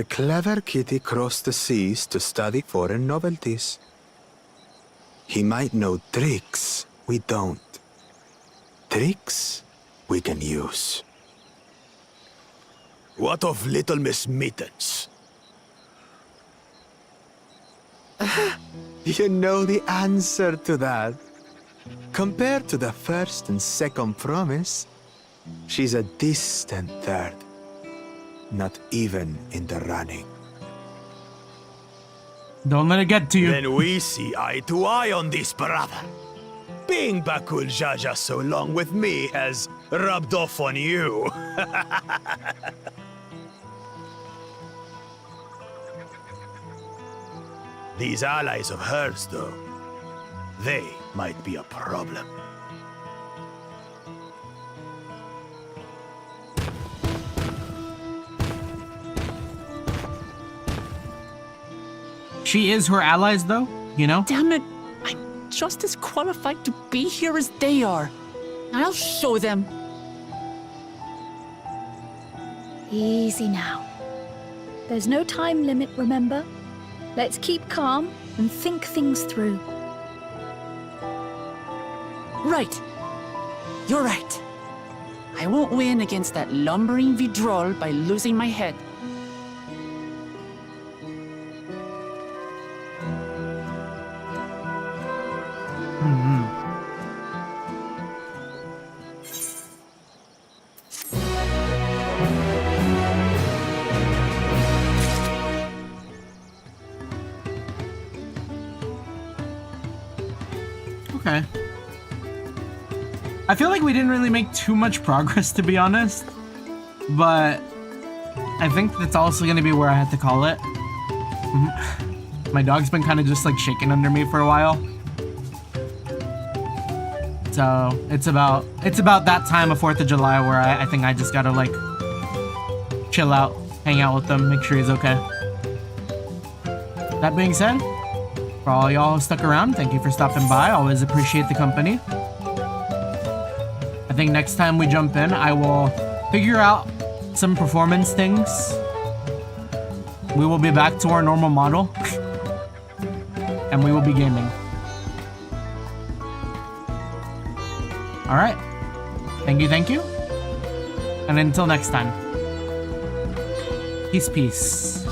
clever kitty crossed the seas to study foreign novelties. He might know tricks we don't. Tricks we can use. What of Little Miss Mittens? You know the answer to that. Compared to the first and second promise, she's a distant third. Not even in the running. Don't let it get to you. Then we see eye to eye on this, brother. Being Bakul Jaja so long with me has rubbed off on you. These allies of hers, though, they might be a problem. She is her allies, though, you know? Damn it! I'm just as qualified to be here as they are. I'll show them. Easy now. There's no time limit, remember? Let's keep calm and think things through. Right. You're right. I won't win against that lumbering Vidrol by losing my head. Okay. I feel like we didn't really make too much progress, to be honest. But I think that's also going to be where I had to call it. My dog's been kind of just like shaking under me for a while. So it's about that time of 4th of July where I think I just gotta like chill out, hang out with them, make sure he's okay. That being said, for all y'all who stuck around, thank you for stopping by. Always appreciate the company. I think next time we jump in, I will figure out some performance things. We will be back to our normal model. And we will be gaming. Alright. Thank you. And until next time. Peace.